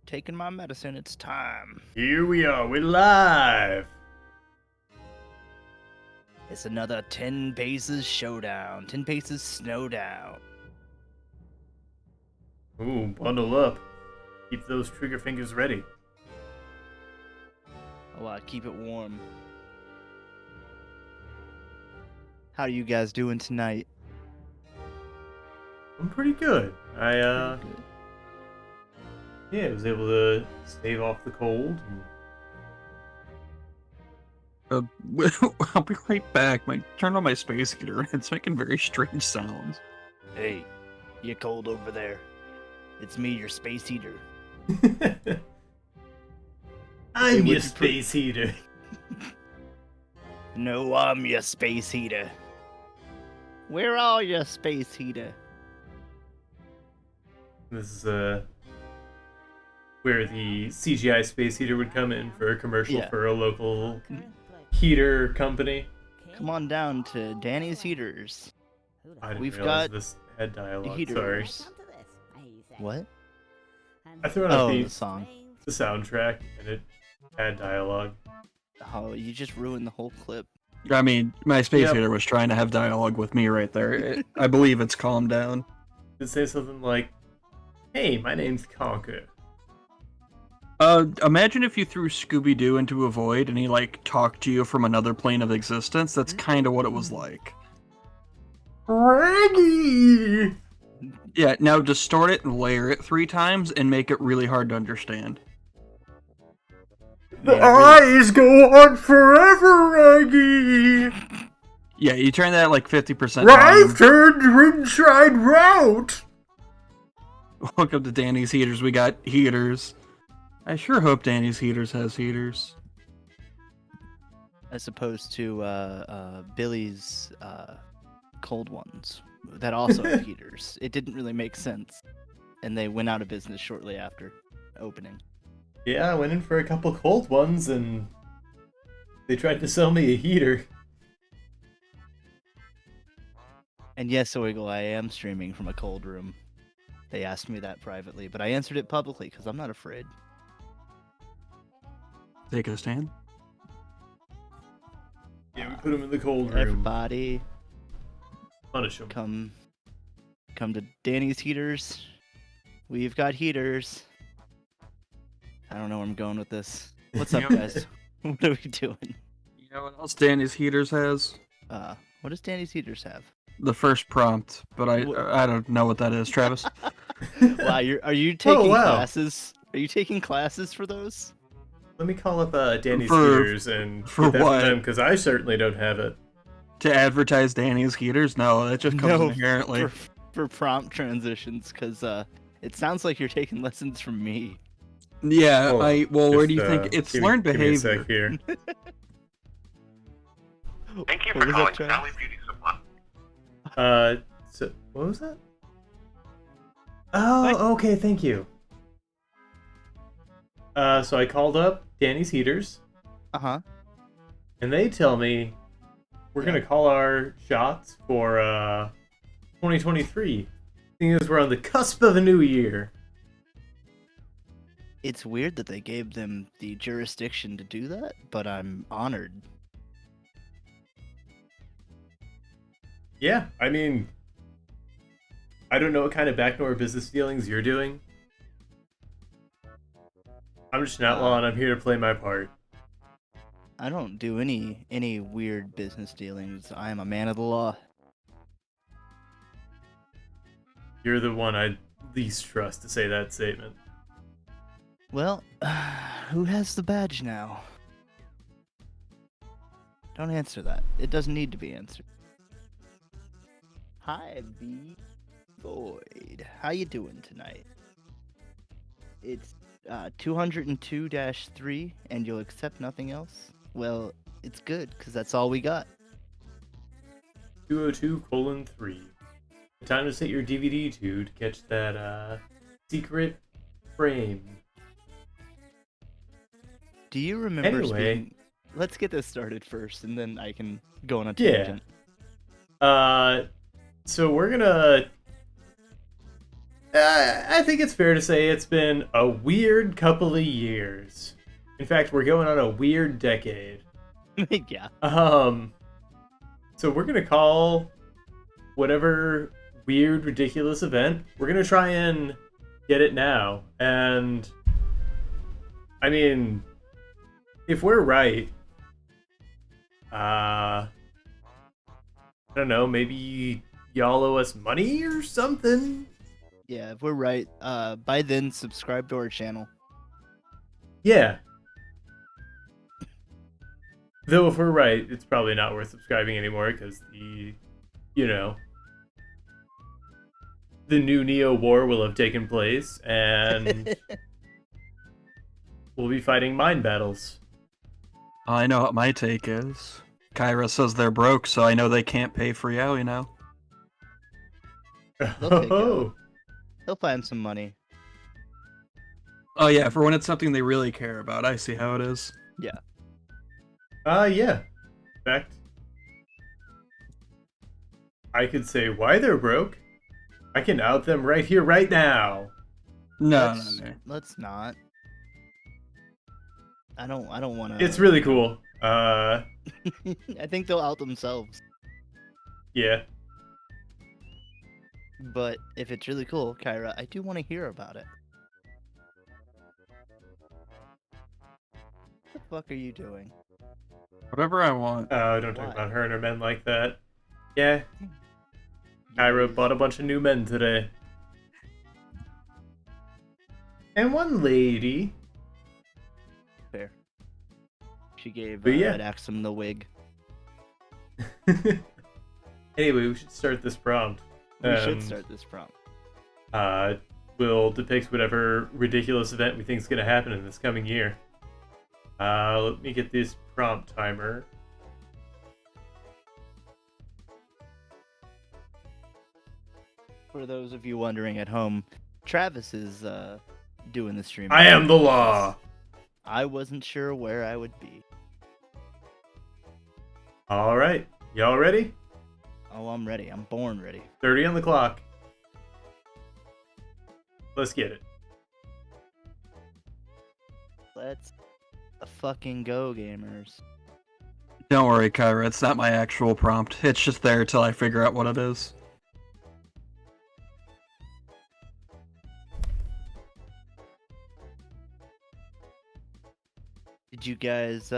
taking my medicine. It's time. Here we are, we're live. It's another 10 paces showdown. 10 paces snowdown. Ooh, bundle up. Keep those trigger fingers ready. Keep it warm. How are you guys doing tonight? I'm pretty good. Pretty good. Yeah, I was able to stave off the cold. I'll be right back. Turn on my space heater. It's making very strange sounds. Hey, you cold over there? It's me, your space heater. I'm your space heater. No, I'm your space heater. Where are your space heater? This is where the CGI space heater would come in for a commercial for a local heater company. Come on down to Danny's Heaters. I didn't We've realize got this had dialogue. heaters. Sorry. What? I threw on the song. the soundtrack, and it had dialogue. Oh, you just ruined the whole clip. I mean, my space heater was trying to have dialogue with me right there. I believe it's calmed down. It'd say something like, "Hey, my name's Conker." Imagine if you threw Scooby-Doo into a void and he, talked to you from another plane of existence. That's kind of what it was like. Raggy! Yeah, now distort it and layer it 3 times and make it really hard to understand. The eyes go on forever, Raggy! Yeah, you turn that at 50% Right turned inside route! Welcome to Danny's Heaters. We got heaters. I sure hope Danny's Heaters has heaters. As opposed to Billy's cold ones that also have heaters. It didn't really make sense. And they went out of business shortly after opening. Yeah, I went in for a couple cold ones and they tried to sell me a heater. And yes, Oigle, I am streaming from a cold room. They asked me that privately, but I answered it publicly because I'm not afraid. Take a stand. Yeah, we put him in the cold room. Everybody, Punish him. come to Danny's Heaters. We've got heaters. I don't know where I'm going with this. What's up, guys? What are we doing? You know what else Danny's Heaters has? What does Danny's Heaters have? The first prompt, but I don't know what that is, Travis. Wow, are you taking classes? Are you taking classes for those? Let me call up Danny's For Heaters and for get that what? from them, because I certainly don't have it. To advertise Danny's Heaters? No, that just comes inherently. For prompt transitions, because it sounds like you're taking lessons from me. Yeah, where do you Just, think it's give learned me a behavior? sec here. Thank you What for was calling that, Valley Beauty Supply. So what was that? Oh, okay, thank you. So I called up Danny's Heaters, Uh-huh. and they tell me we're gonna call our shots for 2023, seeing as we're on the cusp of a new year. It's weird that they gave them the jurisdiction to do that, but I'm honored. Yeah, I mean, I don't know what kind of backdoor business dealings you're doing. I'm just an outlaw, and I'm here to play my part. I don't do any weird business dealings. I am a man of the law. You're the one I least trust to say that statement. Well, who has the badge now? Don't answer that. It doesn't need to be answered. Hi, B. Boyd. How you doing tonight? It's 202-3, and you'll accept nothing else? Well, it's good, because that's all we got. 202:3. Time to set your DVD to catch that secret frame. Do you remember Anyway. Let's get this started first, and then I can go on a Yeah. tangent. So we're gonna I think it's fair to say it's been a weird couple of years. In fact, we're going on a weird decade. Yeah. So we're gonna call whatever weird, ridiculous event. We're gonna try and get it now. And I mean, if we're right, I don't know, maybe y'all owe us money or something? Yeah, if we're right, by then subscribe to our channel. Yeah. Though if we're right, it's probably not worth subscribing anymore because the new Neo War will have taken place and we'll be fighting mind battles. I know what my take is. Kyra says they're broke, so I know they can't pay for Yaoi now. They'll take it. He'll find some money. Oh yeah, for when it's something they really care about, I see how it is. Yeah. Yeah. In fact, I could say why they're broke. I can out them right here, right now. No. Let's not. I don't want to. It's really cool. I think they'll out themselves. Yeah. But if it's really cool, Kyra, I do want to hear about it. What the fuck are you doing? Whatever I want. Oh, don't Why? talk about her and her men like that. Yeah. Kyra bought a bunch of new men today. And one lady. Fair. She gave But yeah. Red Axum the wig. Anyway, we should start this prompt. We should start this prompt. We'll depict whatever ridiculous event we think is going to happen in this coming year. Let me get this prompt timer. For those of you wondering at home, Travis is doing the stream. I am the law. I wasn't sure where I would be. All right. Y'all ready? Oh, I'm ready. I'm born ready. 30 on the clock. Let's get it. Let's fucking go, gamers. Don't worry, Kyra, it's not my actual prompt. It's just there till I figure out what it is. Did you guys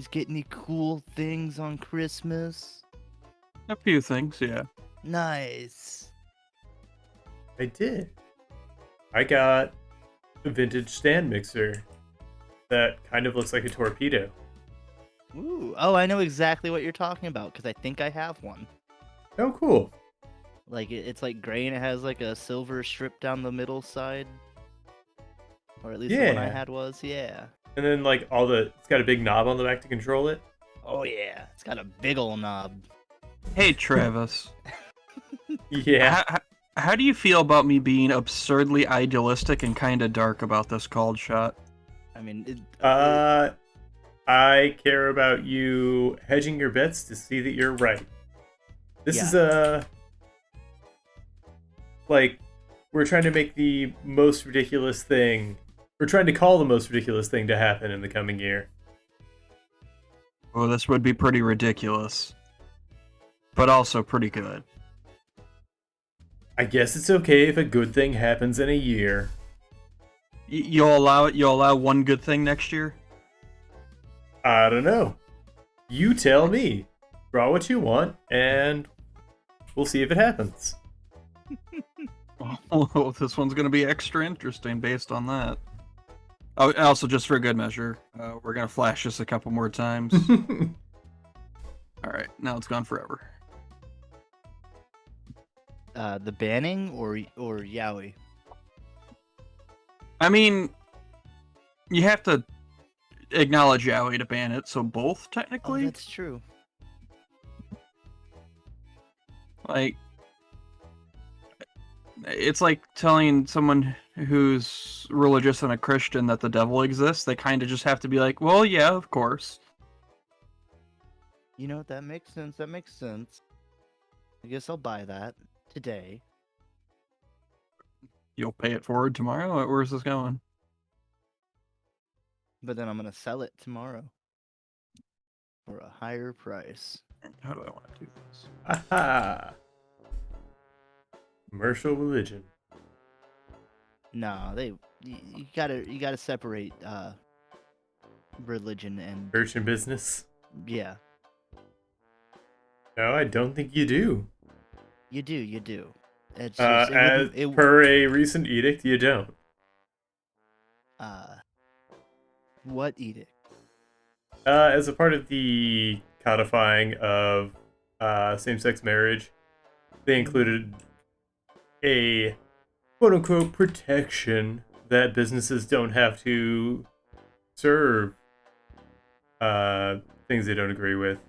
get any cool things on Christmas? A few things, yeah. Nice. I did. I got a vintage stand mixer that kind of looks like a torpedo. Ooh. Oh, I know exactly what you're talking about because I think I have one. Oh, cool. Like it's like gray and it has like a silver strip down the middle side. Or at least the one I Yeah. had was, yeah. And then like it's got a big knob on the back to control it. Oh yeah, it's got a big ol' knob. Hey, Travis. Yeah. How do you feel about me being absurdly idealistic and kind of dark about this called shot? I mean, I care about you hedging your bets to see that you're right. This is we're trying to make the most ridiculous thing. We're trying to call the most ridiculous thing to happen in the coming year. Well, this would be pretty ridiculous. But also pretty good. I guess it's okay if a good thing happens in a year. You'll allow it? You'll allow one good thing next year? I don't know. You tell me. Draw what you want, and we'll see if it happens. Oh, this one's going to be extra interesting based on that. Oh, also, just for good measure, we're going to flash this a couple more times. Alright, now it's gone forever. the banning or yaoi? I mean, you have to acknowledge yaoi to ban it, so both, Oh, technically? that's true. Like, it's like telling someone who's religious and a Christian that the devil exists. They kind of just have to be like, well, yeah, of course. You know, that makes sense. That makes sense. I guess I'll buy that today. You'll pay it forward tomorrow? Where's this going? But then I'm gonna sell it tomorrow for a higher price. How do I want to do this? Aha! Commercial religion. No, you gotta separate religion and Church and business. yeah. No, I don't think you do. You do. It's As just, it wouldn't- per a recent edict, you don't. what edict? As a part of the codifying of same-sex marriage, they included a quote-unquote protection that businesses don't have to serve things they don't agree with.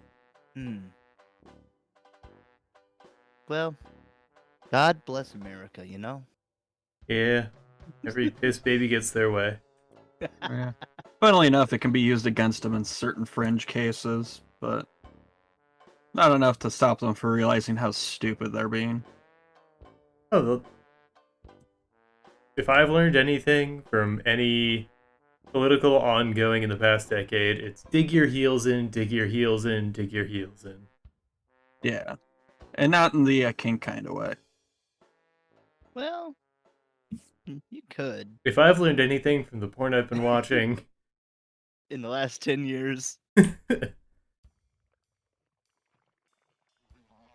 Well, God bless America, you know? Yeah, every piss baby gets their way. Yeah. Funnily enough, it can be used against them in certain fringe cases, but not enough to stop them from realizing how stupid they're being. Oh, if I've learned anything from any political ongoing in the past decade, it's dig your heels in, dig your heels in, dig your heels in. Yeah. And not in the kink kind of way. Well, you could. If I've learned anything from the porn I've been watching, In the last 10 years.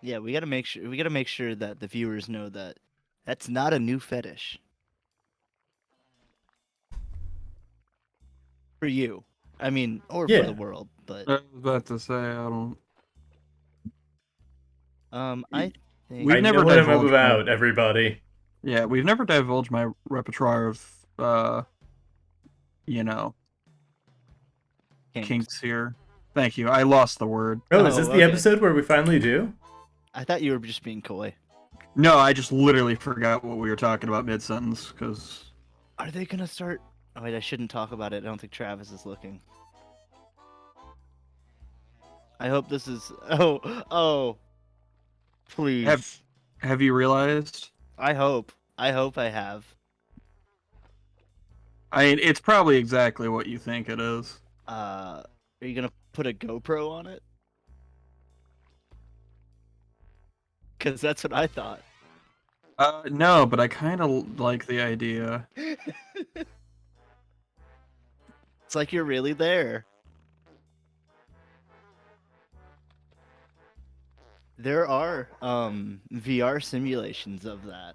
Yeah, we gotta make sure that the viewers know that that's not a new fetish. For you. I mean, or Yeah. for the world, but I was about to say, I don't... I think We've I never know what I'm divulged about, my- everybody. Yeah, we've never divulged my repertoire of, kinks here. Thank you. I lost the word. Oh, is Oh, this the okay. episode where we finally do? I thought you were just being coy. No, I just literally forgot what we were talking about mid-sentence, because... Are they gonna start? Oh wait, I shouldn't talk about it. I don't think Travis is looking. I hope this is. Oh. Please. Have you realized? I hope. I have. It's probably exactly what you think it is. Are you gonna put a GoPro on it? Cause that's what I thought. No, but I kind of like the idea. It's like you're really there. There are VR simulations of that.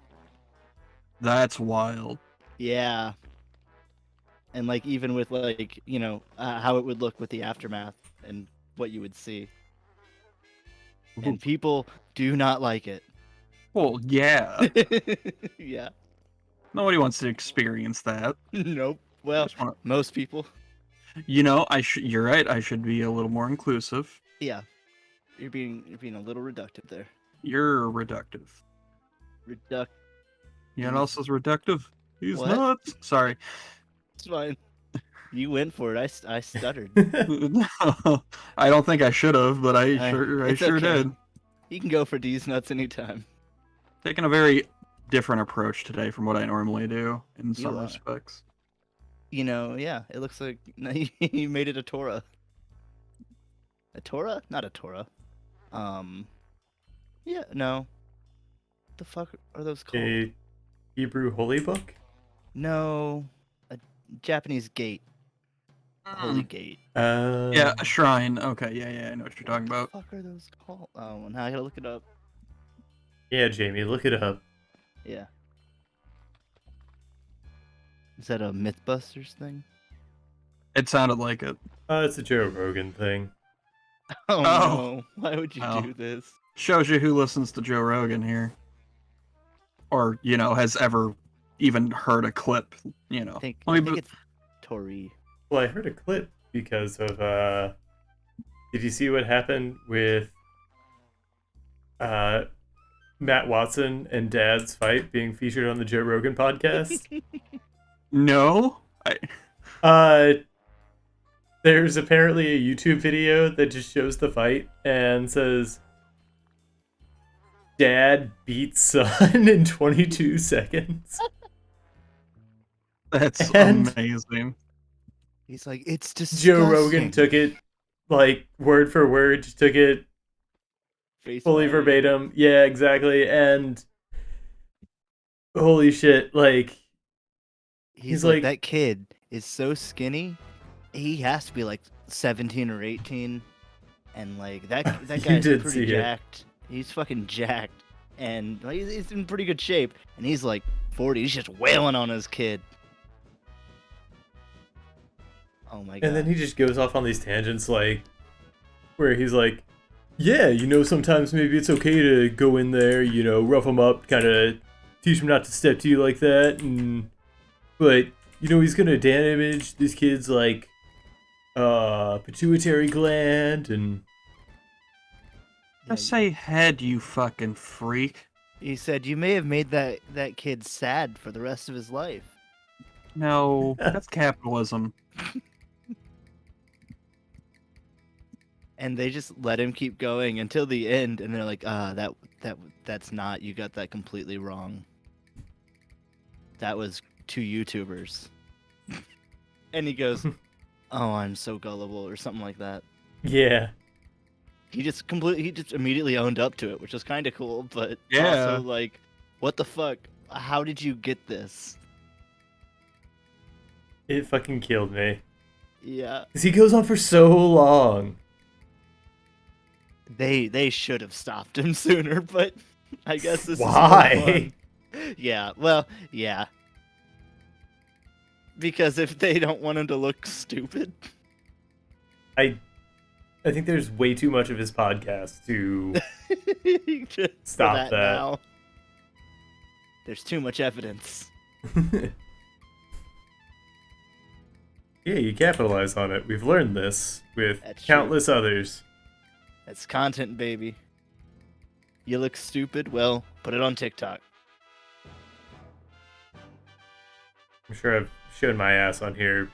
That's wild. Yeah. And like even with like, how it would look with the aftermath and what you would see. And people do not like it. Well, yeah. Yeah. Nobody wants to experience that. Nope. Well, Just wanna- most people. You're right. I should be a little more inclusive. Yeah. You're being a little reductive there. You're reductive. You You know what else is reductive? He's What? nuts. Sorry. It's fine. You went for it. I stuttered. No, I don't think I should have, but I It's sure okay. did. You can go for D's nuts anytime. Taking a very different approach today from what I normally do in some are. respects. Yeah, it looks like he made it a Torah. A Torah? Not a Torah. Yeah, no. What the fuck are those called? A Hebrew holy book? No, a Japanese gate. A holy gate. Yeah, a shrine. Okay, yeah, I know what you're talking about. What the fuck are those called? Oh, now I gotta look it up. Yeah, Jamie, look it up. Yeah. Is that a Mythbusters thing? It sounded like it. It's a Joe Rogan thing. Oh, Oh. no! Why would you Oh. do this? Shows you who listens to Joe Rogan here. Or, has ever even heard a clip, I think, Let I me think bu- it's Tori. Well, I heard a clip because of, did you see what happened with, Matt Watson and Dad's fight being featured on the Joe Rogan podcast? No? There's apparently a YouTube video that just shows the fight and says, Dad beats son in 22 seconds. That's And amazing. He's like, it's disgusting. Joe Rogan took it like word for word, just took it Face fully value. verbatim. Yeah, exactly. And holy shit, like He's like, that kid is so skinny. He has to be like 17 or 18, and like that You guy's did pretty see it. jacked. He's fucking jacked, and like, he's in pretty good shape. And he's like 40. He's just wailing on his kid. Oh my god. And then he just goes off on these tangents, like, where he's like, yeah, sometimes maybe it's okay to go in there, rough him up, kind of teach him not to step to you like that, but, he's gonna damage this kid's, like, pituitary gland, and... I say head, you fucking freak. He said, you may have made that kid sad for the rest of his life. No, that's capitalism. And they just let him keep going until the end, and they're like, that's not, you got that completely wrong. That was 2 YouTubers. And he goes, oh, I'm so gullible, or something like that. Yeah. He just immediately owned up to it, which is kind of cool, but Yeah. also like, what the fuck? How did you get this? It fucking killed me. Yeah. Because he goes on for so long. They should have stopped him sooner, but I guess this Why? is more fun. Yeah, well, yeah. Because if they don't want him to look stupid. I think there's way too much of his podcast to Just stop that. Now. There's too much evidence. Yeah, you capitalize on it. We've learned this with That's countless others. That's content, baby. You look stupid? Well, put it on TikTok. I'm sure I've shown my ass on here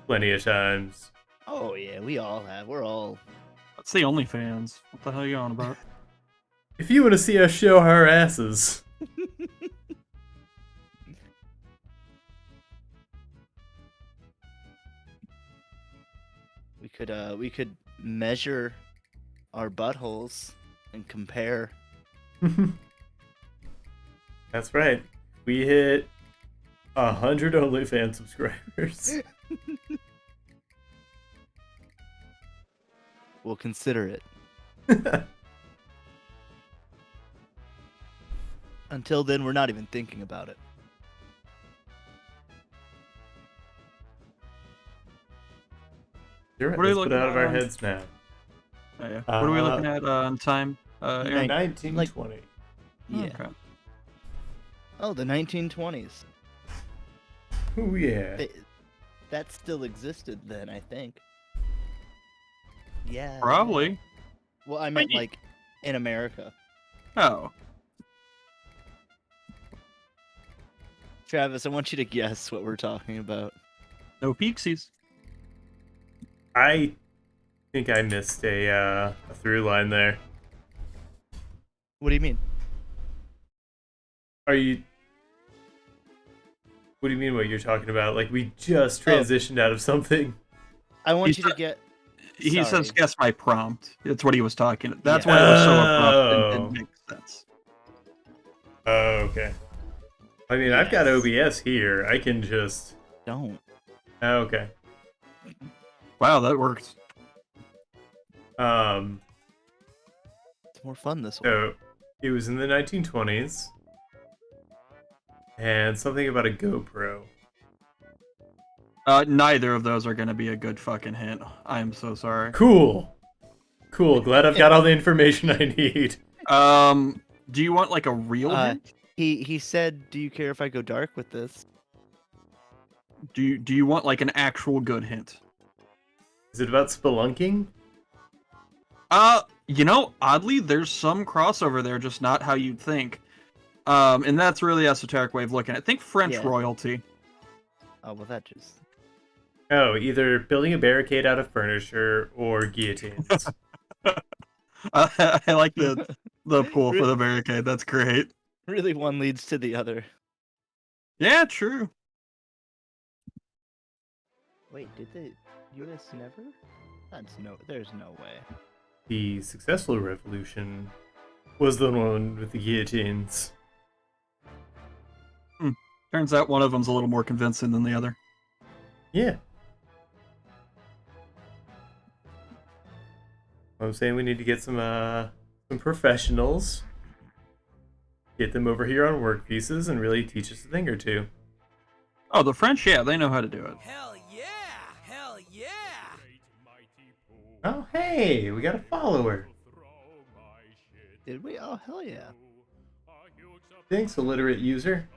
plenty of times. Oh yeah, we all have. We're all. That's the OnlyFans. What the hell are you on about? If you want to see us show our asses, we could measure our buttholes and compare. that's right. We hit 100 OnlyFans subscribers. We'll consider it. Until then, we're not even thinking about it. You're right. What are you Let's put it looking out of our at? heads now. Oh, yeah. What are we looking at on time? Aaron? 1920. Yeah. Okay. Oh, the 1920s. Oh yeah. That still existed then, I think. Yeah. Probably. Well, I meant Wait. like in America. Oh. Travis, I want you to guess what we're talking about. No Pixies. I think I missed a through line there. What do you mean? Are you? What do you mean? What you're talking about? Like we just transitioned out of something. I want He's you to not- get. He Sorry. says, guess my prompt. That's what he was talking. That's Yeah. why it was so abrupt and Oh. didn't make sense. Oh, okay. I mean, I've got OBS here. I can just. Don't. Oh, okay. Wow, that works. Um. It's more fun this way. So it was in the 1920s, and something about a GoPro. Neither of those are going to be a good fucking hint. I am so sorry. Cool. Glad I've got all the information I need. Do you want like a real hint? He said, "Do you care if I go dark with this?" Do you want like an actual good hint? Is it about spelunking? Oddly, there's some crossover there, just not how you'd think. And that's really esoteric way of looking at it. Think French Yeah. royalty. Oh well, that just. Oh, either building a barricade out of furniture or guillotines. I like the pool for the barricade. That's great. Really, one leads to the other. Yeah, true. Wait, did the U.S. never? There's no way. The successful revolution was the one with the guillotines. Turns out one of them's a little more convincing than the other. Yeah. I'm saying we need to get some professionals, get them over here on work pieces, and really teach us a thing or two. Oh, the French, yeah, they know how to do it. Hell yeah! Hell yeah! Oh, hey, we got a follower. Did we? Oh, hell yeah. Thanks, illiterate user.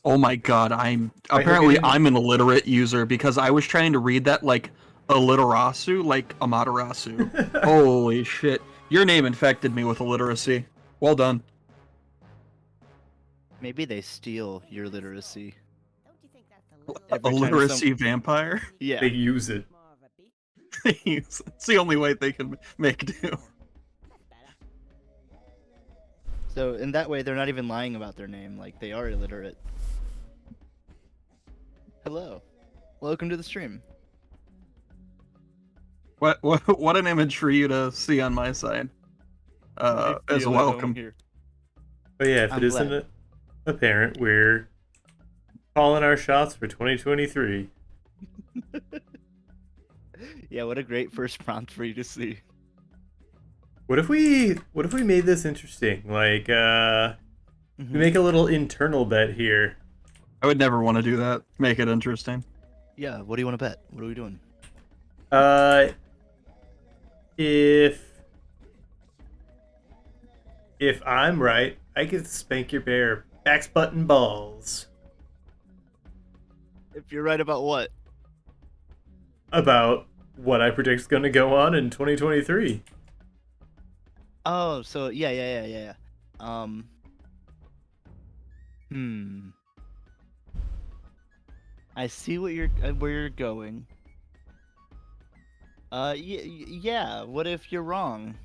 Oh my god, I'm Wait, who did- I'm an illiterate user because I was trying to read that like alliterasu, like Amaterasu. Holy shit. Your name infected me with illiteracy. Well done. Maybe they steal your literacy. Don't you think that's a little Every time Illiteracy vampire? Yeah. They use it. more of a beat? It's the only way they can make do. That's better. So in that way, they're not even lying about their name. Like they are illiterate. Hello, welcome to the stream. What an image for you to see on my side. I As a feel at home welcome. here. But yeah, if I'm it isn't glad. apparent, we're calling our shots for 2023. Yeah, what a great first prompt for you to see. What if we made this interesting? Like, we make a little internal bet here. I would never want to do that. Make it interesting. Yeah, what do you want to bet? What are we doing? If I'm right, I get to spank your bear backs, button, balls. If you're right about what? About what I predict is going to go on in 2023. Oh, so yeah. Hmm. I see what where you're going. Yeah. What if you're wrong?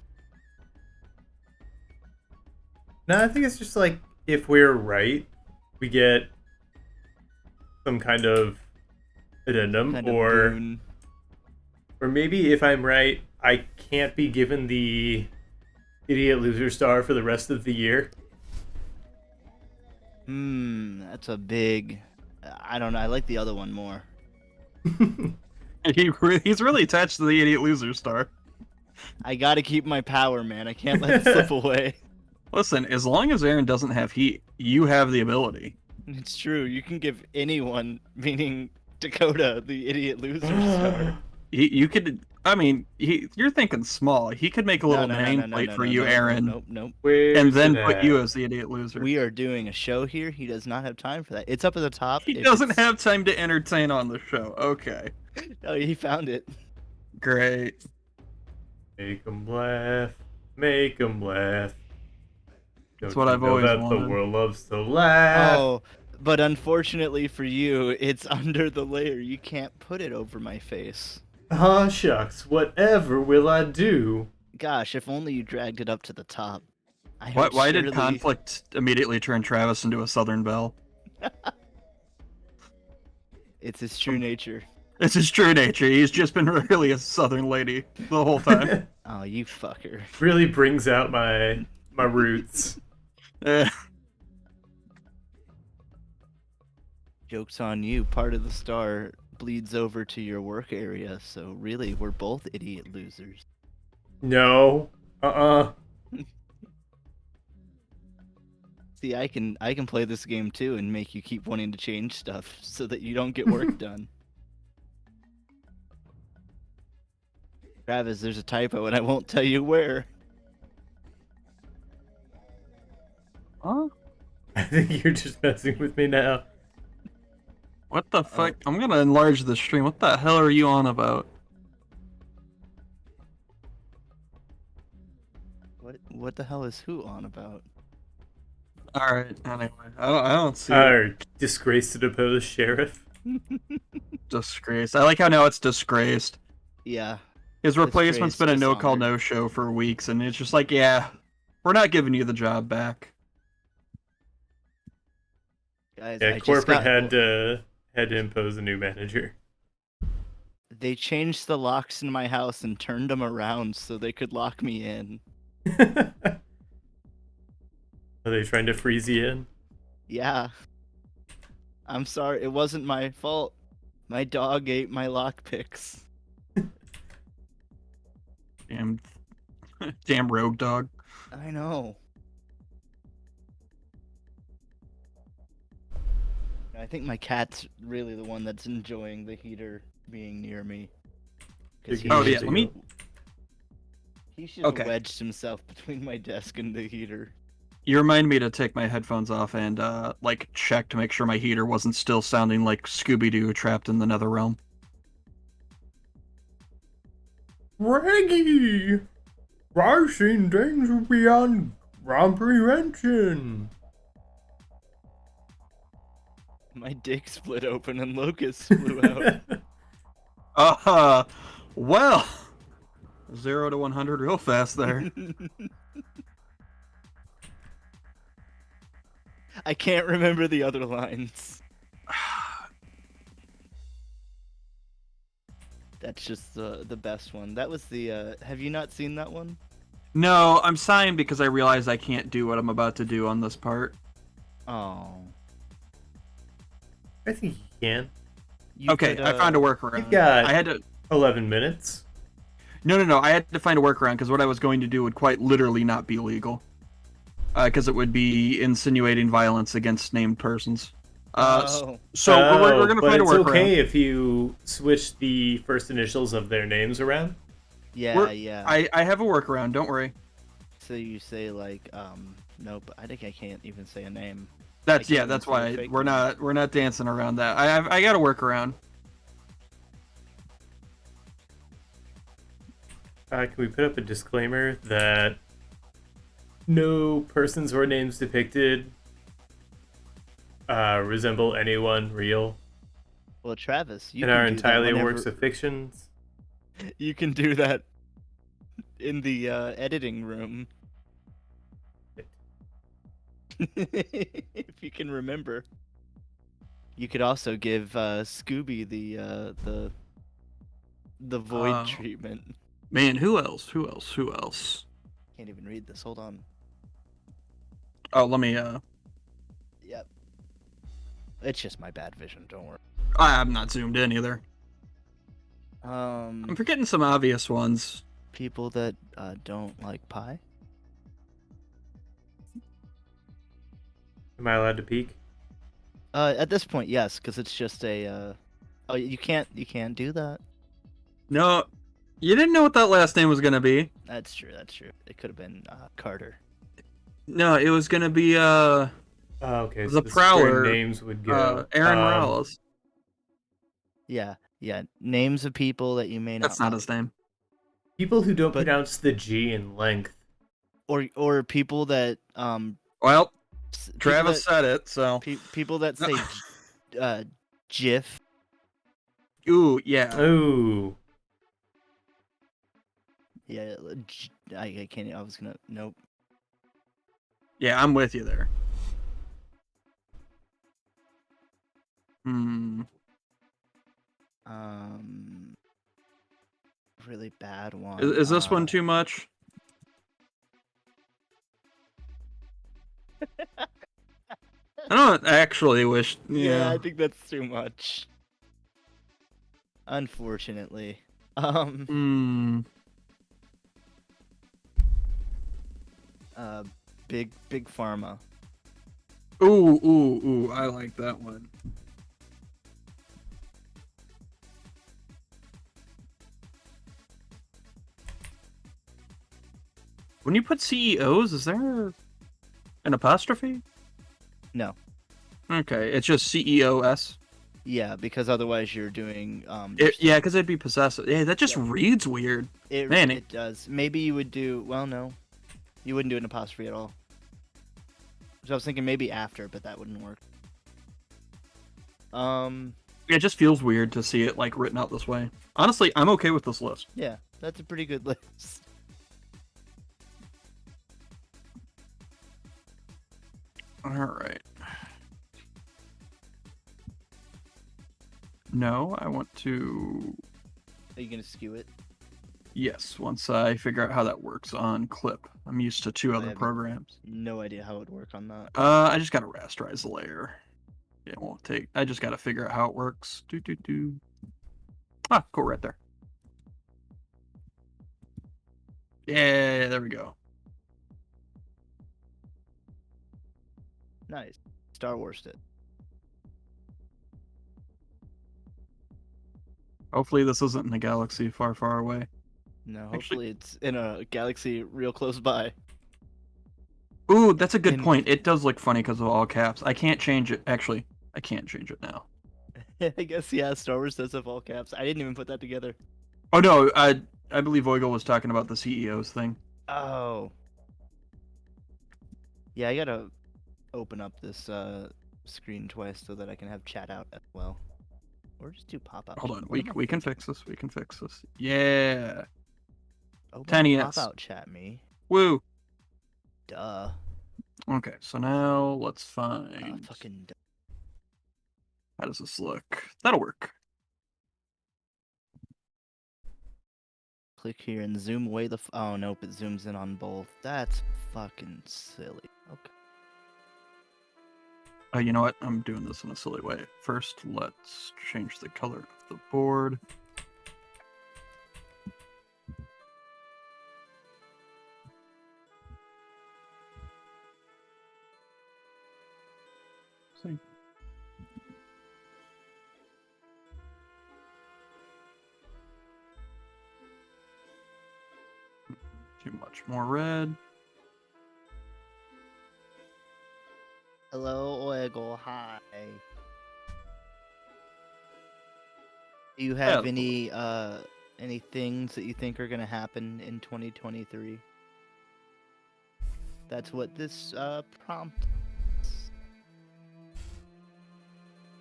No, I think it's just like if we're right, we get some kind of addendum, Kind of or boon. maybe if I'm right, I can't be given the idiot loser star for the rest of the year. That's a big. I don't know. I like the other one more. He's really attached to the idiot loser star. I gotta keep my power, man. I can't let it slip away. Listen, as long as Aaron doesn't have heat, you have the ability. It's true. You can give anyone, meaning Dakota, the idiot loser star. You could. I mean, you're thinking small. He could make a little nameplate for you, Aaron, Nope. and then Where's it put you at? as the idiot loser. We are doing a show here. He does not have time for that. It's up at the top. He If doesn't it's- have time to entertain on the show. Okay, No, he found it. great. Make 'em laugh. Make 'em laugh. That's Don't what you I've know always that the wanted. world loves to laugh. Oh, but unfortunately for you, it's under the layer. You can't put it over my face. Ah, shucks. Whatever will I do? Gosh, if only you dragged it up to the top. Why did conflict immediately turn Travis into a Southern Belle? It's his true nature. It's his true nature. He's just been really a Southern lady the whole time. Oh, you fucker. Really brings out my roots. Eh, Joke's on you. Part of the star bleeds over to your work area, so really, we're both idiot losers. No. See, I can play this game too and make you keep wanting to change stuff so that you don't get work done. Travis, there's a typo and I won't tell you where. huh? I think you're just messing with me now. What the fuck? I'm gonna enlarge the stream. What the hell are you on about? What the hell is who on about? Alright, anyway. I don't see it. Our disgraced to depose sheriff. Disgraced. I like how now it's disgraced. Yeah. His replacement's been a Disgraced, no-call, dishonored. no-show for weeks, and it's just like, yeah, we're not giving you the job back. Guys, Yeah, I just corporate got- had to impose a new manager. They changed the locks in my house and turned them around so they could lock me in. Are they trying to freeze you in? Yeah. I'm sorry, it wasn't my fault. My dog ate my lockpicks. Damn, damn rogue dog. I know. I think my cat's really the one that's enjoying the heater being near me. 'Cause Oh, yeah, let me- He should have Okay. wedged himself between my desk and the heater. You remind me to take my headphones off and like check to make sure my heater wasn't still sounding like Scooby-Doo trapped in the nether realm. Reggie! Rising danger beyond comprehension. My dick split open and locusts flew out. Well, 0 to 100 real fast there. I can't remember the other lines. That's just the best one. That was the have you not seen that one? No, I'm sighing because I realize I can't do what I'm about to do on this part. Oh. I think you can. You Okay, could, I found a workaround. You've got I had to 11 minutes. No, I had to find a workaround because what I was going to do would quite literally not be legal. Because it would be insinuating violence against named persons. Oh. So we're going to but find a it's workaround. okay if you switch the first initials of their names around. Yeah, yeah. I have a workaround, don't worry. So you say like nope, I think I can't even say a name. That's can't even that's say a why fake we're name. not dancing around that. I got a workaround. Can we put up a disclaimer that no persons or names depicted resemble anyone real Well, Travis, you and can are do that entirely whenever- works of fictions? You can do that in the editing room. If you can remember. You could also give Scooby the void Oh. treatment. Man, who else? Can't even read this. Hold on. Oh, let me Yep. It's just my bad vision. Don't worry. I'm not zoomed in either. Um, I'm forgetting some obvious ones. people that don't like pie. Am I allowed to peek? At this point, yes, because it's just a. Oh, you can't do that. No, you didn't know what that last name was gonna be. That's true. That's true. It could have been Carter. No, it was gonna be Oh, okay. The so this is where Prowler, names would go. Aaron Morales. Yeah, yeah. Names of people that you may not. That's not like. his name. People who don't But- pronounce the G in length. Or people that Well, people Travis that, said it, so. people that say GIF. Ooh, yeah. Oh. Yeah, I can't. I was gonna. Nope. Yeah, I'm with you there. Hmm. Really bad one. Is this one too much? I don't actually wish. Yeah, I think that's too much. Unfortunately. Hmm. Big Pharma. Ooh, I like that one. When you put CEOs, is there an apostrophe? No. Okay, it's just CEOS. Yeah, because otherwise you're doing Yeah, because it'd be possessive. Yeah, that just reads weird. Man, it does. Maybe you would do no. You wouldn't do an apostrophe at all. So I was thinking maybe after, but that wouldn't work. It just feels weird to see it like written out this way. Honestly, I'm okay with this list. Yeah, that's a pretty good list. All right. No, I want to Are you gonna skew it? Yes, once I figure out how that works on Clip. I'm used to 2 I other haven't- programs. No idea how it would work on that. I just gotta rasterize the layer. It won't take. I just gotta figure out how it works. Ah, cool, right there. Yeah, there we go. Nice. Star Wars it. Hopefully this isn't in a galaxy far, far away. No, Actually- hopefully it's in a galaxy real close by. Ooh, that's a good In- point. It does look funny because of all caps. I can't change it. Actually, I can't change it now. I guess yeah, Star Wars does have all caps. I didn't even put that together. Oh no, I believe Oigle was talking about the CEO's thing. Oh. Yeah, I gotta open up this screen twice so that I can have chat out as well. Or just do pop out. Hold chat. on, What am I we can thinking? fix this. We can fix this. Yeah. Open 10ES. pop out chat me. Woo. Duh. Okay, so now let's find. Fucking duh. How does this look? That'll work. Click here and zoom away the. Oh nope, it zooms in on both. That's fucking silly. Okay. You know what? I'm doing this in a silly way. First, let's change the color of the board. See. Too much more red. Hello, Oigle. Hi. Do you have any things that you think are gonna happen in 2023? That's what this prompt.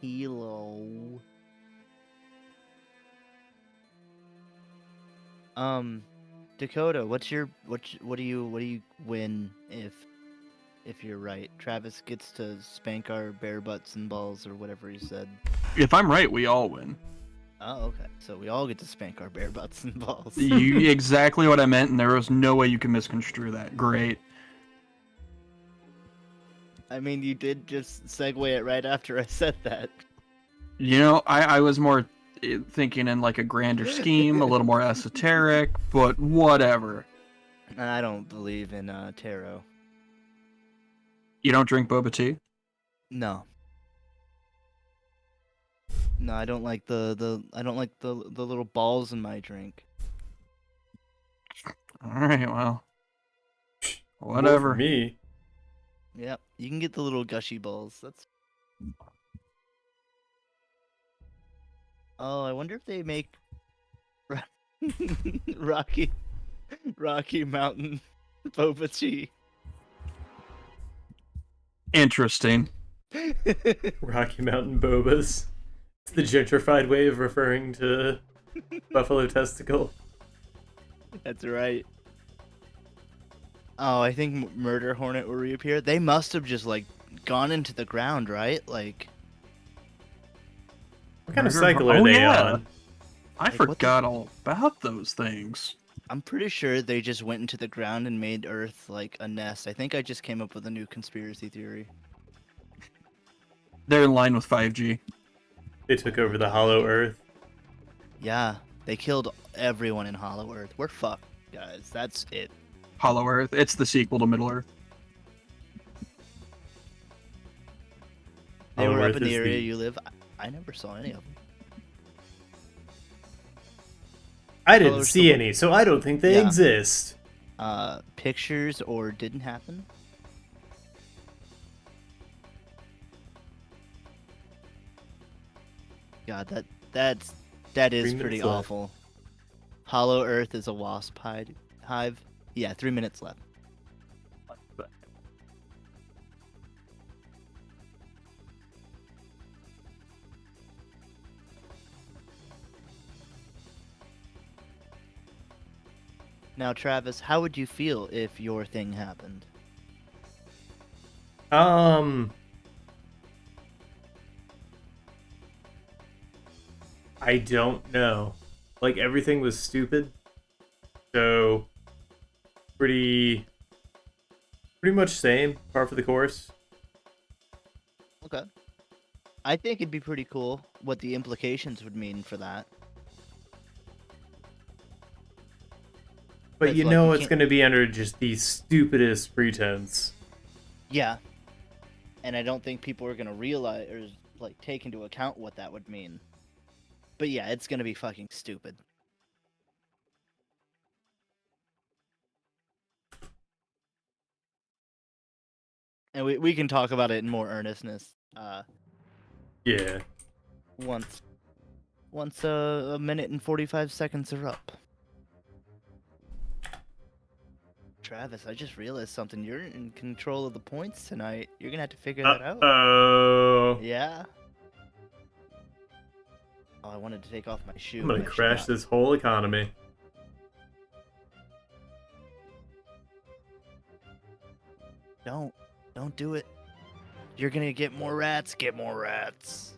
Hello. Dakota, what do you win if you're right? Travis gets to spank our bare butts and balls or whatever he said. If I'm right, we all win. Oh, okay. So we all get to spank our bare butts and balls. You exactly what I meant, and there was no way you can misconstrue that. Great. I mean, you did just segue it right after I said that. You know, I was more thinking in like a grander scheme, a little more esoteric, but whatever. I don't believe in tarot. You don't drink boba tea? No. No, I don't like the little balls in my drink. All right, well, More whatever. for me. Yep, you can get the little gushy balls. That's. Oh, I wonder if they make Rocky Mountain boba tea. Interesting. Rocky Mountain Bobas. It's the gentrified way of referring to buffalo testicle. That's right. Oh, I think Murder Hornet will reappear. They must have just like gone into the ground, right? Like. What kind of Murder cycle Hor- are Oh, they yeah. on? I Like, what the- forgot all about those things. I'm pretty sure they just went into the ground and made Earth like a nest. I think I just came up with a new conspiracy theory. They're in line with 5G. They took over the Hollow Earth. Yeah, they killed everyone in Hollow Earth. We're fucked, guys. That's it. Hollow Earth. It's the sequel to Middle Earth. They Hollow were up Earth in the is area the- you live. I never saw any of them. I didn't Colors see the- any, so I don't think they Yeah. exist. Pictures or didn't happen. God, that is 3 pretty minutes left. awful. Hollow Earth is a wasp hive. Yeah, 3 minutes left. Now, Travis, how would you feel if your thing happened? I don't know. like everything was stupid. So pretty much same, par for the course. Okay. I think it'd be pretty cool what the implications would mean for that. But It's you like know you it's can't- going to be under just the stupidest pretense. Yeah. And I don't think people are gonna realize or like take into account what that would mean. But yeah, it's gonna be fucking stupid. And we can talk about it in more earnestness Yeah. once a minute and 45 seconds are up. Travis, I just realized something. You're in control of the points tonight. You're gonna have to figure that out. Oh. Yeah. Oh, I wanted to take off my shoe. I'm going but to I crash forgot. this whole economy. Don't do it. You're gonna get more rats. Get more rats.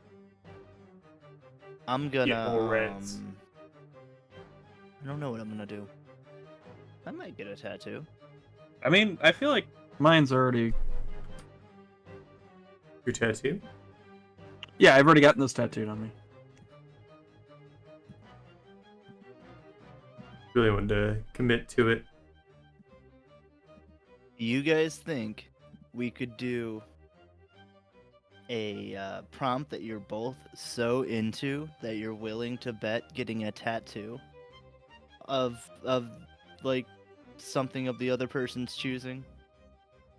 I'm gonna. Get more rats. I don't know what I'm gonna do. I might get a tattoo. I mean, I feel like mine's already. Your tattoo? Yeah, I've already gotten this tattooed on me. Really wanted to commit to it. Do you guys think we could do a prompt that you're both so into that you're willing to bet getting a tattoo of like something of the other person's choosing?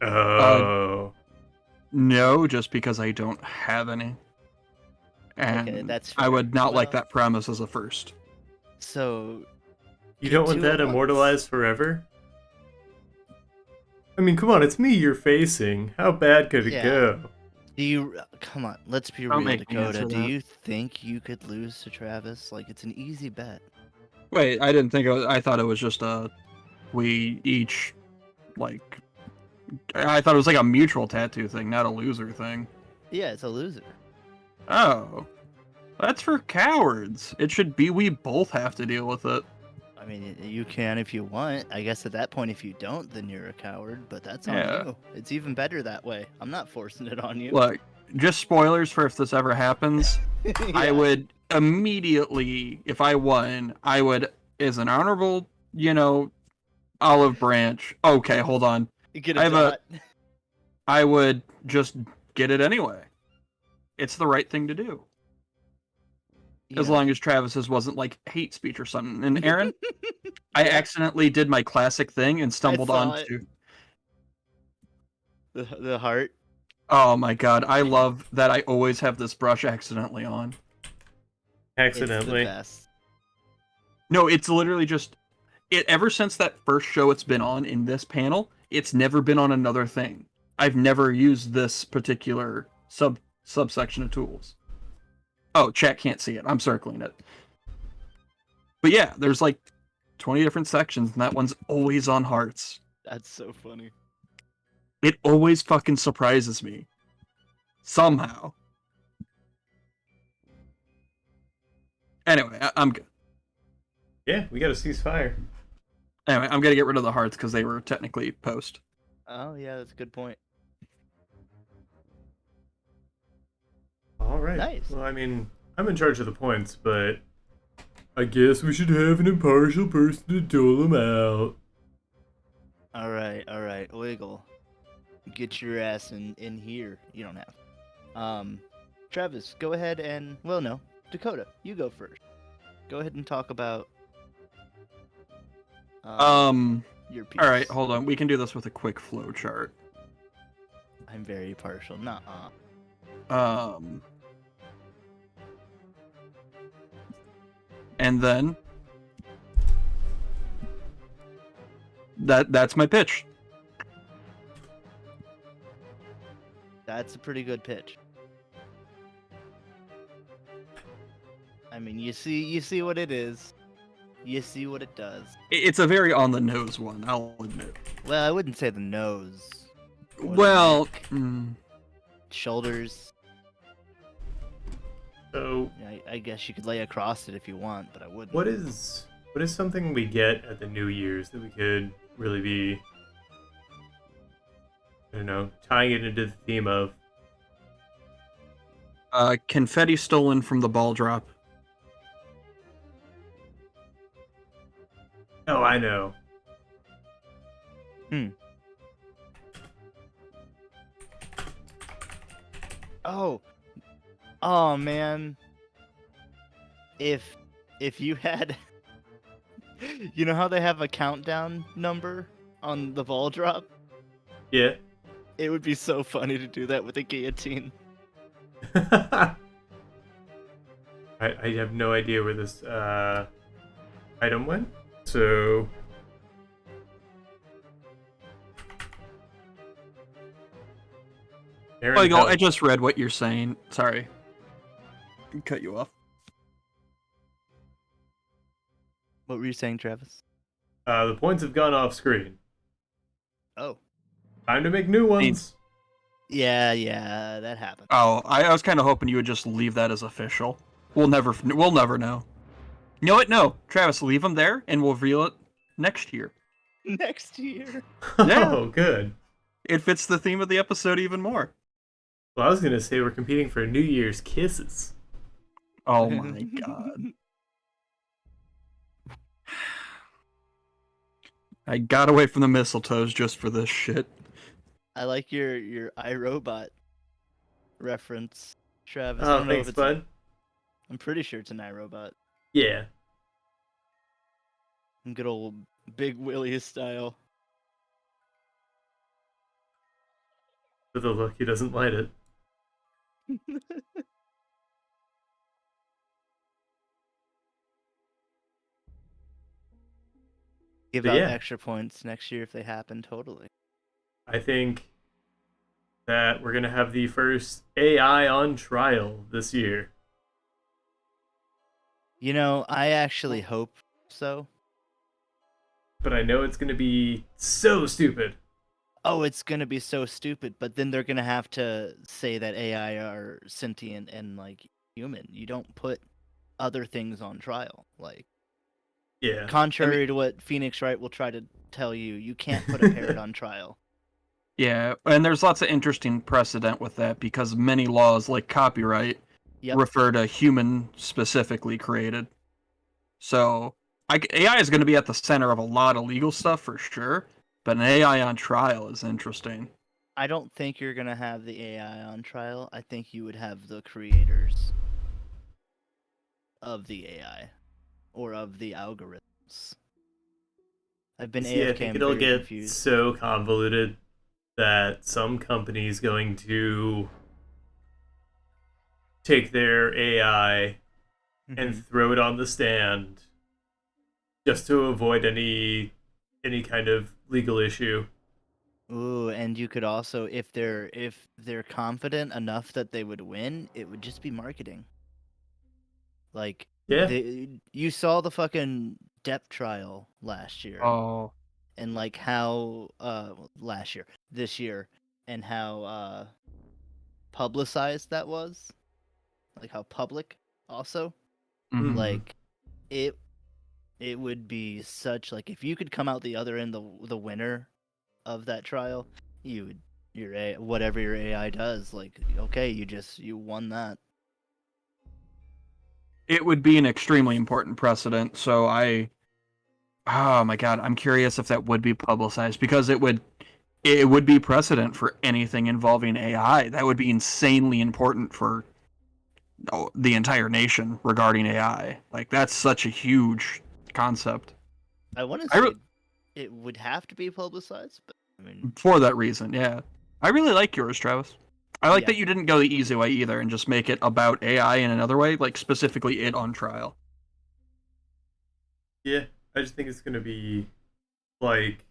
Oh. No, just because I don't have any. And Okay, that's I fair. would not like Well- that premise as a first. So You get don't want two at that once. immortalized forever? I mean, come on, it's me you're facing. How bad could it Yeah. go? Do you come on? Let's be Don't real, make me Dakota. answer Do that. you think you could lose to Travis? Like it's an easy bet. Wait, I didn't think I thought it was just we each like I thought it was like a mutual tattoo thing, not a loser thing. Yeah, it's a loser. Oh. That's for cowards. It should be we both have to deal with it. I mean, you can if you want. I guess at that point, if you don't, then you're a coward. But that's on Yeah. you. It's even better that way. I'm not forcing it on you. Look, just spoilers for if this ever happens. I Yeah. would immediately, if I won, I would, as an honorable, olive branch. Okay, hold on. Get I a have a- dot. I would just get it anyway. It's the right thing to do. As Yeah. long as Travis's wasn't like hate speech or something. And Aaron, I accidentally did my classic thing and stumbled saw it. onto. the heart. Oh my god, I love that I always have this brush accidentally on. Accidentally. It's the best. No, it's literally just it ever since that first show it's been on in this panel, it's never been on another thing. I've never used this particular subsection of tools. Oh, chat can't see it. I'm circling it. But yeah, there's like 20 different sections, and that one's always on hearts. That's so funny. It always fucking surprises me. Somehow. Anyway, I'm good. Yeah, we gotta cease fire. Anyway, I'm gonna get rid of the hearts because they were technically post. Oh yeah, that's a good point. All right. Nice. Well, I mean, I'm in charge of the points, but I guess we should have an impartial person to dole them out. All right, Wiggle. Get your ass in here. You don't have. Travis, go ahead and no, Dakota, you go first. Go ahead and talk about your piece. All right, hold on. We can do this with a quick flow chart. I'm very partial. Nuh-uh. And then that's my pitch. That's a pretty good pitch. I mean, you see what it is. You see what it does. It's a very on the nose one, I'll admit. Well, I wouldn't say the nose. More the Well, neck, shoulders. So, I guess you could lay across it if you want, but I wouldn't. what is something we get at the New Year's that we could really be, I don't know, tying it into the theme of? Confetti stolen from the ball drop. Oh, I know. Oh man. If you had you know how they have a countdown number on the ball drop? Yeah. It would be so funny to do that with a guillotine. I have no idea where this item went, so Aaron, Like, tell- I just read what you're saying. Sorry. Cut you off. What were you saying, Travis? the points have gone off screen. Oh. Time to make new ones. Yeah, that happened. Oh, I was kind of hoping you would just leave that as official. We'll never know. You know what? No, Travis, leave them there, and we'll reveal it next year. Next year. Yeah. Oh, good. It fits the theme of the episode even more. Well, I was gonna say we're competing for New Year's kisses. Oh my god. I got away from the mistletoes just for this shit. I like your iRobot reference, Travis. I Oh, don't know if thanks, it's bud. I'm pretty sure it's an iRobot. Yeah. Good old Big Willie style. With a look, he doesn't light it. Give But out yeah. extra points next year if they happen, totally. I think that we're gonna have the first AI on trial this year. You know, I actually hope so. But I know it's gonna be so stupid. Oh, it's gonna be so stupid, but then they're gonna have to say that AI are sentient and like human. You don't put other things on trial. Like, Yeah. contrary to what Phoenix Wright will try to tell you, you can't put a parrot on trial. Yeah, and there's lots of interesting precedent with that because many laws, like copyright, Yep. refer to human specifically created. So AI is going to be at the center of a lot of legal stuff for sure, but an AI on trial is interesting. I don't think you're gonna have the AI on trial. I think you would have the creators of the AI or of the algorithms. I've been See, I AFK. think I'm it'll very get confused. so convoluted that some company's going to take their AI Mhm. and throw it on the stand just to avoid any kind of legal issue. Ooh, and you could also, if they're confident enough that they would win, it would just be marketing. Like, Yeah. you saw the fucking Depp trial last year, Oh, and like how this year, and how publicized that was, like how public also. mhm. Like, it would be such, like, if you could come out the other end the winner of that trial, whatever your AI does, like, okay, you won that. It would be an extremely important precedent. So oh my god, I'm curious if that would be publicized because it would be precedent for anything involving AI. That would be insanely important for the entire nation regarding AI. Like that's such a huge concept. I want to I say re- it would have to be publicized, but I mean, For that reason, yeah. I really like yours, Travis. I like Yeah. that you didn't go the easy way either and just make it about AI in another way, like specifically it on trial. Yeah, I just think it's gonna be like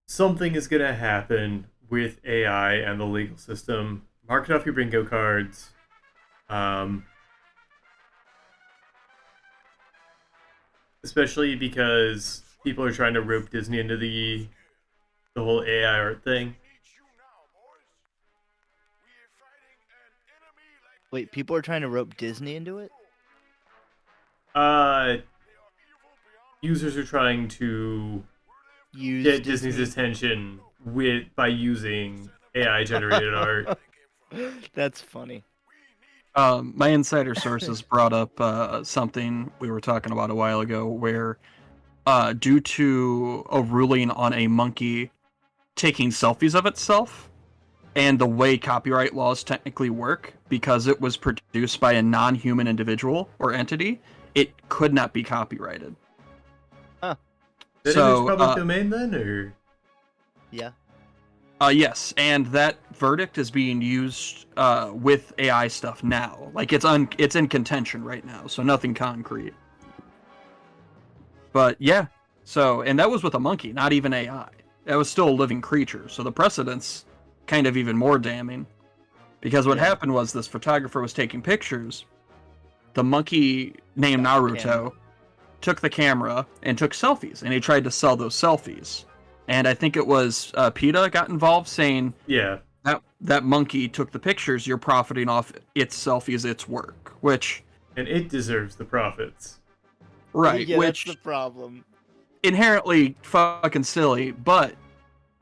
something is gonna happen with AI and the legal system. Mark it off your bingo cards. Especially because people are trying to rope Disney into the whole AI art thing. Wait, people are trying to rope Disney into it? Users are trying to Use get Disney's Disney? attention by using AI generated art. That's funny. My insider sources brought up something we were talking about a while ago, where due to a ruling on a monkey taking selfies of itself, and the way copyright laws technically work, because it was produced by a non-human individual or entity, it could not be copyrighted. Is that image public domain then, or? Yeah. Yes, and that verdict is being used with AI stuff now. Like it's in contention right now, so nothing concrete. But yeah, so and that was with a monkey, not even AI. That was still a living creature. So the precedent's kind of even more damning, because what happened was this photographer was taking pictures. The monkey named Naruto took the camera and took selfies, and he tried to sell those selfies. And I think it was PETA got involved, saying, yeah, that monkey took the pictures, you're profiting off its selfies, its work, which... And it deserves the profits. Right, Yeah, which... that's the problem. Inherently fucking silly, but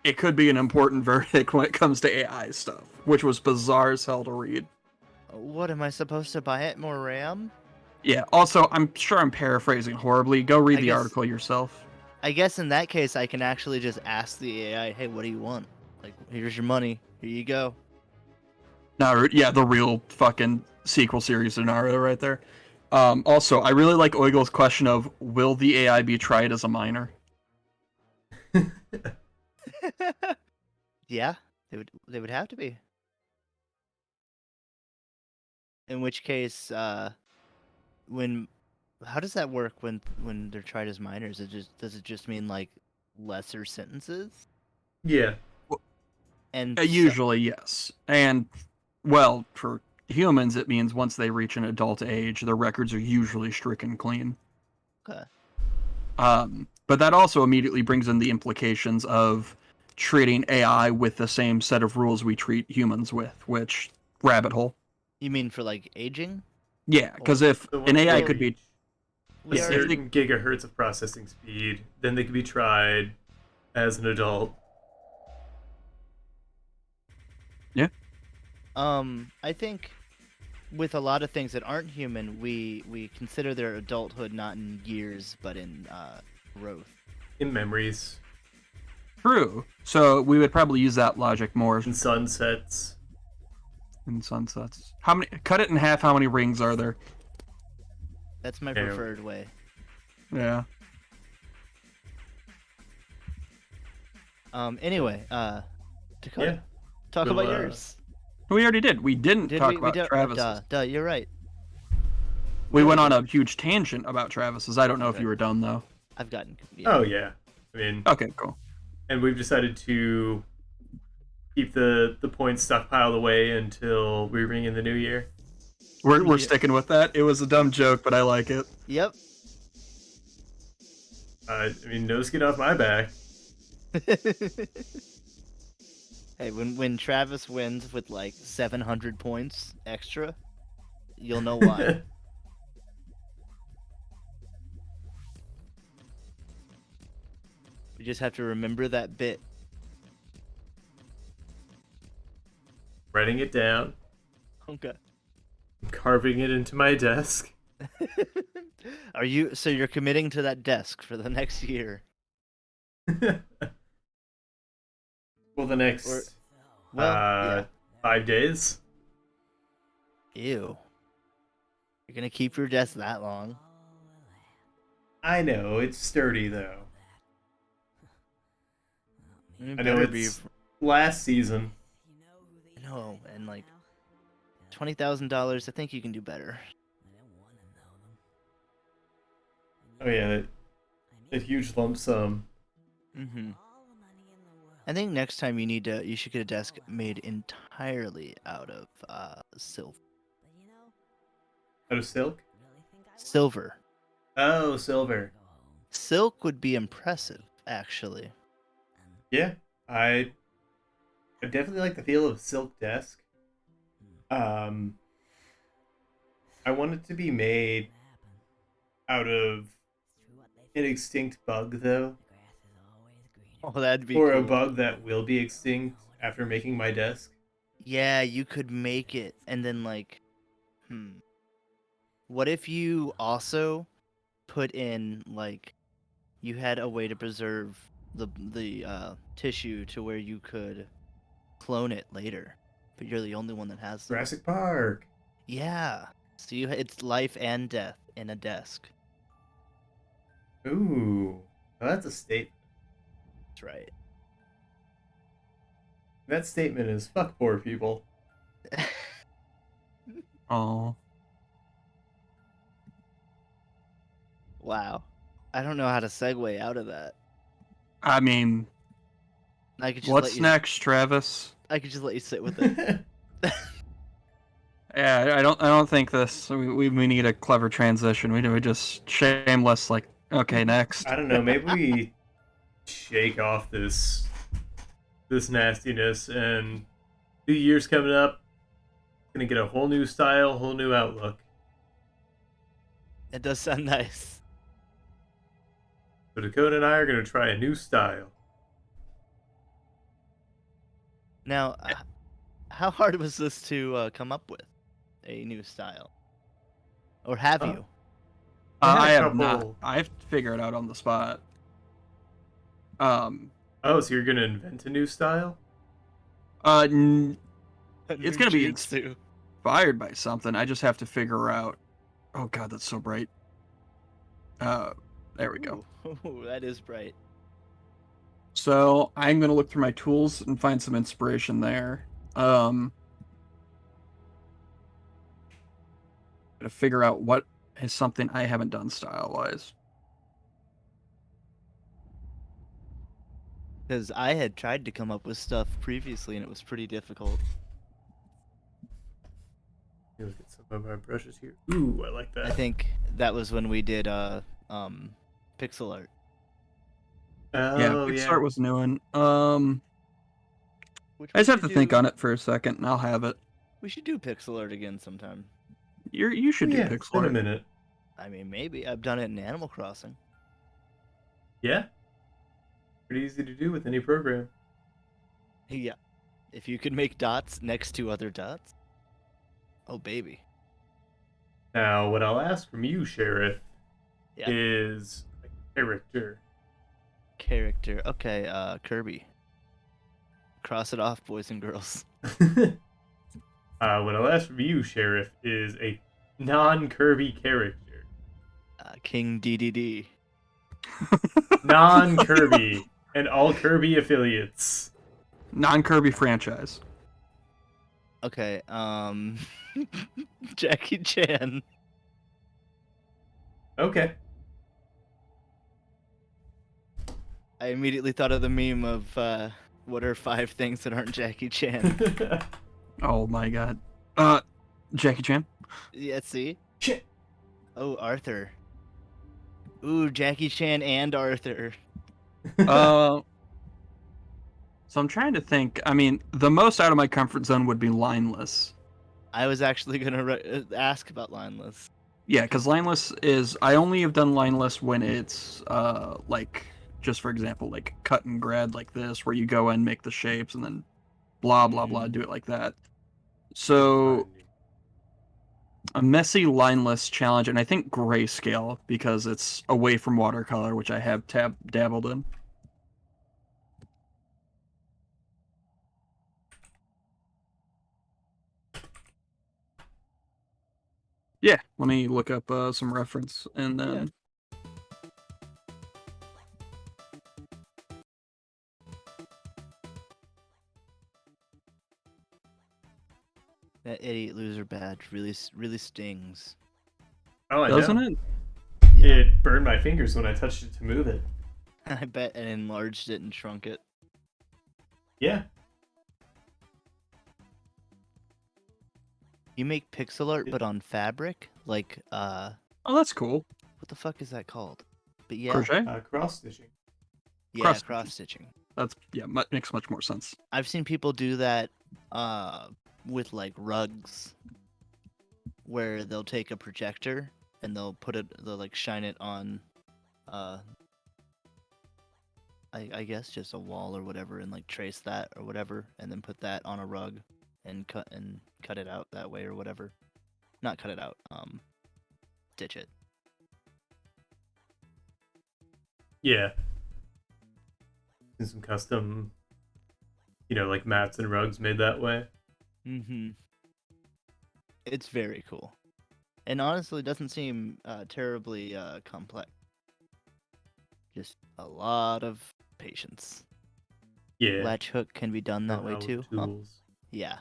it could be an important verdict when it comes to AI stuff, which was bizarre as hell to read. What, am I supposed to buy it more RAM? Yeah, also, I'm sure I'm paraphrasing horribly. Go read I the guess- article yourself. I guess in that case, I can actually just ask the AI, hey, what do you want? Like, here's your money. Here you go. No, yeah, the real fucking sequel series scenario right there. Also, I really like Oigel's question of, will the AI be tried as a minor? Yeah, they would have to be. In which case, how does that work when they're tried as minors? Does it just mean like lesser sentences? Yeah. And Usually, yes. And, well, for humans, it means once they reach an adult age, their records are usually stricken clean. Okay. But that also immediately brings in the implications of treating AI with the same set of rules we treat humans with, which, rabbit hole. You mean for like aging? Yeah, because if So an once AI they could be... reach a Yeah, if certain gigahertz of processing speed, then they could be tried as an adult. Yeah. I think with a lot of things that aren't human, we consider their adulthood not in years but in growth. In memories. True. So we would probably use that logic more In sunsets. in sunsets. How many? Cut it in half. How many rings are there? That's my Yeah. preferred way. Yeah. Anyway, Dakota, Yeah. talk So, about yours. We already did. We didn't Did talk we? about We Travis's. Duh, you're right. We went on a huge tangent about Travis's. I don't know if you were done though. I've gotten. Oh, yeah. I mean, Okay, cool. and we've decided to keep the points stockpiled away until we ring in the new year. We're Yeah. sticking with that. It was a dumb joke, but I like it. Yep. I mean, no skin off my back. Hey, when Travis wins with like 700 points extra, you'll know why. We just have to remember that bit. Writing it down, Okay. carving it into my desk. So you're committing to that desk for the next year? Well, the next Well, 5 days. yeah. Ew. You're gonna keep your desk that long? I know, it's sturdy though. It I know better be- it's last season. No, and like $20,000. I think you can do better. Oh yeah, that huge lump sum. Mm-hmm. I think next time you should get a desk made entirely out of silver. Out of silk? Silver. Oh, silver. Silk would be impressive, actually. Yeah, I definitely like the feel of a silk desk. I want it to be made out of an extinct bug, though. Oh, that'd be Or cool. a bug that will be extinct after making my desk. Yeah, you could make it, and then what if you also put in you had a way to preserve the tissue to where you could clone it later, but you're the only one that has them. Jurassic Park. Yeah, so it's life and death in a desk. Ooh, well, that's a statement. That's right. That statement is fuck poor people. Oh, Wow, I don't know how to segue out of that. I mean, I could just what's next, Travis? I could just let you sit with it. Yeah, I don't think this. We need a clever transition. We just shameless like. Okay, next. I don't know. Maybe we shake off this nastiness, and 2 years coming up, gonna get a whole new style, whole new outlook. It does sound nice. So Dakota and I are gonna try a new style. Now, how hard was this to come up with a new style, or have you? I had a have not. couple- I have to figure it out on the spot. Oh, so you're gonna invent a new style? It's gonna be inspired by something. I just have to figure out. Oh God, that's so bright. There we go. Ooh, that is bright. So I'm gonna look through my tools and find some inspiration there. Gotta figure out what is something I haven't done style-wise. Because I had tried to come up with stuff previously, and it was pretty difficult. Let me look at some of my brushes here. Ooh, I like that. I think that was when we did pixel art. Oh, Yeah, Pixart was new one. Which I just have to think on it for a second, and I'll have it. We should do pixel art again sometime. You should do Yeah, pixel it's been a art. minute. I mean, maybe. I've done it in Animal Crossing. Yeah. Pretty easy to do with any program. Yeah. If you could make dots next to other dots. Oh, baby. Now, what I'll ask from you, Sheriff, Yeah. is a character. Character. Okay, Kirby. Cross it off, boys and girls. What I'll ask from you, Sheriff, is a non-Kirby character. King DDD. Non-Kirby and all Kirby affiliates. Non-Kirby franchise. Okay, Jackie Chan. Okay. I immediately thought of the meme of what are 5 things that aren't Jackie Chan. Oh my God. Jackie Chan. Yeah, see? Shit. Oh, Arthur. Ooh, Jackie Chan and Arthur. So I'm trying to think. I mean, the most out of my comfort zone would be lineless. I was actually gonna ask about lineless. Yeah, because lineless is. I only have done lineless when it's like, just for example, like cut and grad like this, where you go in, make the shapes, and then blah blah blah, do it like that. So a messy lineless challenge, and I think grayscale because it's away from watercolor, which I have dabbled in. Yeah, let me look up some reference and then. That idiot loser badge really stings. Oh, I Doesn't know. it? Yeah. It burned my fingers when I touched it to move it. I bet it enlarged it and shrunk it. Yeah. You make pixel art, but on fabric? Like, Oh, that's cool. what the fuck is that called? But yeah, Crochet? Cross stitching. yeah, cross-stitching. cross stitching. That's, yeah, makes much more sense. I've seen people do that with like rugs. where they'll take a projector and they'll like shine it on, I guess just a wall or whatever, and like trace that or whatever, and then put that on a rug and cut it out that way or whatever. Not cut it out, stitch it. Yeah. And some custom, like mats and rugs made that way. Mm-hmm. It's very cool. And honestly, it doesn't seem terribly complex. Just a lot of patience. Yeah. Latch hook can be done that way Know-how too. with Huh? Tools. Yeah.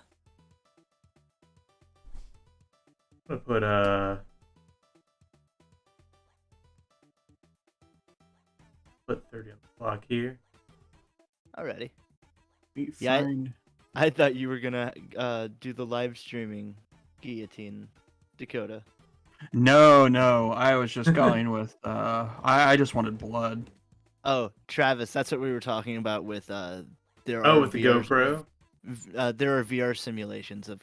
I'm gonna put put 30 on the clock here. Alrighty. We Yeah, find- I thought you were gonna do the live streaming guillotine, Dakota. No, I was just going with. I just wanted blood. Oh, Travis, that's what we were talking about with there Oh, are with the VR GoPro? there are VR simulations of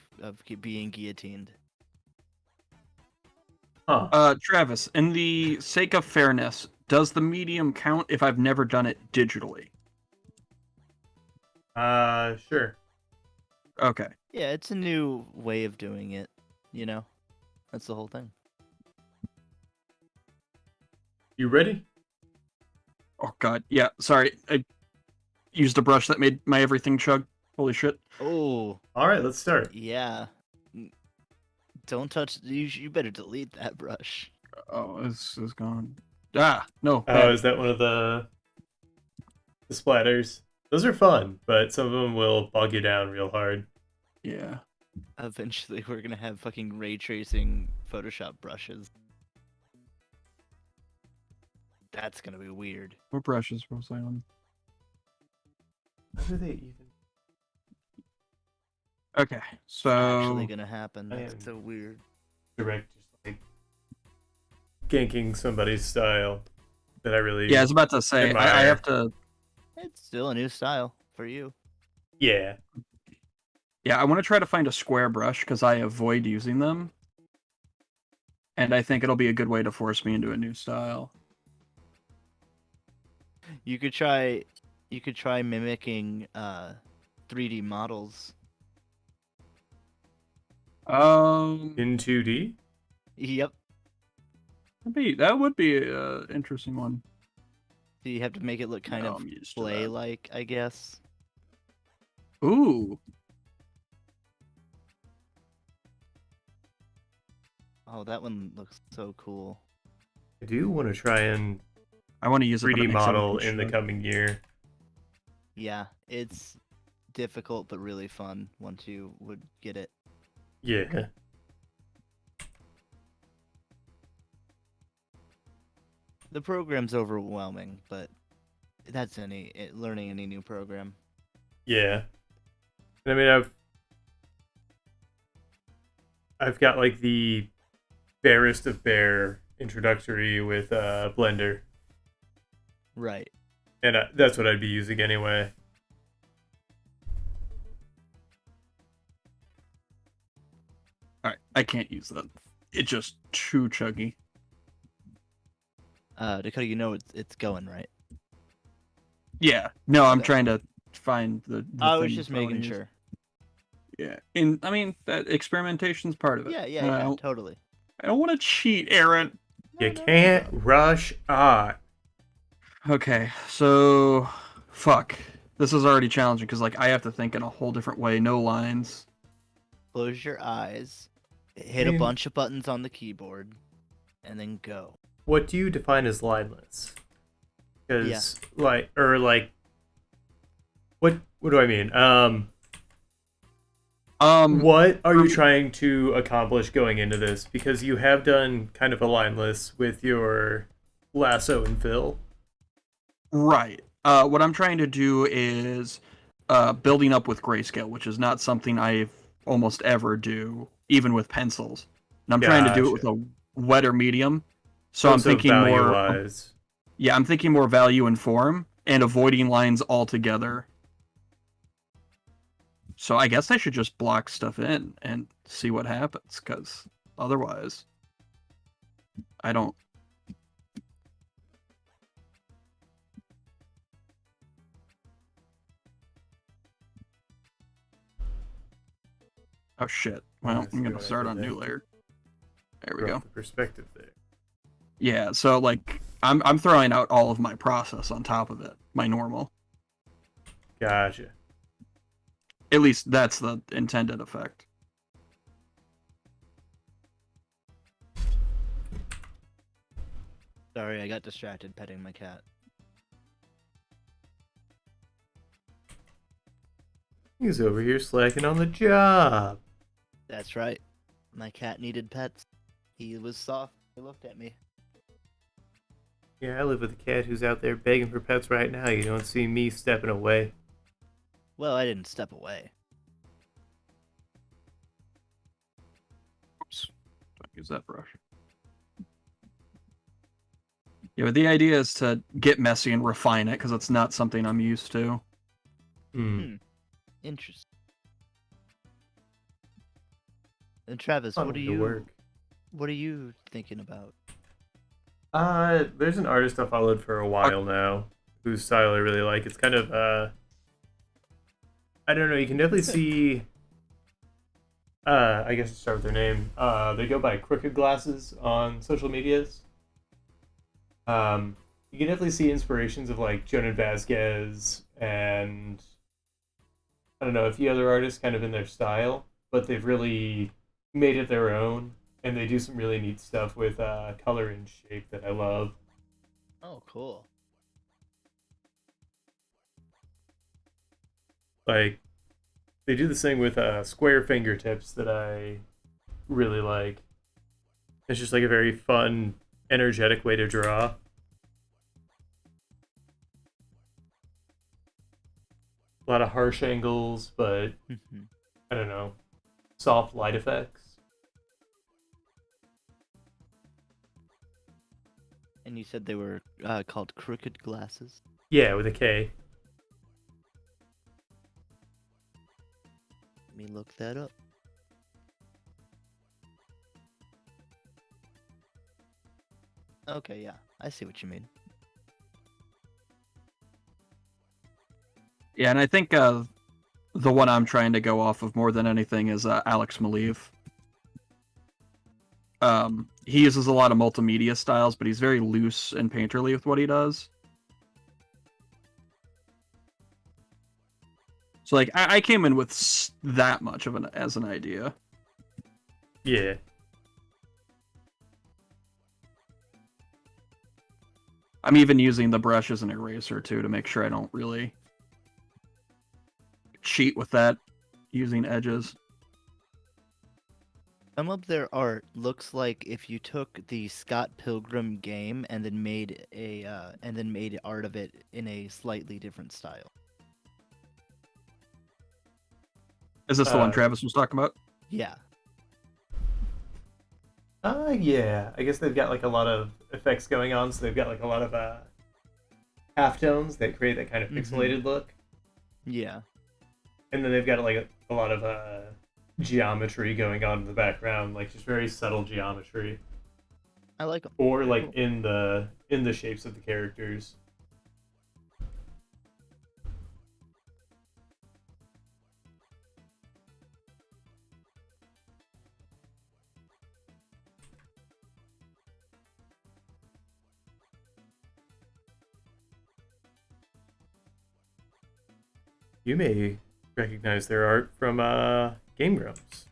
being guillotined. Huh. Travis, in the sake of fairness, does the medium count if I've never done it digitally? Sure. Okay. Yeah, it's a new way of doing it, That's the whole thing. You ready? Oh god, yeah. Sorry, I used a brush that made my everything chug. Holy shit. Oh, Alright, let's start. yeah. Don't touch. You better delete that brush. Oh, this is gone. Ah, no. Oh, bad. is that one of the splatters? Those are fun, but some of them will bog you down real hard. Yeah. Eventually, we're gonna have fucking ray tracing Photoshop brushes. That's gonna be weird. What brushes was I on? How do they even? Okay, so Actually gonna happen. I That's am- so weird. Direct, just like ganking somebody's style that I really. yeah, I was about to say I admire. have to. It's still a new style for you. Yeah. Yeah, I want to try to find a square brush because I avoid using them, and I think it'll be a good way to force me into a new style. You could try mimicking 3D models. In In 2D? Yep. that would be a interesting one. So you have to make it look kind No, of I'm used to that. play-like, I guess. Ooh, Oh, that one looks so cool. I do want to try and I want to use a 3D model in the coming year. Yeah, it's difficult but really fun once you would get it. Yeah. The program's overwhelming, but that's learning any new program. Yeah. And I mean, I've got like the barest of bare introductory with Blender, Right. and that's what I'd be using anyway. All right, I can't use that. It's just too chuggy. Dakota, it's going, right? Yeah, no, I'm Okay. trying to find the I was thing just I wanna making use. sure. Yeah, and I mean that experimentation's part of it. Yeah, And yeah, totally. I don't want to cheat, Aaron. You can't rush art. Okay, so fuck. This is already challenging because like I have to think in a whole different way. No lines. Close your eyes, hit a mean- bunch of buttons on the keyboard, and then go. What do you define as lineless? Because what do I mean? What are you trying to accomplish going into this? Because you have done kind of a lineless with your lasso and fill. Right. What I'm trying to do is building up with grayscale, which is not something I almost ever do, even with pencils. And I'm trying to do it with a wetter medium. So I'm Also thinking more. value-wise. Yeah, I'm thinking more value and form and avoiding lines altogether. So I guess I should just block stuff in and see what happens, because otherwise, I don't. Oh shit. Well, Let's I'm see gonna what I start did on there. new layer. There we Brought go. the perspective there. Yeah, so like I'm throwing out all of my process on top of it, my normal. Gotcha. At least that's the intended effect. Sorry, I got distracted petting my cat. He's over here slacking on the job. That's right. My cat needed pets. He was soft. He looked at me. Yeah, I live with a cat who's out there begging for pets right now. You don't see me stepping away. Well, I didn't step away. Oops. Don't use that brush. Yeah, but the idea is to get messy and refine it because it's not something I'm used to. Hmm. Interesting. And Travis, Fun what are to you? work. What are you thinking about? There's an artist I followed for a while now, whose style I really like. It's kind of I don't know. You can definitely see. I guess to start with their name. They go by Crooked Glasses on social medias. You can definitely see inspirations of like Jonan Vasquez and I don't know, a few other artists kind of in their style, but they've really made it their own, and they do some really neat stuff with color and shape that I love. Oh, cool. Like, they do this thing with square fingertips that I really like. It's just like a very fun, energetic way to draw. A lot of harsh angles, but I don't know, soft light effects. And you said they were called Crooked Glasses? Yeah, with a K. Let me look that up. Okay, yeah. I see what you mean. Yeah, and I think the one I'm trying to go off of more than anything is Alex Maleev. He uses a lot of multimedia styles, but he's very loose and painterly with what he does. So like I came in with that much of as an idea. Yeah. I'm even using the brush as an eraser too to make sure I don't really cheat with that using edges. Some of their art looks like if you took the Scott Pilgrim game and then made art of it in a slightly different style. Is this the one Travis was talking about? Yeah. Yeah. I guess they've got like a lot of effects going on, so they've got like a lot of halftones that create that kind of pixelated look. Yeah. And then they've got like a lot of geometry going on in the background, like just very subtle geometry. I like them. Or like in the shapes of the characters. You may recognize their art from Game Grumps.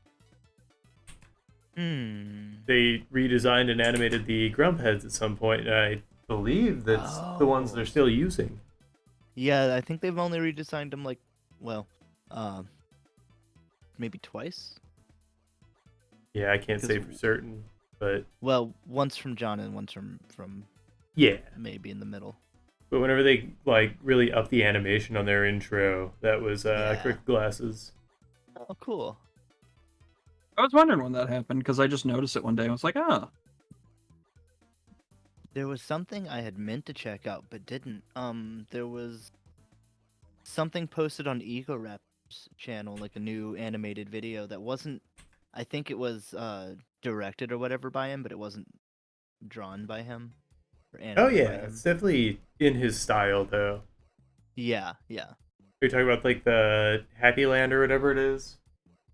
They redesigned and animated the Grump heads at some point, and I believe that's the ones they're still using. Yeah, I think they've only redesigned them like, well, maybe twice. Yeah, I can't say for certain, but Well, once from John and once from yeah. maybe in the middle. But whenever they like really up the animation on their intro, that was Crooked Glasses. Oh, cool. I was wondering when that happened because I just noticed it one day. I was like, ah. There was something I had meant to check out but didn't. There was something posted on Ego Rap's channel, like a new animated video that wasn't. I think it was directed or whatever by him, but it wasn't drawn by him or Oh animated by yeah, him. it's definitely in his style though. Yeah, yeah. Are you talking about like the Happy Land or whatever it is?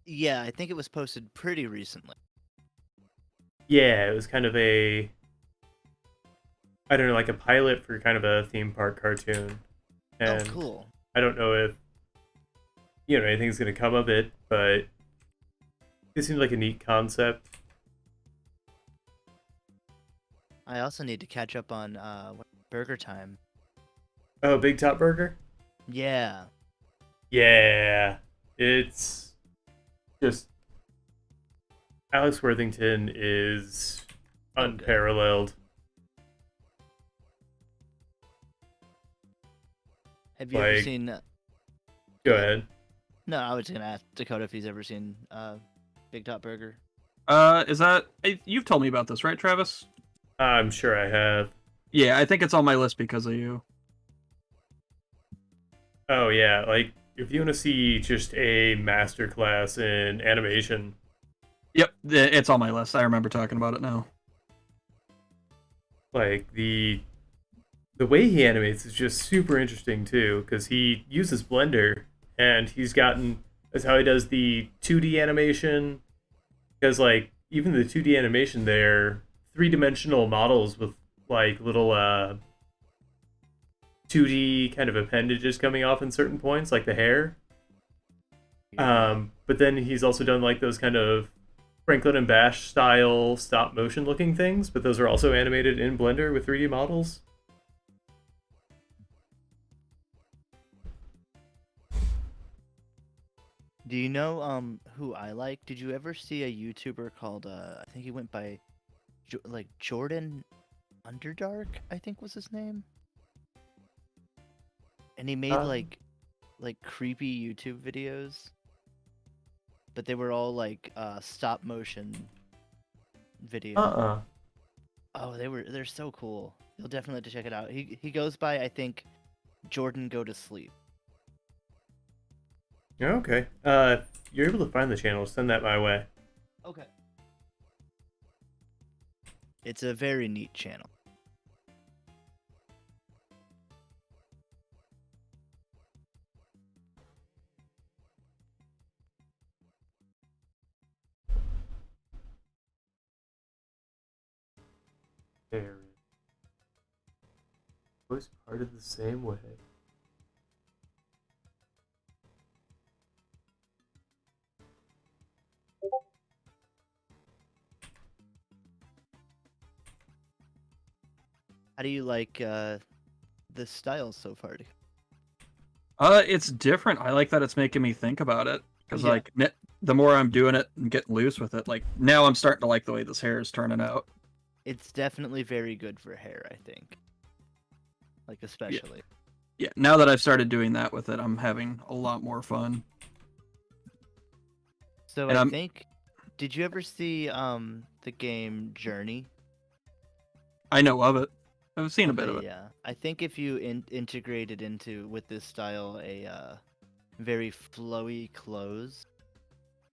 Yeah, I think it was posted pretty recently. Yeah, it was kind of a, I don't know, like a pilot for kind of a theme park cartoon. And Oh, cool. I don't know if anything's gonna come of it, but it seemed like a neat concept. I also need to catch up on Burger Time. Oh, Big Top Burger? Yeah. Yeah. It's just Alex Worthington is Oh, good. unparalleled. Have you ever Like- seen? Go ahead. No, I was gonna ask Dakota if he's ever seen Big Top Burger. Is that you've told me about this, right, Travis? I'm sure I have. Yeah, I think it's on my list because of you. Oh yeah, like if you want to see just a masterclass in animation, Yep, it's on my list. I remember talking about it now. like the way he animates is just super interesting too, because he uses Blender and that's how he does the 2D animation. Because like even the 2D animation, they're three-dimensional models with like little 2D kind of appendages coming off in certain points, like the hair. But then he's also done like those kind of Franklin and Bash style stop motion looking things, but those are also animated in Blender with 3D models. Do you know who I like? Did you ever see a YouTuber called I think he went by like Jordan Underdark, I think was his name? And he made Um. like creepy YouTube videos. But they were all like stop motion videos. Oh, they're so cool. You'll definitely have to check it out. He goes by, I think, Jordan Go to Sleep. Yeah, okay. If you're able to find the channel, send that my way. Okay. It's a very neat channel. There. Was parted the same way. How do you like the styles so far? It's different. I like that it's making me think about it because Yeah. like the more I'm doing it and getting loose with it, like now I'm starting to like the way this hair is turning out. It's definitely very good for hair, I think. Like especially. Yeah, now that I've started doing that with it, I'm having a lot more fun. So And I I'm- think, did you ever see the game Journey? I know of it. I've seen a bit of Okay, it. yeah. I think if you integrated into with this style a very flowy clothes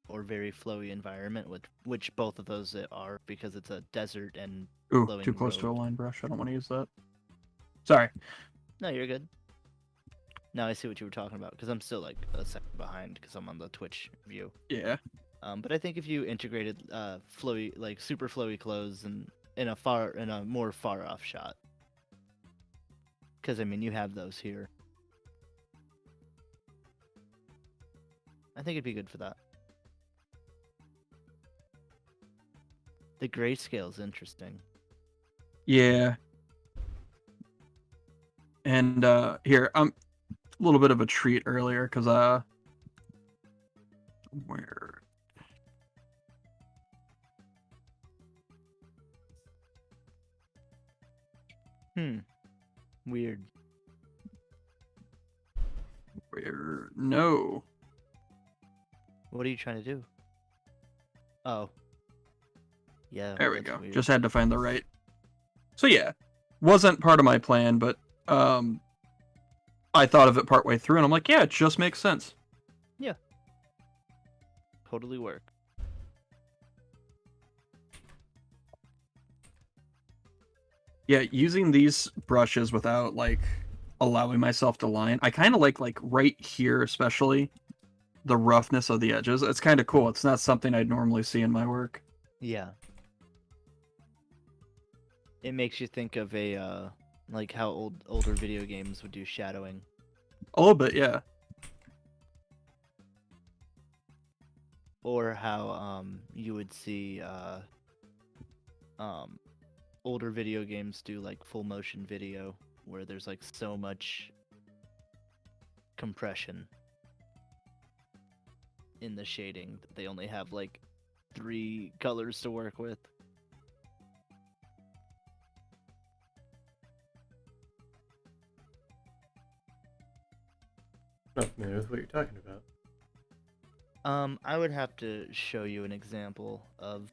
or very flowy environment, which both of those are because it's a desert and Ooh, flowing too close to a road. line brush. I don't want to use that. Sorry. No, you're good. Now I see what you were talking about because I'm still like a second behind because I'm on the Twitch view. Yeah. But I think if you integrated flowy, like super flowy clothes and in a more far off shot, because I mean you have those here. I think it'd be good for that. The grayscale's interesting. Yeah. And here, a little bit of a treat earlier because where Weird. no. What are you trying to do? Oh. Yeah. There we that's go. weird. Just had to find the right. So yeah, wasn't part of my plan, but I thought of it partway through, and I'm like, yeah, it just makes sense. totally work. Yeah, using these brushes without like allowing myself to line. I kind of like right here, especially the roughness of the edges. It's kind of cool. It's not something I'd normally see in my work. Yeah. It makes you think of like how older video games would do shadowing. A little bit, yeah. Or how you would see older video games do like full motion video where there's like so much compression in the shading that they only have like 3 colors to work with. Not familiar with what you're talking about. I would have to show you an example of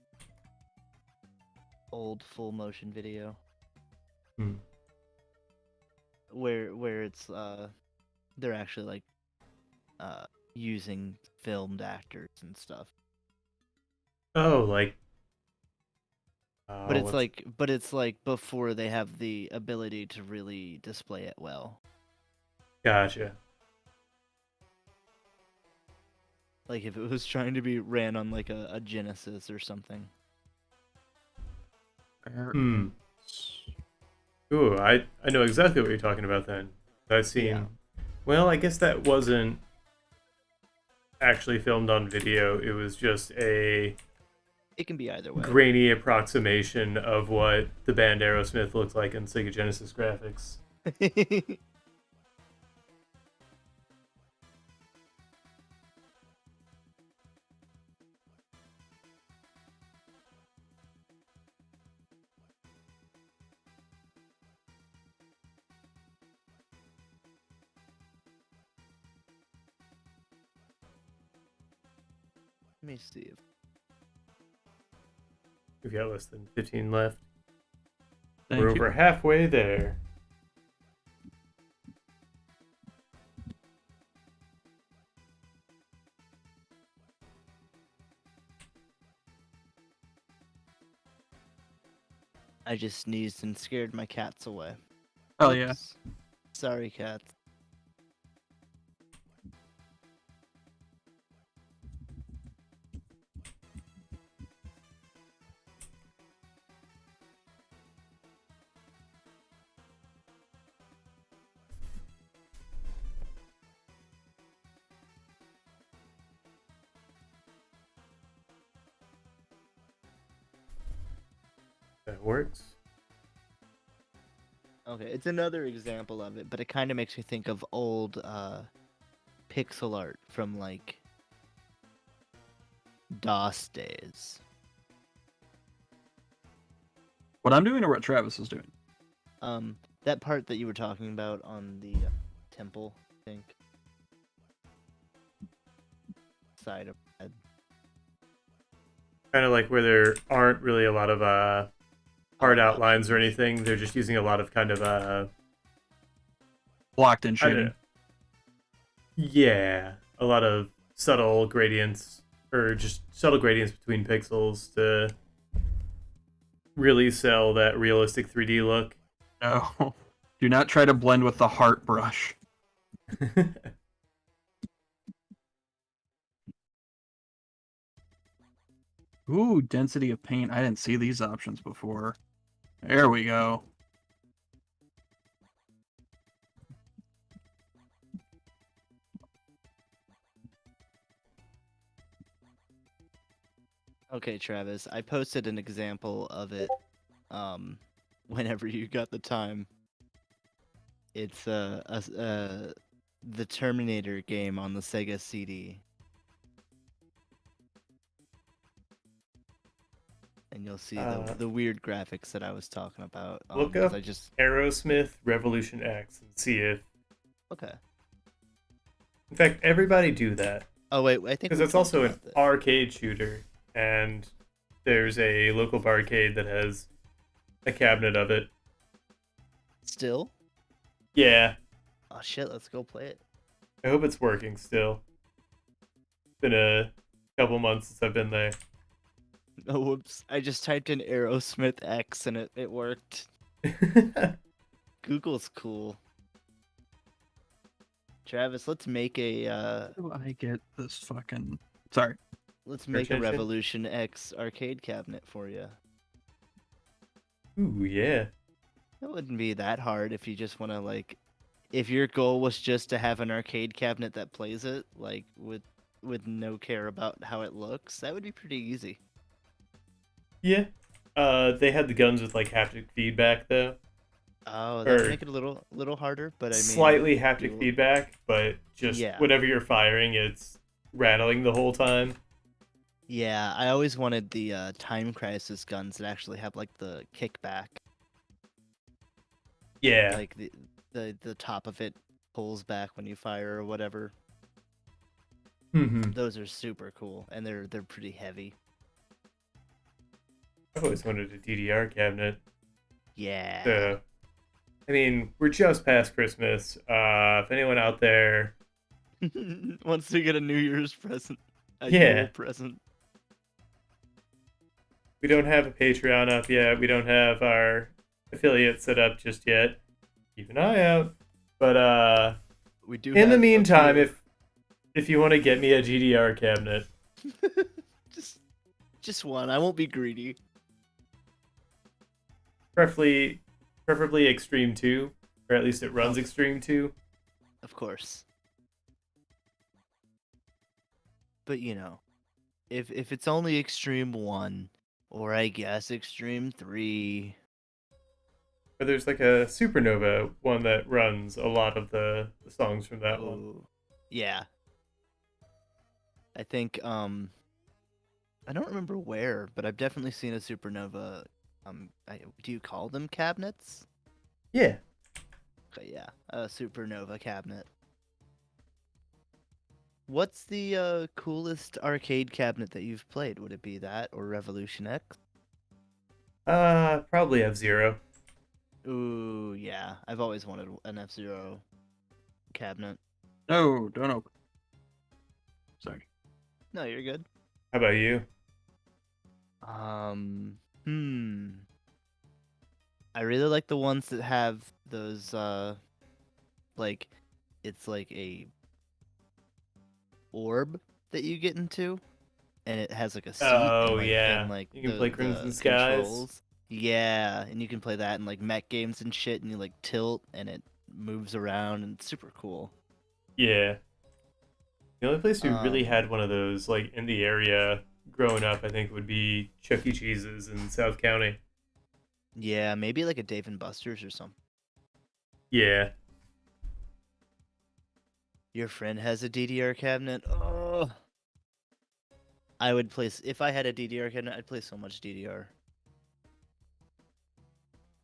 old full motion video Hmm. where it's they're actually like using filmed actors and stuff. Oh, like. But it's what's- like before they have the ability to really display it well. Gotcha. Like if it was trying to be ran on like a Genesis or something. Hmm. Ooh, I know exactly what you're talking about then. I've seen. Yeah. Well, I guess that wasn't actually filmed on video. It was just a It can be either way. grainy approximation of what the band Aerosmith looked like in Sega Genesis graphics. Let me see if We've got less than 15 left. Thank We're you. over halfway there. I just sneezed and scared my cats away. Oh yeah. Oops. Sorry, cats. That works. Okay, it's another example of it, but it kind of makes me think of old pixel art from like DOS days. What I'm doing or what Travis is doing? That part that you were talking about on the temple, I think, side of head. Kind of like where there aren't really a lot of hard Oh, outlines or anything. They're just using a lot of kind of Blocked in I shading. don't- yeah, a lot of subtle gradients or just subtle gradients between pixels to really sell that realistic 3D look. No. Do not try to blend with the heart brush. Ooh, density of paint. I didn't see these options before. There we go. Okay, Travis, I posted an example of it whenever you got the time. It's the Terminator game on the Sega CD. And you'll see the weird graphics that I was talking about. Look 'cause up I just Aerosmith Revolution X and see if. okay. In fact, everybody do that Oh wait, I think because we it's talked also an about this. arcade shooter, and there's a local barcade that has a cabinet of it. Still? Yeah, Oh shit, let's go play it. I hope it's working still. It's been a couple months since I've been there. Oh whoops! I just typed in Aerosmith X and it worked. Google's cool. Travis, let's make a How do I get this fucking? Sorry. let's make a engine? Revolution X arcade cabinet for you. Ooh, yeah. It wouldn't be that hard if you just want to like, if your goal was just to have an arcade cabinet that plays it, like with no care about how it looks, that would be pretty easy. Yeah. They had the guns with like haptic feedback though. Oh, that would Or make it a little harder, but I mean, slightly haptic you'll- feedback, but just Yeah. whatever you're firing, it's rattling the whole time. Yeah, I always wanted the Time Crisis guns that actually have like the kickback, Yeah. like the top of it pulls back when you fire or whatever. Mm-hmm. Those are super cool, and they're pretty heavy. I've always wanted a DDR cabinet. Yeah. So, I mean, we're just past Christmas. If anyone out there, Wants to get a New Year's present, a Yeah. Yule present. we don't have a Patreon up yet. We don't have our affiliate set up just yet. Keep an eye out. But We do. in the have a meantime, few- if you want to get me a GDR cabinet, just one, I won't be greedy. preferably Extreme 2, or at least it runs Extreme 2. Of course. But you know, if it's only Extreme 1, or I guess Extreme 3. Or there's like a Supernova one that runs a lot of the songs from that one. Ooh. Yeah. I think I don't remember where, but I've definitely seen a Supernova. Do you call them cabinets? Yeah. Okay, yeah, a Supernova cabinet. What's the coolest arcade cabinet that you've played? Would it be that or Revolution X? Probably F-Zero. Ooh, yeah. I've always wanted an F-Zero cabinet. No, don't open. Sorry. No, you're good. How about you? I really like the ones that have those like it's like a orb that you get into and it has like a seat Oh, and, yeah. and like You can the, play Crimson the Skies. controls. Yeah, and you can play that in like mech games and shit and you like tilt and it moves around and it's super cool. Yeah. The only place we really Um, had one of those, like, in the area growing up, I think, would be Chuck E. Cheese's in South County. Yeah, maybe like a Dave and Buster's or something. Yeah. Your friend has a DDR cabinet. Oh, I would play if I had a DDR cabinet. I'd play so much DDR.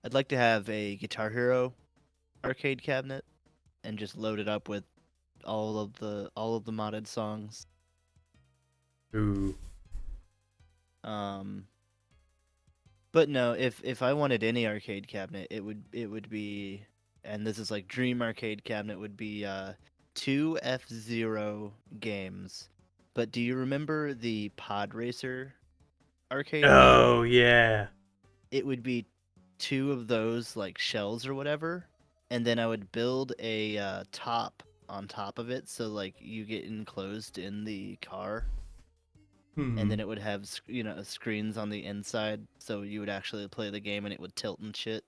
I'd like to have a Guitar Hero arcade cabinet and just load it up with all of the modded songs. Ooh. But no, if I wanted any arcade cabinet, it would be, and this is like dream arcade cabinet would be 2 F-Zero games. But do you remember the Pod Racer arcade game? Oh, yeah. It would be 2 of those like shells or whatever, and then I would build a top on top of it, so like you get enclosed in the car, and then it would have screens on the inside, so you would actually play the game and it would tilt and shit.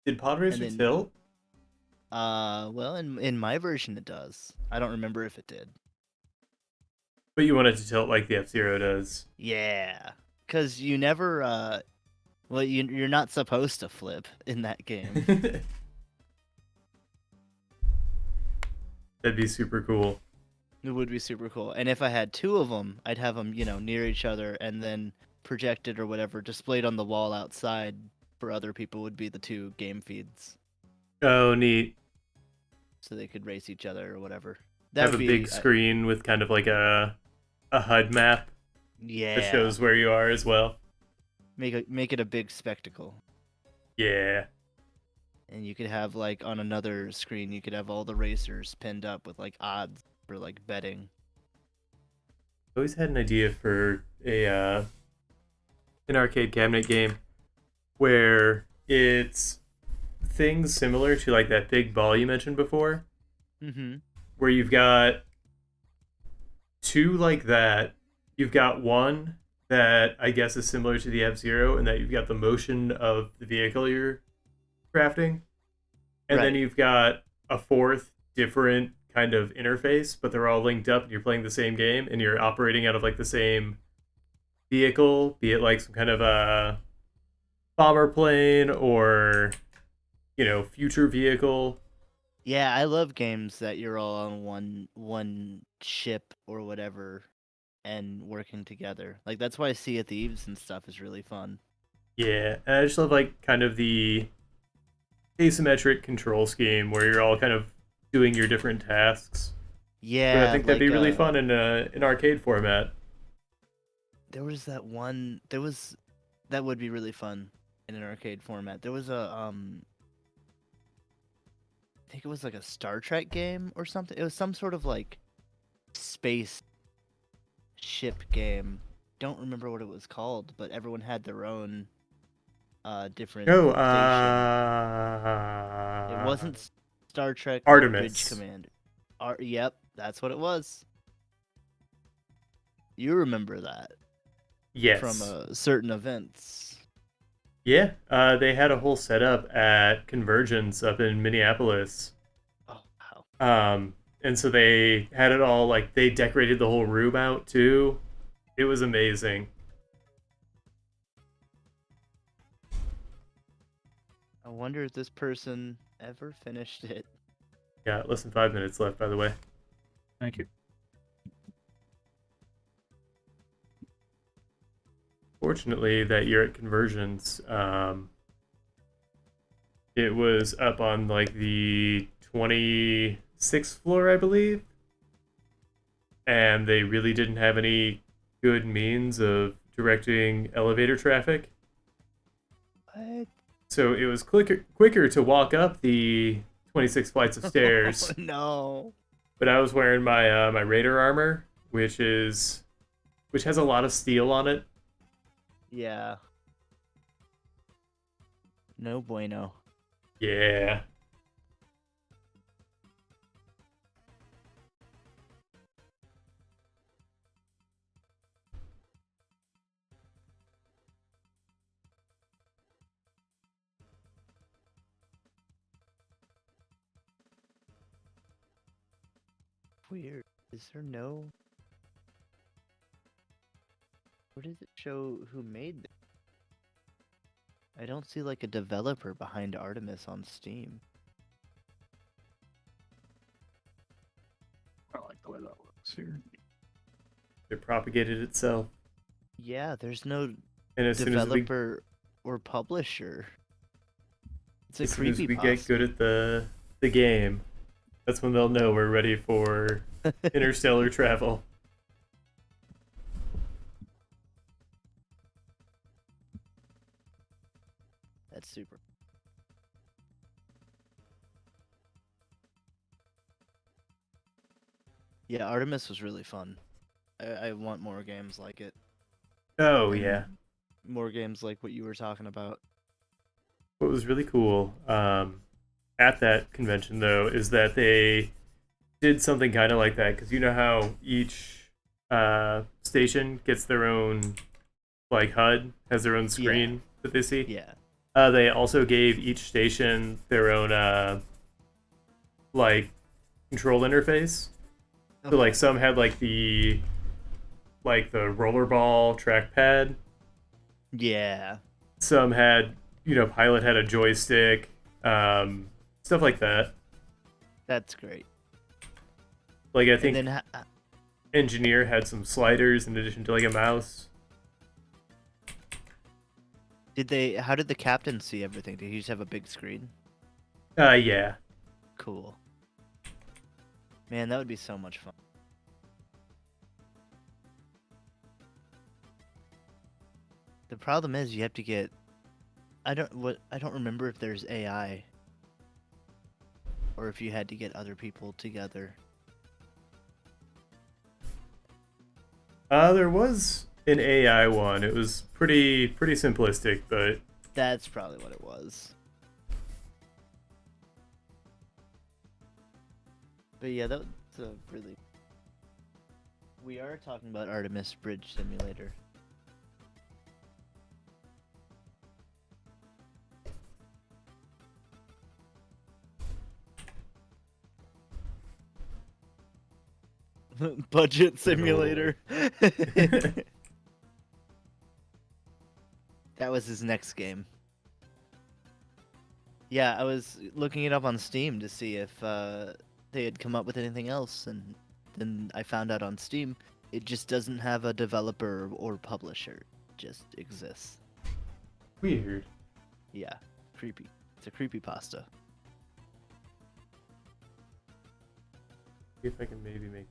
Did Pod Racer then- tilt? Well, in my version it does. I don't remember if it did. But you want it to tilt like the F-Zero does. Yeah, because you never well, you're not supposed to flip in that game. That'd be super cool. It would be super cool. And if I had 2 of them, I'd have them, near each other and then projected or whatever, displayed on the wall outside for other people would be the 2 game feeds. Oh, neat. So they could race each other or whatever. Have a would be big screen with kind of like a HUD map yeah. that shows where you are as well. Make it a big spectacle. Yeah. And you could have like on another screen, you could have all the racers pinned up with like odds for like betting. I always had an idea for an arcade cabinet game where it's things similar to like that big ball you mentioned before, Mm-hmm. where you've got two like that. You've got one that I guess is similar to the F-Zero, and that you've got the motion of the vehicle you're crafting. And then Right. you've got a fourth different kind of interface, but they're all linked up and you're playing the same game and you're operating out of like the same vehicle, be it like some kind of a bomber plane or, future vehicle. Yeah, I love games that you're all on one ship or whatever and working together. Like that's why Sea of Thieves and stuff is really fun. Yeah, and I just love like kind of the asymmetric control scheme where you're all kind of doing your different tasks. Yeah, But I think that'd be like, really fun in an arcade format. there was that one. That would be really fun in an arcade format. There was I think it was like a Star Trek game or something. It was some sort of like space ship game. Don't remember what it was called, but everyone had their own different Oh, station. It wasn't Star Trek Artemis. Bridge Commander. Yep, that's what it was. You remember that yes. from certain events. Yeah, they had a whole setup at Convergence up in Minneapolis. Oh wow. And so they had it all like they decorated the whole room out too. It was amazing. I wonder if this person ever finished it. Yeah, less than 5 minutes left, by the way. Thank you. Fortunately, that year at Convergence, it was up on like the 26th floor, I believe. And they really didn't have any good means of directing elevator traffic. What? So it was quicker to walk up the 26 flights of stairs. Oh, no. But I was wearing my my Raider armor, which has a lot of steel on it. Yeah. No bueno. Yeah. Weird. Is there no... Where does it show who made this? I don't see like a developer behind Artemis on Steam. I like the way that looks here. It propagated itself. Yeah, there's no And as soon as we developer or publisher. It's a as soon as creepy we get good at the game, that's when they'll know we're ready for interstellar travel. That's super. Yeah, Artemis was really fun. I want more games like it. Oh and yeah. More games like what you were talking about. What was really cool at that convention though is that they did something kind of like that, because you know how each station gets their own like HUD, has their own screen that they see. Yeah. They also gave each station their own like control interface. So like some had like the rollerball trackpad. Yeah. Some had, Pilot had a joystick, stuff like that. That's great. Like I And think then Engineer had some sliders in addition to like a mouse. how did the captain see everything? Did he just have a big screen? Yeah. Cool. Man, that would be so much fun. The problem is you have to get I don't remember if there's AI or if you had to get other people together. There was an AI one. It was pretty simplistic, but That's probably what it was. But yeah, that's a really... We are talking about Artemis Bridge Simulator. Budget Simulator. That was his next game. Yeah, I was looking it up on Steam to see if they had come up with anything else, and then I found out on Steam it just doesn't have a developer or publisher. It just exists. Weird. Yeah, creepy. It's a creepypasta. See if I can maybe make.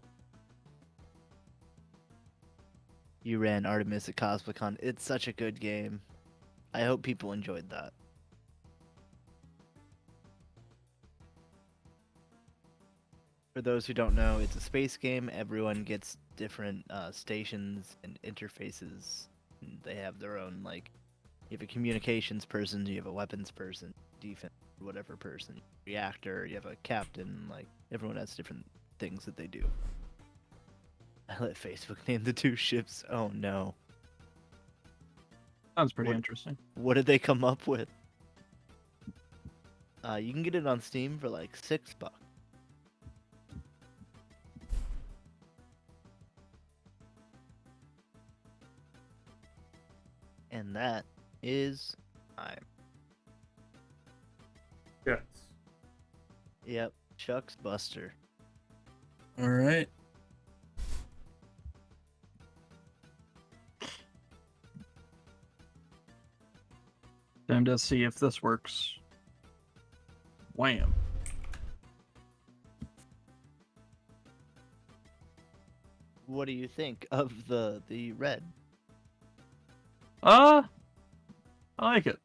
You ran Artemis at Cosmicon. It's such a good game. I hope people enjoyed that. For those who don't know, it's a space game. Everyone gets different stations and interfaces. And they have their own, like, you have a communications person, you have a weapons person, defense, whatever person, reactor, you have a captain, like, everyone has different things that they do. I let Facebook name the two ships. Oh no. Sounds pretty What- interesting. What did they come up with? You can get it on Steam for like $6. And that is time. Yes. Yep, Chuck's Buster. All right. Time to see if this works. Wham. What do you think of the red? I like it.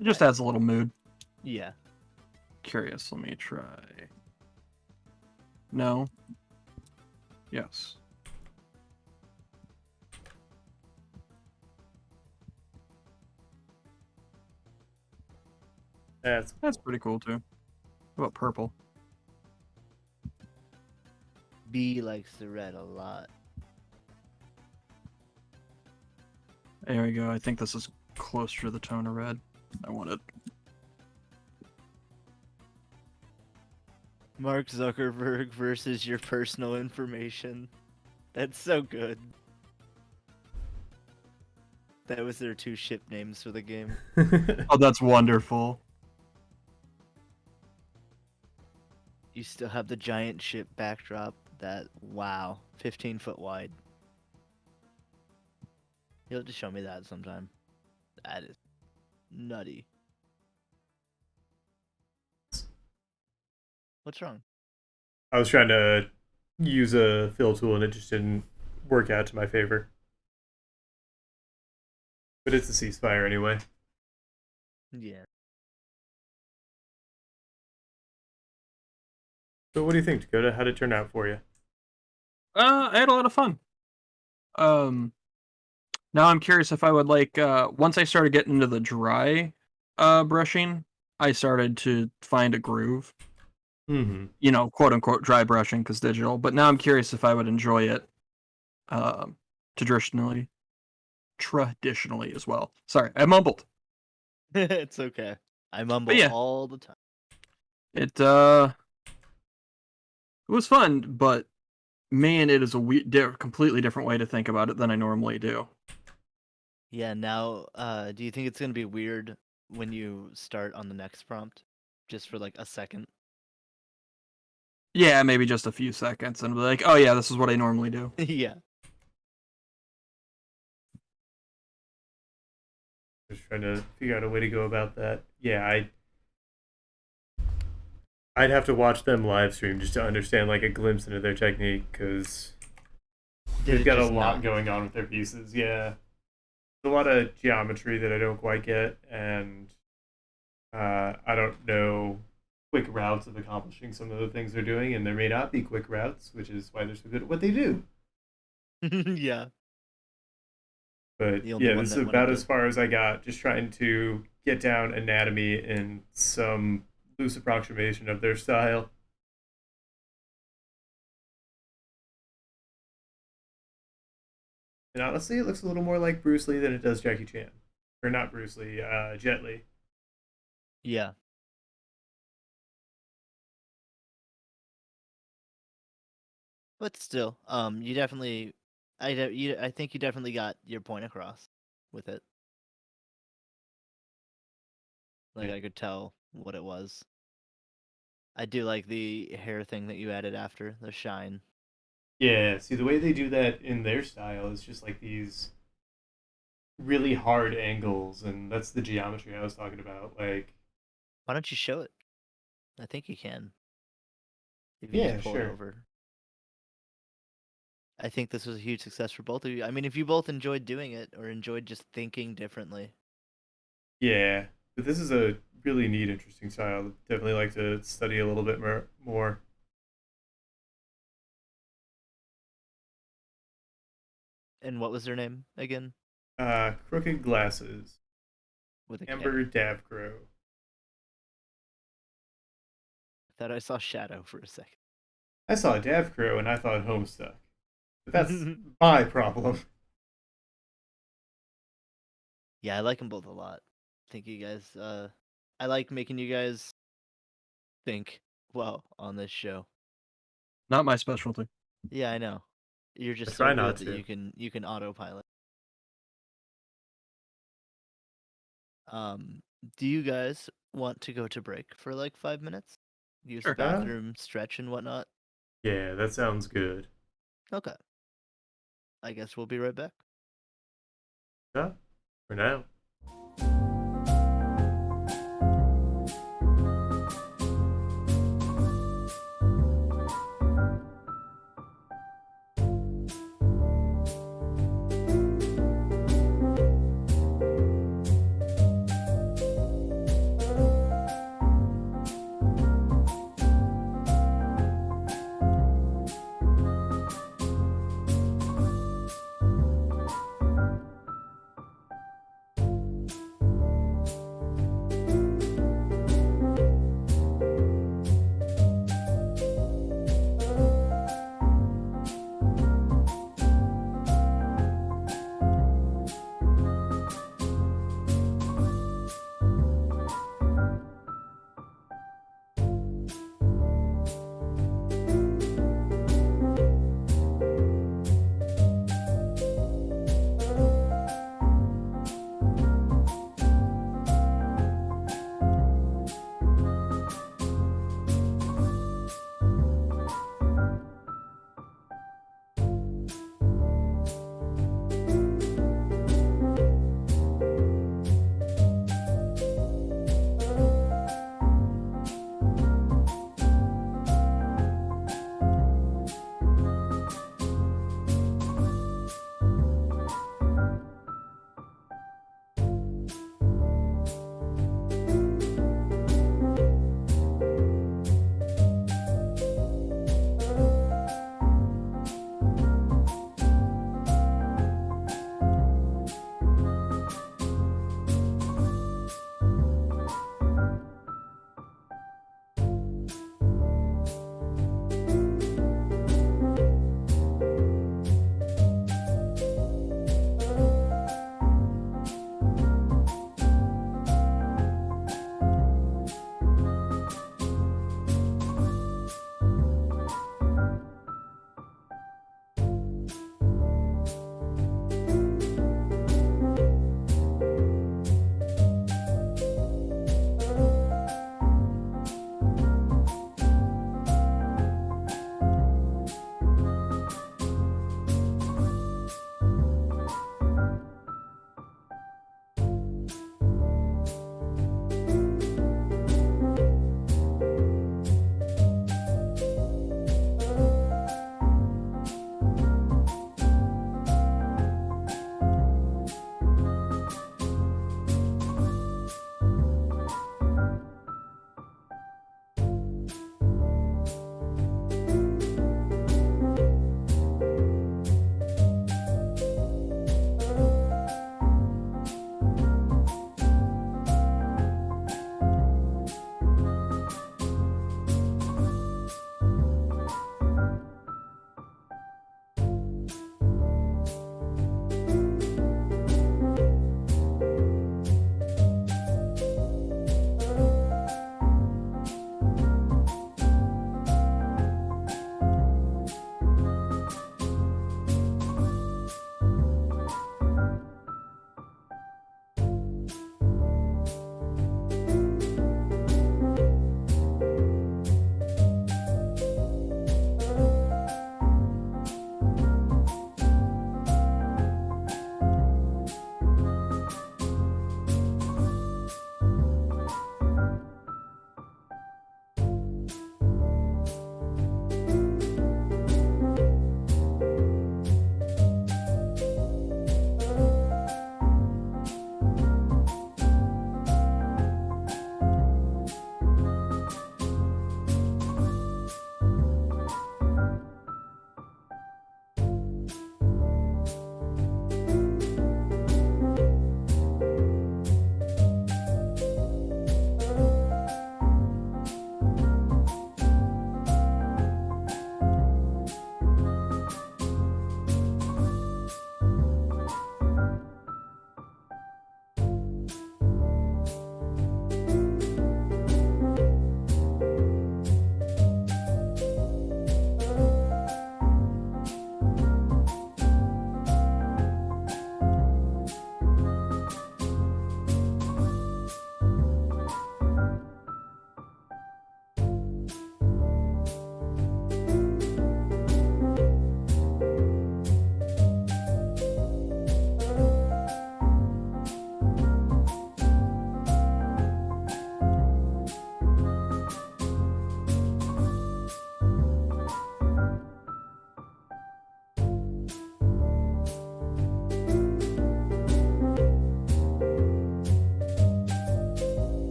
It just adds a little mood. Yeah. Curious, let me try. No. Yes. That's pretty cool too. What about purple? B likes the red a lot. There we go. I think this is closer to the tone of red I wanted. Mark Zuckerberg versus your personal information. That's so good. That was their two ship names for the game. Oh, that's wonderful. You still have the giant ship backdrop that, wow, 15 foot wide. You'll have to show me that sometime. That is nutty. What's wrong? I was trying to use a fill tool and it just didn't work out to my favor. But it's a ceasefire anyway. Yeah. So what do you think, Dakota? How'd it turn out for you? I had a lot of fun. Now I'm curious if I would like, once I started getting into the dry brushing, I started to find a groove. Mm-hmm. You know, quote unquote dry brushing because digital. But now I'm curious if I would enjoy it traditionally as well. Sorry, I mumbled. It's okay. I mumble yeah. all the time. It was fun, but man, it is a completely different way to think about it than I normally do. Yeah, now, do you think it's going to be weird when you start on the next prompt? Just for like a second? Yeah, maybe just a few seconds and be like, oh yeah, this is what I normally do. Yeah. Just trying to figure out a way to go about that. Yeah, I'd have to watch them live stream just to understand like a glimpse into their technique because they've got a lot going on with their pieces. Yeah, there's a lot of geometry that I don't quite get, and I don't know quick routes of accomplishing some of the things they're doing, and there may not be quick routes, which is why they're so good at what they do. Yeah. But The only yeah, one this is that went about up as far as I got, just trying to get down anatomy in some loose approximation of their style. And honestly, it looks a little more like Bruce Lee than it does Jackie Chan. Or not Bruce Lee, Jet Li. Yeah. But still, you definitely, I think you definitely got your point across with it. Like Yeah. I could tell what it was. I do like the hair thing that you added after the shine. Yeah, see, the way they do that in their style is just like these really hard angles, and that's the geometry I was talking about. Like, Why don't you show it? I think you can. If you yeah, just pull it sure. over. I think this was a huge success for both of you. I mean, if you both enjoyed doing it or enjoyed just thinking differently. Yeah, but this is a really neat, interesting style. Definitely like to study a little bit more. And what was their name again? Crooked Glasses, With a K. Amber Davcrow. I thought I saw Shadow for a second. I saw Davcrow and I thought Homestuck. But that's my problem. Yeah, I like them both a lot. I think you guys, I like making you guys think well on this show. Not my specialty. Yeah, I know. You're I just try so not good that to. you can autopilot. Um, do you guys want to go to break for like 5 minutes? Use the Sure. bathroom, stretch and whatnot? Yeah, that sounds good. Okay. I guess we'll be right back. Yeah, for now.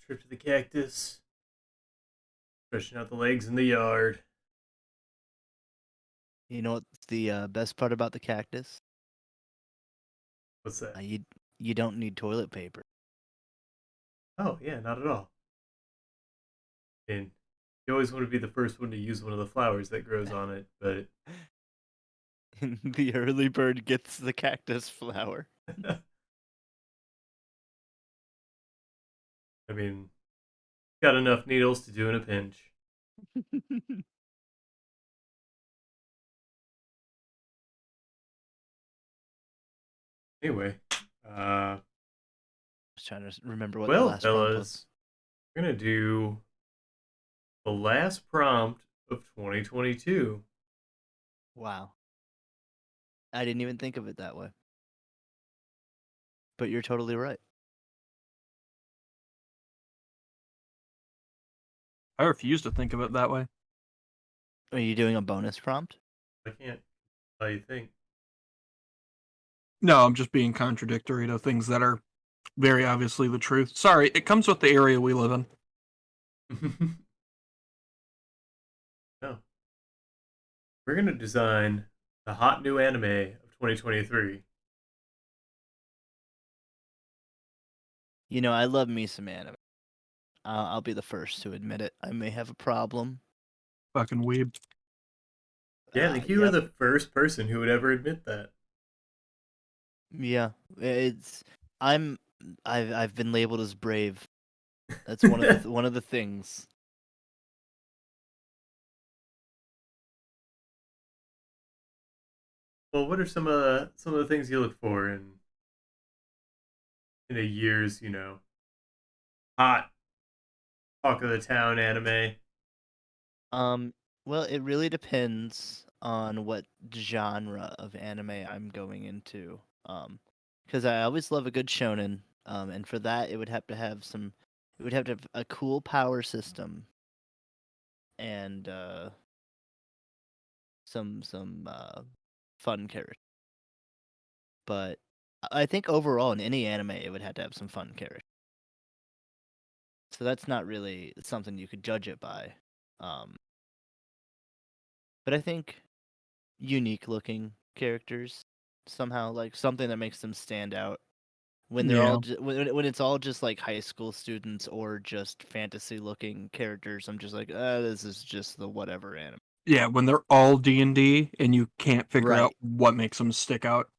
trip to the cactus. Stretching out the legs in the yard. You know what's the best part about the cactus? What's that? You don't need toilet paper. Oh, yeah, not at all. And you always want to be the first one to use one of the flowers that grows on it, but The early bird gets the cactus flower. I mean, got enough needles to do in a pinch. Anyway, I was trying to remember what the well, last prompt was. fellas, we're gonna do the last prompt of 2022. Wow. I didn't even think of it that way. But you're totally right. I refuse to think of it that way. Are you doing a bonus prompt? I can't. How you think? No, I'm just being contradictory to things that are very obviously the truth. Sorry, it comes with the area we live in. No. We're gonna design the hot new anime of 2023. You know, I love me some anime. I'll be the first to admit it. I may have a problem. Fucking weeb. Yeah, I think you were the first person who would ever admit that. Yeah, I've been labeled as brave. That's one of the one of the things. Well, what are some of the things you look for in a year's, hot talk of the town anime? Well, it really depends on what genre of anime I'm going into. Because I always love a good shonen. And for that, it would have to have a cool power system, and some fun characters. But I think overall in any anime, it would have to have some fun characters. So that's not really something you could judge it by. But I think unique looking characters somehow, like something that makes them stand out when they're all when it's all just like high school students or just fantasy looking characters. I'm just like, this is just the whatever anime. Yeah, when they're all D&D and you can't figure Right. out what makes them stick out.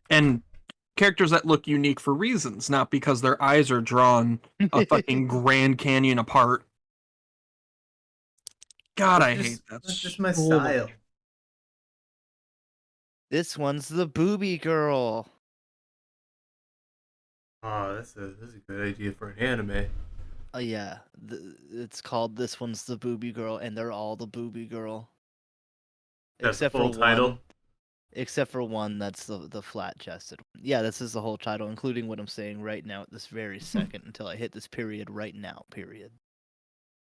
And characters that look unique for reasons, not because their eyes are drawn a fucking Grand Canyon apart. God, I hate that. That's just my so style. much. This one's the booby girl. Oh, that's a good idea for an anime. Oh yeah, it's called This One's the Booby Girl, and they're all the booby girl. That's Except the full for title. one. Except for one, that's the flat-chested one. Yeah, this is the whole title, including what I'm saying right now at this very second until I hit this period right now, period.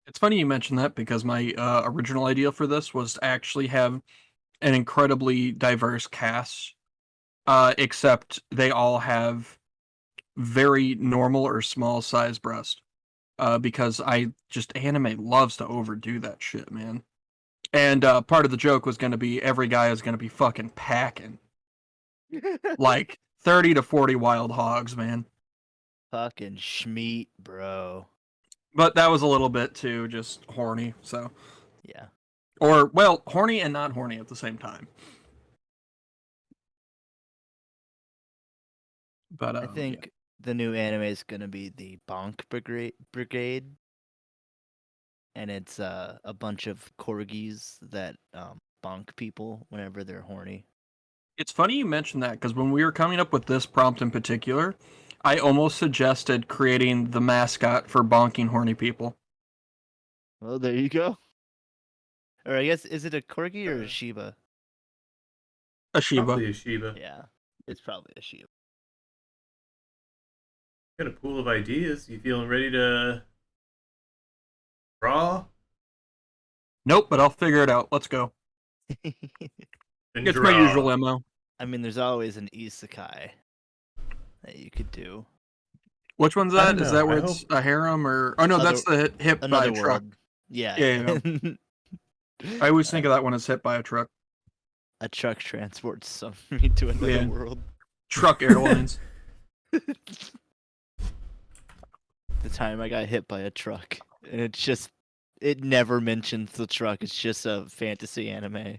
It's funny you mentioned that because my original idea for this was to actually have an incredibly diverse cast, except they all have very normal or small size breast. Because anime loves to overdo that shit, man. And part of the joke was going to be every guy is going to be fucking packing. Like 30 to 40 wild hogs, man. Fucking schmeat, bro. But that was a little bit too just horny, so. Yeah. Or, well, horny and not horny at the same time. But I think the new anime is gonna be the Bonk Brigade, and it's a bunch of corgis that bonk people whenever they're horny. It's funny you mentioned that, because when we were coming up with this prompt in particular, I almost suggested creating the mascot for bonking horny people. Well, there you go. Or I guess, is it a corgi or a Shiba? A Shiba. Probably a Shiba. Yeah, it's probably a Shiba. Got a pool of ideas. You feeling ready to draw? Nope, but I'll figure it out. Let's go. And It's my draw. usual MO. I mean, there's always an isekai that you could do. Which one's I that? don't Is know, that where I it's a harem or? Oh no, that's the hit by Another a truck. world. Yeah. Yeah, I always think of that one as hit by a truck. A truck transports somebody to another Yeah. world. Truck Airlines. The time I got hit by a truck, and it never mentions the truck. It's just a fantasy anime.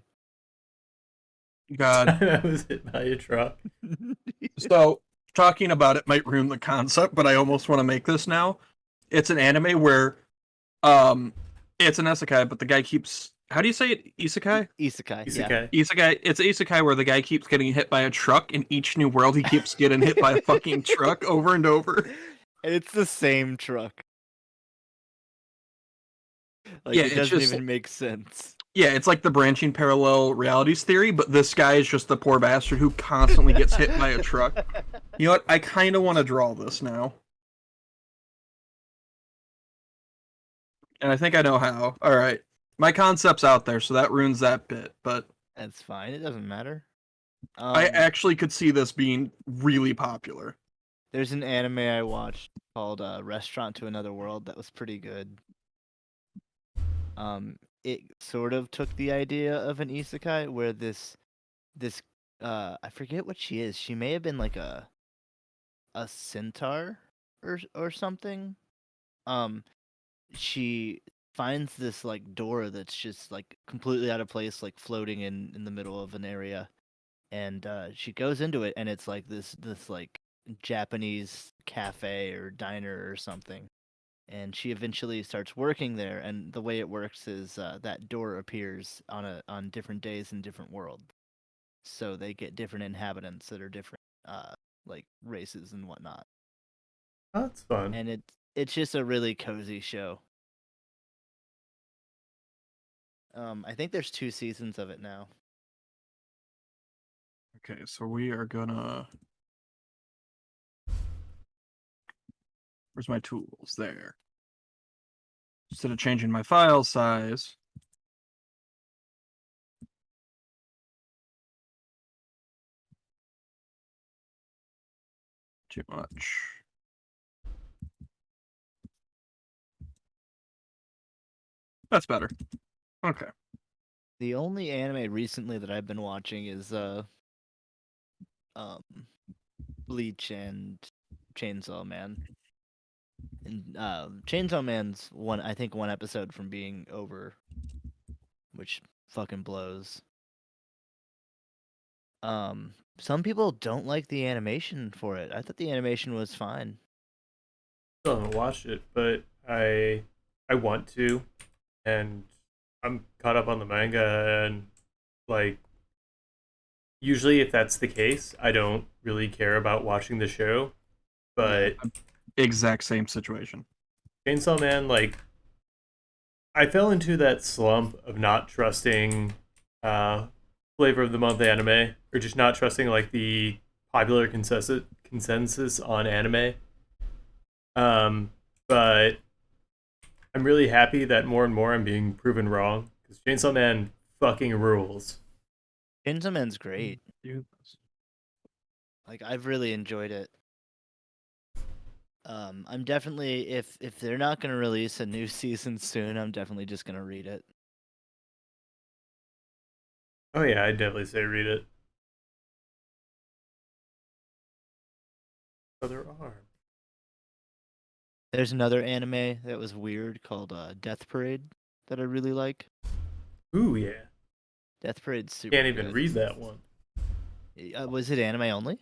God. I was hit by a truck. So talking about it might ruin the concept, but I almost want to make this now. It's an anime where, it's an isekai, but the guy keeps. How do you say it? Isekai. Isekai. Yeah. Isekai. Isekai. It's isekai where the guy keeps getting hit by a truck. In each new world, he keeps getting hit by a fucking truck over and over. And it's the same truck. Like, Yeah, it it's doesn't just- even make sense. Yeah, it's like the branching parallel realities theory, but this guy is just the poor bastard who constantly gets hit by a truck. You know what? I kind of want to draw this now. And I think I know how. All right. My concept's out there, so that ruins that bit, but That's fine. It doesn't matter. I actually could see this being really popular. There's an anime I watched called Restaurant to Another World that was pretty good. It sort of took the idea of an isekai where this I forget what she is. She may have been like a centaur or something. She finds this like door that's just like completely out of place, like floating in the middle of an area, and she goes into it, and it's like this like Japanese cafe or diner or something. And she eventually starts working there, and the way it works is that door appears on different days in different worlds, so they get different inhabitants that are different like races and whatnot. That's fun. And it's just a really cozy show. I think there's 2 seasons of it now. Okay, so we are gonna. Where's my tools? There. Instead of changing my file size. Too much. That's better. Okay. The only anime recently that I've been watching is Bleach and Chainsaw Man. And Chainsaw Man's I think one episode from being over, which fucking blows. Some people don't like the animation for it. I thought the animation was fine. Still haven't watched it, but I want to, and I'm caught up on the manga, and like usually if that's the case, I don't really care about watching the show. But Exact same situation. Chainsaw Man, like I fell into that slump of not trusting flavor of the month anime, or just not trusting like the popular consensus on anime. But I'm really happy that more and more I'm being proven wrong, because Chainsaw Man fucking rules. Chainsaw Man's great. Dude. Like, I've really enjoyed it. I'm definitely, if they're not gonna release a new season soon, I'm definitely just gonna read it. Oh yeah, I'd definitely say read it. Other arm. There's another anime that was weird called Death Parade that I really like. Ooh yeah. Death Parade's super Can't even good. read that one. Was it anime only?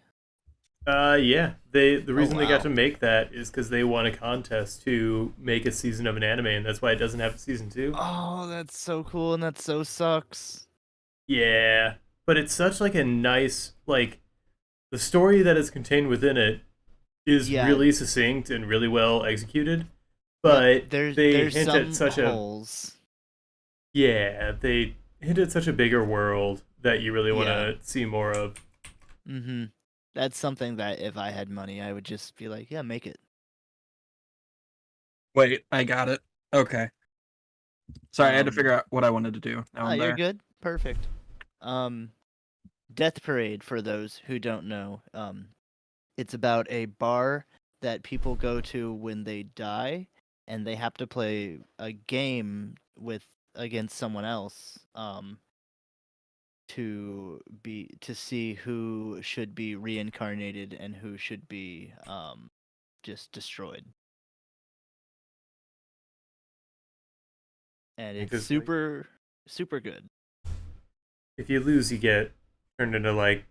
Yeah. The reason they wow. got to make that is because they won a contest to make a season of an anime, and that's why it doesn't have a season 2. Oh, that's so cool, and that so sucks. Yeah, but it's such like a nice, like the story that is contained within it is Yeah. really succinct and really well executed. But there's they hint some at such holes. they hint at such a bigger world that you really want to see more of. Mm-hmm. That's something that if I had money, I would just be like, yeah, make it. Wait, I got it. Okay. Sorry, I had to Um, figure out what I wanted to do. Now Oh, I'm you're there. good. Perfect. Death Parade, for those who don't know, it's about a bar that people go to when they die, and they have to play a game against someone else to see who should be reincarnated and who should be just destroyed. And it's Because, like, super good. if you lose, you get turned into like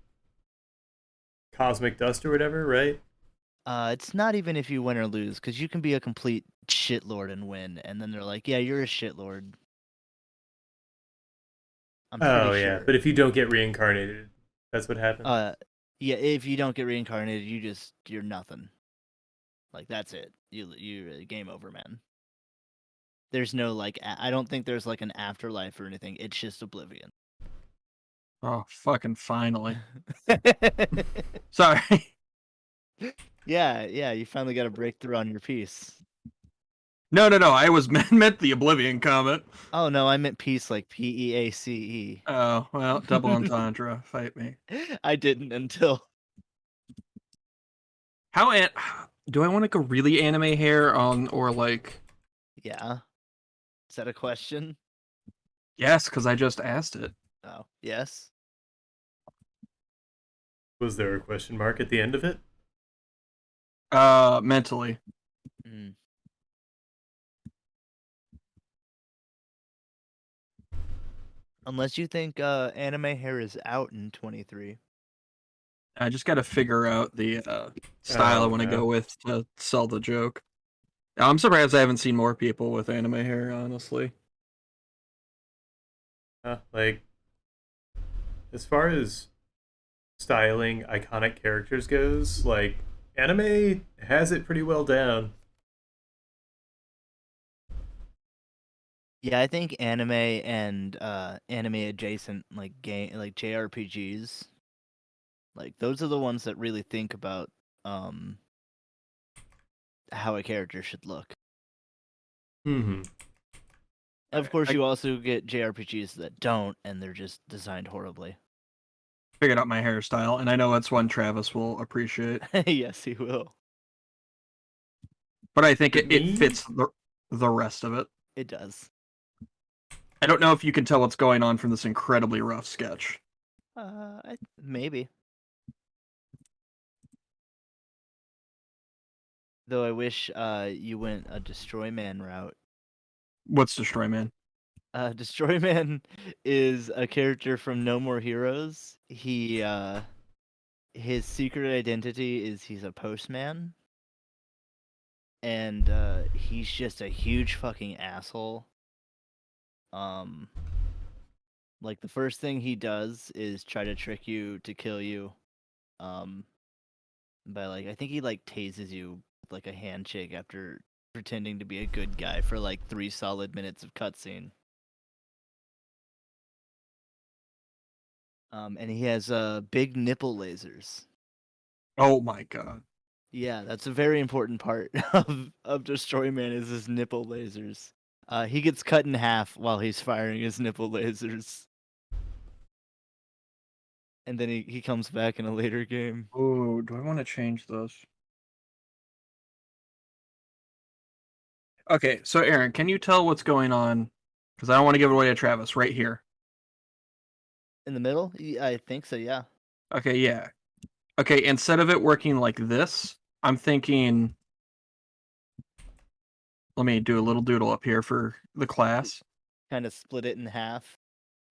cosmic dust or whatever, right? It's not even if you win or lose, because you can be a complete shitlord and win, and then they're like, "Yeah, you're a shitlord." I'm pretty Oh yeah, sure. but if you don't get reincarnated, that's what happens. Yeah, if you don't get reincarnated, you're nothing. Like that's it. You game over, man. There's no like I don't think there's like an afterlife or anything. It's just oblivion. Oh, fucking finally. Sorry. Yeah, you finally got a breakthrough on your piece. No. I was meant the Oblivion comment. Oh no, I meant peace like Peace. Oh, well, double entendre. Fight me. I didn't until Do I want to go really anime hair on, or like... yeah. Is that a question? Yes, because I just asked it. Oh, yes. Was there a question mark at the end of it? Mentally. Mm. Unless you think anime hair is out in 23. I just got to figure out the style I want to no. go with to sell the joke. I'm surprised I haven't seen more people with anime hair, honestly. Like, as far as styling iconic characters goes, like, anime has it pretty well down. Yeah, I think anime and anime adjacent like JRPGs, like those are the ones that really think about how a character should look. Mm-hmm. Of course, you also get JRPGs that don't, and they're just designed horribly. Figured out my hairstyle, and I know it's one Travis will appreciate. Yes, he will. But I think For it me? fits the rest of it. It does. I don't know if you can tell what's going on from this incredibly rough sketch. Maybe. Though I wish you went a Destroy Man route. What's Destroy Man? Destroy Man is a character from No More Heroes. His secret identity is he's a postman. And he's just a huge fucking asshole. Like the first thing he does is try to trick you to kill you. By like I think he like tases you with like a handshake after pretending to be a good guy for like 3 solid minutes of cutscene. And he has big nipple lasers. Oh my god. Yeah, that's a very important part of Destroy Man is his nipple lasers. He gets cut in half while he's firing his nipple lasers. And then he comes back in a later game. Oh, do I want to change this? Okay, so Aaron, can you tell what's going on? Because I don't want to give it away to Travis right here. In the middle? I think so, yeah. Okay, yeah. Okay, instead of it working like this, I'm thinking... Let me do a little doodle up here for the class. Kind of split it in half.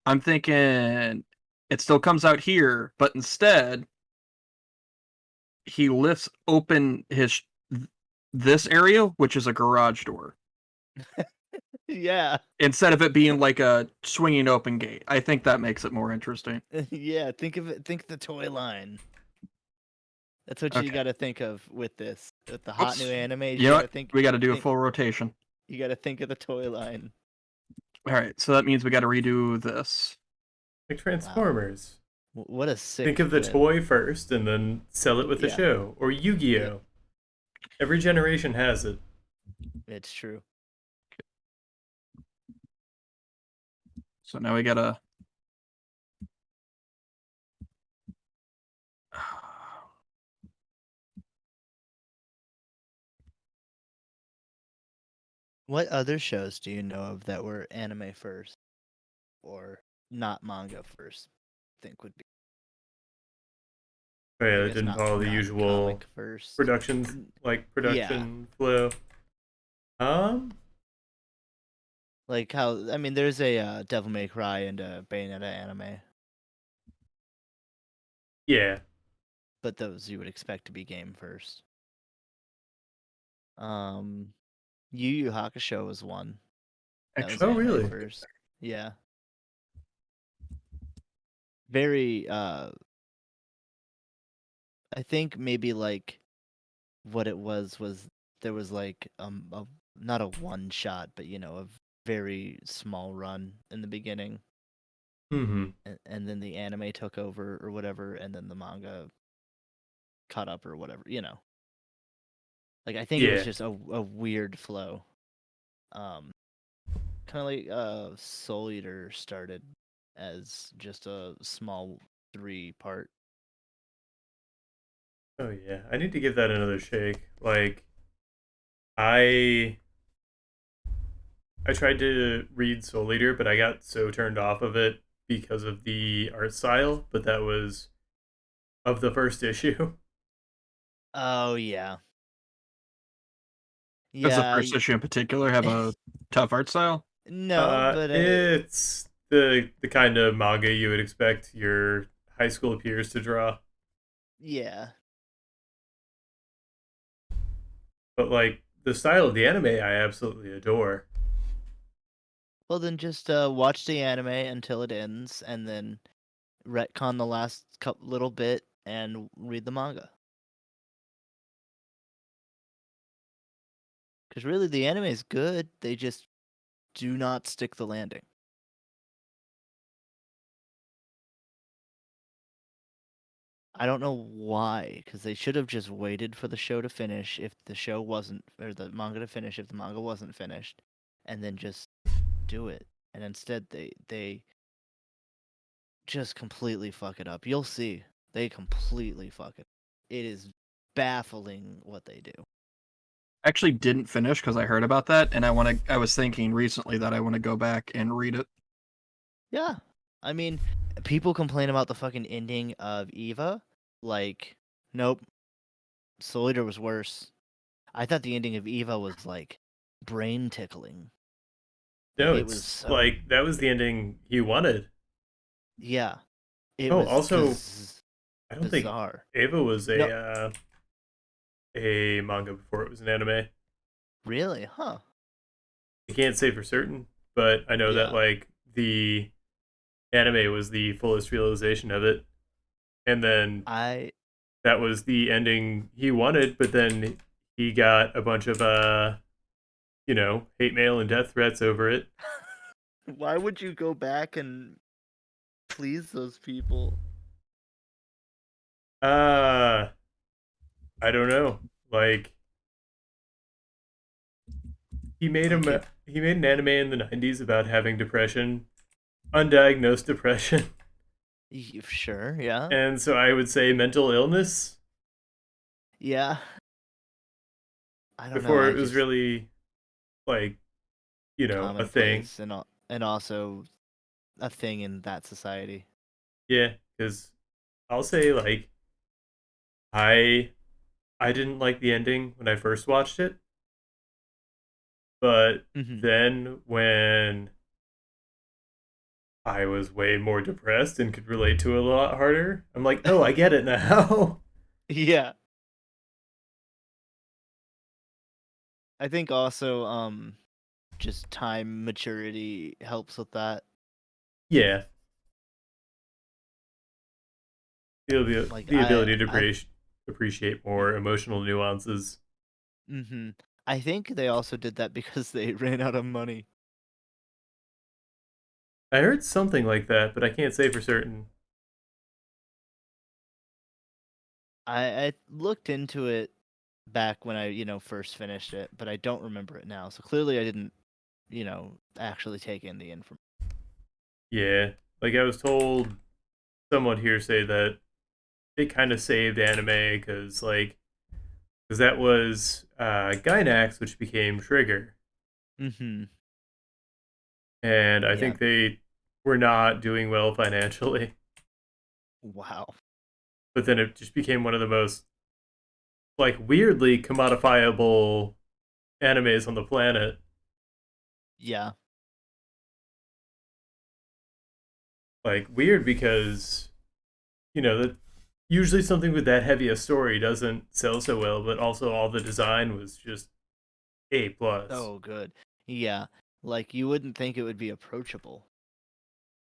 I'm thinking it still comes out here, but instead he lifts open this area, which is a garage door. Yeah. Instead of it being like a swinging open gate. I think that makes it more interesting. Yeah, think of the toy line. That's what Okay. you got to think of with this. With the hot Oops. new anime, You you know got to what? think We got to do a think- full rotation. You got to think of the toy line. All right, so that means we got to redo this. Like Transformers. What a sick Think of the flip. toy first and then sell it with the Yeah. show. Or Yu-Gi-Oh! Every generation has it. It's true. So now we got to... What other shows do you know of that were anime first, or not manga first? I think would be. Oh, yeah, I that guess didn't follow the not usual comic first. production Yeah, flow. Um, like how I mean, there's a Devil May Cry and a Bayonetta anime, yeah. but those you would expect to be game first. Um, Yu Yu Hakusho was one that was Actually, Oh, anime really? first. Yeah, very. I think maybe like what it was there was like not a one shot, but a very small run in the beginning, Mm-hmm. and then the anime took over or whatever, and then the manga caught up or whatever. Like I think it was Yeah. just a weird flow. Um, kind of like Soul Eater started as just a small 3-part. Oh, yeah. I need to give that another shake. Like, I I tried to read Soul Eater, but I got so turned off of it because of the art style. But that was of the first issue. Oh yeah, does the yeah. first issue in particular have a tough art style? No, but It's the kind of manga you would expect your high school peers to draw. yeah. But like the style of the anime, I absolutely adore. Well, then just watch the anime until it ends, and then retcon the last little bit and read the manga. Because really, the anime is good. They just do not stick the landing. I don't know why, because they should have just waited for the show to finish if the show wasn't, or the manga to finish if the manga wasn't finished, and then just do it. And instead, they just completely fuck it up. You'll see. They completely fuck it. It is baffling what they do. Actually, didn't finish because I heard about that, and I was thinking recently that I want to go back and read it. Yeah. I mean, people complain about the fucking ending of Eva. Like, nope. Soul Eater was worse. I thought the ending of Eva was like brain tickling. No, Like it was it's so like that was the ending he wanted. yeah. It Oh, was also, I don't think bizarre. Ava was No, a manga before it was an anime. really? Huh. I can't say for certain, but I know that Yeah. like the anime was the fullest realization of it, and then I that was the ending he wanted. But then he got a bunch of hate mail and death threats over it. Why would you go back and please those people? Uh, I don't know. Like Like it he made an anime in the 90s about having depression, undiagnosed depression. sure, yeah. And so I would say mental illness Yeah. I don't know. before I it was just really like, a thing. commonplace and also a thing in that society. Yeah, cuz I'll say like I I didn't like the ending when I first watched it, but Hmm. then when I was way more depressed and could relate to it a lot harder, I'm like, "Oh, I get it now." Yeah. I think also just time maturity helps with that. Yeah, Like the ability to appreciate more emotional nuances. hmm I think they also did that because they ran out of money. I heard something like that, but I can't say for certain. I looked into it back when I, first finished it, but I don't remember it now. So clearly I didn't, actually take in the information. Yeah, like I was told somewhat hearsay that it kind of saved anime because that was Gainax, which became Trigger, Mm-hmm. and I Yeah. think they were not doing well financially. Wow. But then it just became one of the most like weirdly commodifiable animes on the planet. Yeah. Like weird because that usually something with that heavy a story doesn't sell so well, but also all the design was just A plus. Oh, good. Yeah. Like you wouldn't think it would be approachable,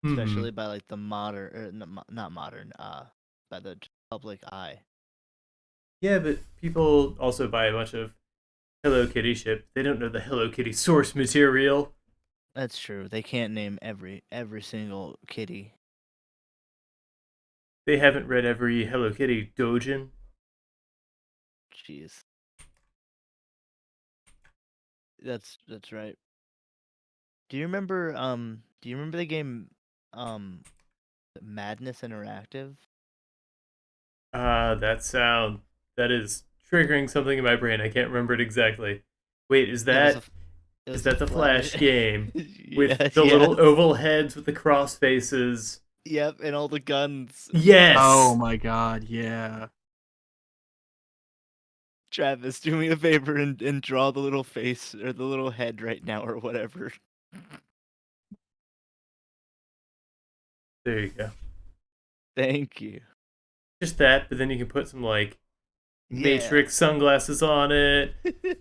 Mhm. especially by like the modern, or not modern, by the public eye. Yeah, but people also buy a bunch of Hello Kitty ship. They don't know the Hello Kitty source material. That's true. They can't name every single kitty. They haven't read every Hello Kitty doujin. Jeez. That's right. Do you remember the game um Madness Interactive? That is triggering something in my brain. I can't remember it exactly. Wait, is It was a that f- it is was a that the Flash game with Yeah, the little yes. oval heads with the cross faces? Yep, and all the guns. Yes. Oh my god, yeah. Travis, do me a favor and draw the little face or the little head right now or whatever. There you go. Thank you. Just that, but then you can put some like Yeah. Matrix sunglasses on it,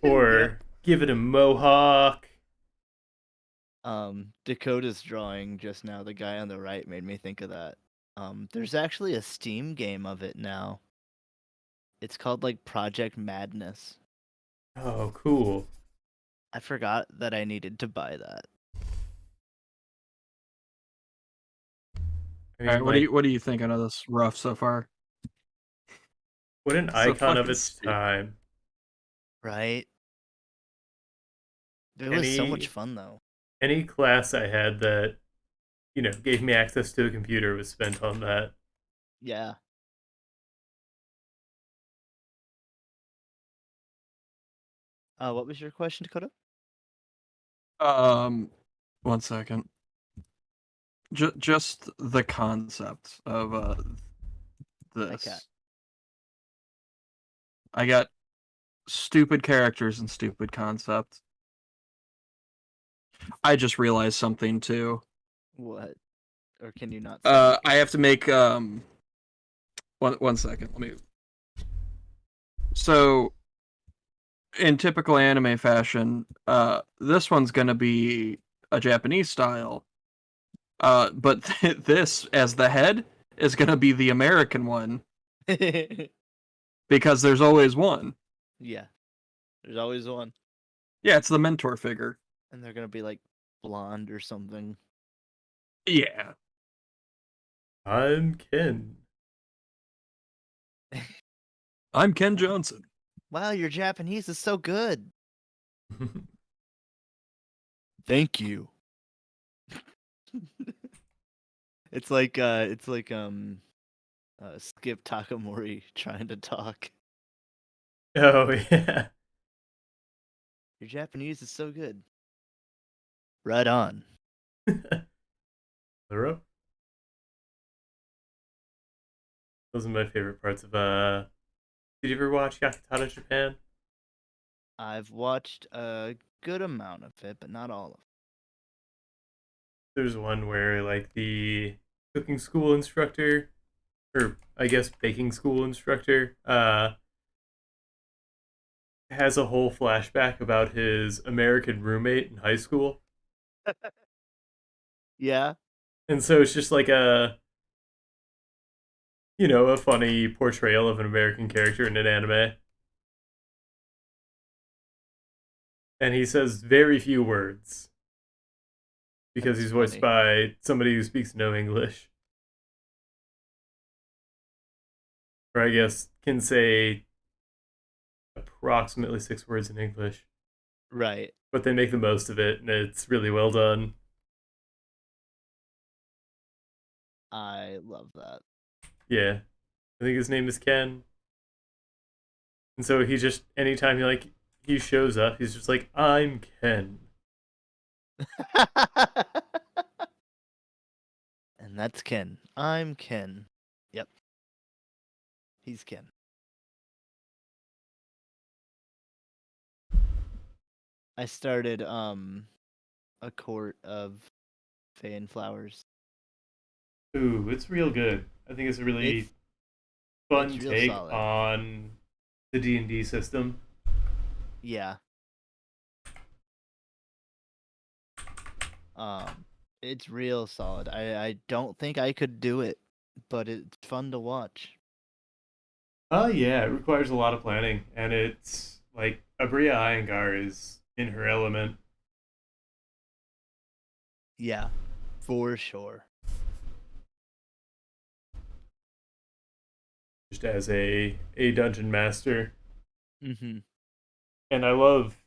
or Yep. give it a mohawk. Dakota's drawing just now, the guy on the right made me think of that. There's actually a Steam game of it now. It's called like Project Madness. Oh, cool. I forgot that I needed to buy that. I All right, mean, what like, do you think? I know this rough so far. what an So icon of fucking its stupid. time. Right? It was so much Any fun though. any class I had that gave me access to a computer was spent on that. Yeah. What was your question, Dakota? One second. Just the concept of this. Okay. I got stupid characters and stupid concept. I just realized something too. What? Or can you not say? I have to make one second. Let me. So in typical anime fashion, this one's gonna be a Japanese style. But this as the head is gonna be the American one because there's always one. Yeah. There's always one. Yeah, it's the mentor figure. And they're gonna be like blonde or something. Yeah. I'm Ken. I'm Ken Johnson. Wow, your Japanese is so good. Thank you. It's like Skip Takamori trying to talk. Oh yeah. Your Japanese is so good. Right on. Thorough. Those are my favorite parts of Did you ever watch Yakutada Japan? I've watched a good amount of it, but not all of it. There's one where like the cooking school instructor, or I guess baking school instructor, has a whole flashback about his American roommate in high school. Yeah. And so it's just like a funny portrayal of an American character in an anime. And he says very few words because That's he's voiced funny. by somebody who speaks no English. Or I guess can say approximately 6 words in English. Right. But they make the most of it, and it's really well done. I love that. Yeah. I think his name is Ken. And so he just, anytime he shows up, he's just like, I'm Ken. And that's Ken. I'm Ken. Yep. He's Ken. I started a court of Fae flowers. Ooh, it's real good. I think it's a really It's fun real take solid. on the D&D system. Yeah. It's real solid. I don't think I could do it, but it's fun to watch. Oh yeah, it requires a lot of planning, and it's like Abria Iyengar is in her element. Yeah, for sure. Just as a dungeon master. Mm-hmm. And I love,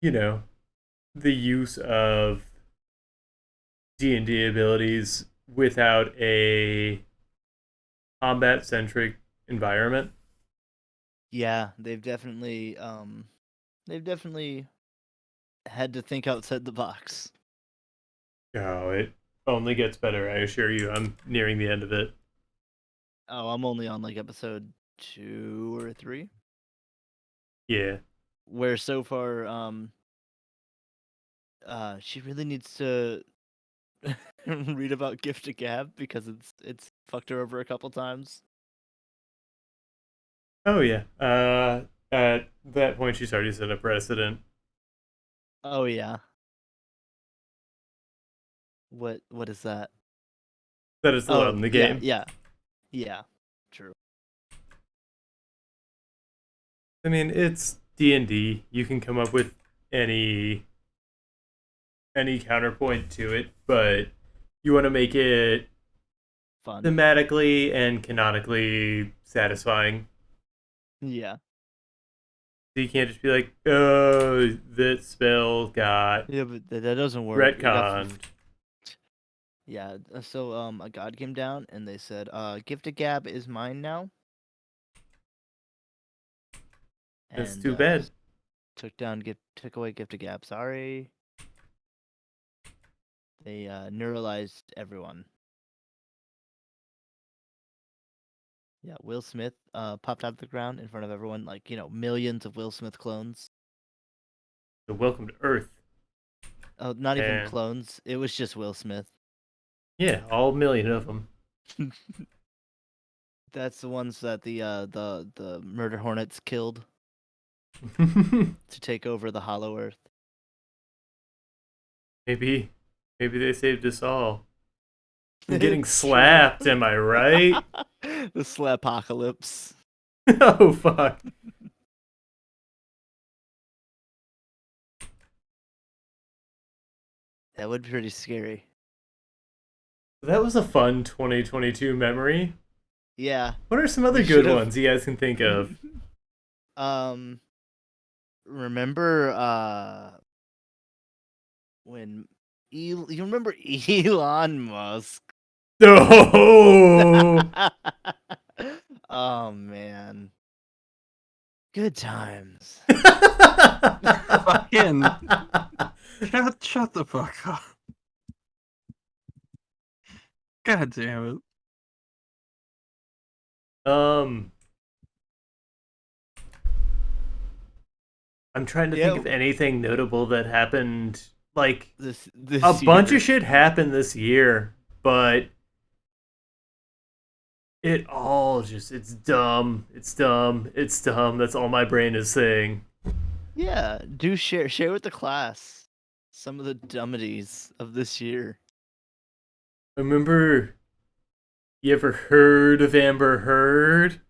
the use of D&D abilities without a combat centric environment. Yeah, they've definitely had to think outside the box. Oh, it only gets better, I assure you. I'm nearing the end of it. Oh, I'm only on like episode 2 or 3, Yeah. where so far she really needs to read about Gift of Gab because it's fucked her over a couple times. Oh yeah. At that point she's already set a precedent. Oh yeah. What is that? That is allowed in the game. Yeah. True. I mean, it's D&D. You can come up with any counterpoint to it, but you want to make it Fun. thematically and canonically satisfying. Yeah. So you can't just be like, oh, that spell got Yeah, but that doesn't work. It got retconned. Yeah, so a god came down and they said, Gift of Gab is mine now. That's And too bad. took away Gift of Gab. Sorry. They neuralized everyone. Yeah, Will Smith popped out of the ground in front of everyone, like, millions of Will Smith clones. So welcome to Earth. Oh, not even And clones. It was just Will Smith. yeah, all million of them. That's the ones that the murder hornets killed to take over the Hollow Earth. Maybe they saved us all. I'm getting slapped, am I right? The slapocalypse. Oh fuck. That would be pretty scary. That was a fun 2022 memory. Yeah. What are some other We good should've- ones you guys can think of? Remember when you remember Elon Musk? No. Oh man. Good times. Fucking shut the fuck up. God damn it. I'm trying to Yeah. think of anything notable that happened. Like This a bunch year. of shit happened this year, but it all just it's dumb. It's dumb. It's dumb. That's all my brain is saying. Yeah, do share with the class some of the dummities of this year. Remember, you ever heard of Amber Heard?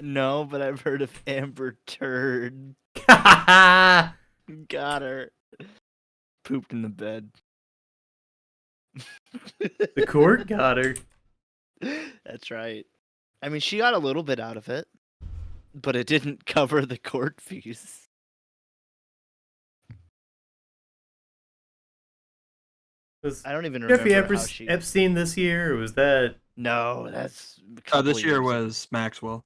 No, but I've heard of Amber Turd. The Got her. Pooped in the bed. court got her. That's right. I mean, she got a little bit out of it, but it didn't cover the court fees. Was I don't even Jeffrey remember how she. Epstein this year, or was that No, that's. A couple This year years was Maxwell.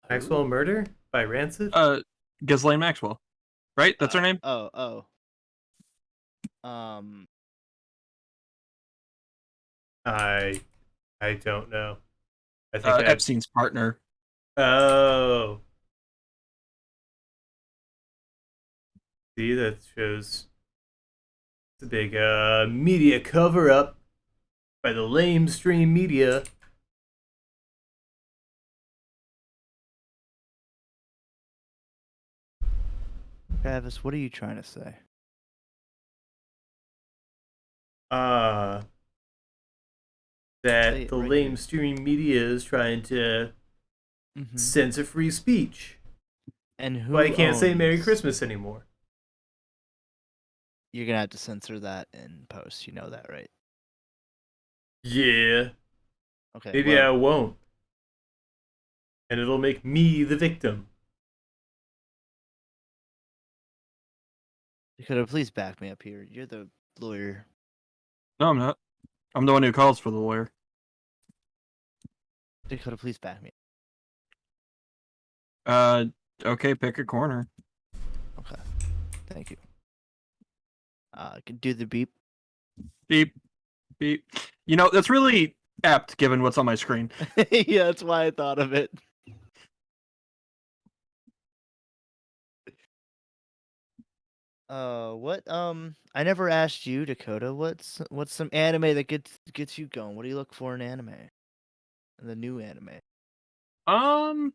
Maxwell Murder by Rancid? Ghislaine Maxwell. right? That's her name. Oh. Um. I don't know. I think Epstein's partner. Oh. See, that shows it's a big media cover up by the lamestream media. Travis, what are you trying to say? Uh Say that it the right here. lamestream media is trying to censor free speech. And who? Well, I can't say Merry owns- Christmas anymore. You're gonna have to censor that in post. You know that, right? Yeah. Okay. Maybe I won't. And it'll make me the victim. Dakota, please back me up here. You're the lawyer. No, I'm not. I'm the one who calls for the lawyer. Dakota, please back me Okay, pick a corner. up. Okay. Thank you. Can do the beep. Beep, beep. You know, that's really apt given what's on my screen. Yeah, that's why I thought of it. What? I never asked you, Dakota. What's some anime that gets you going? What do you look for in anime? In the new anime. Um,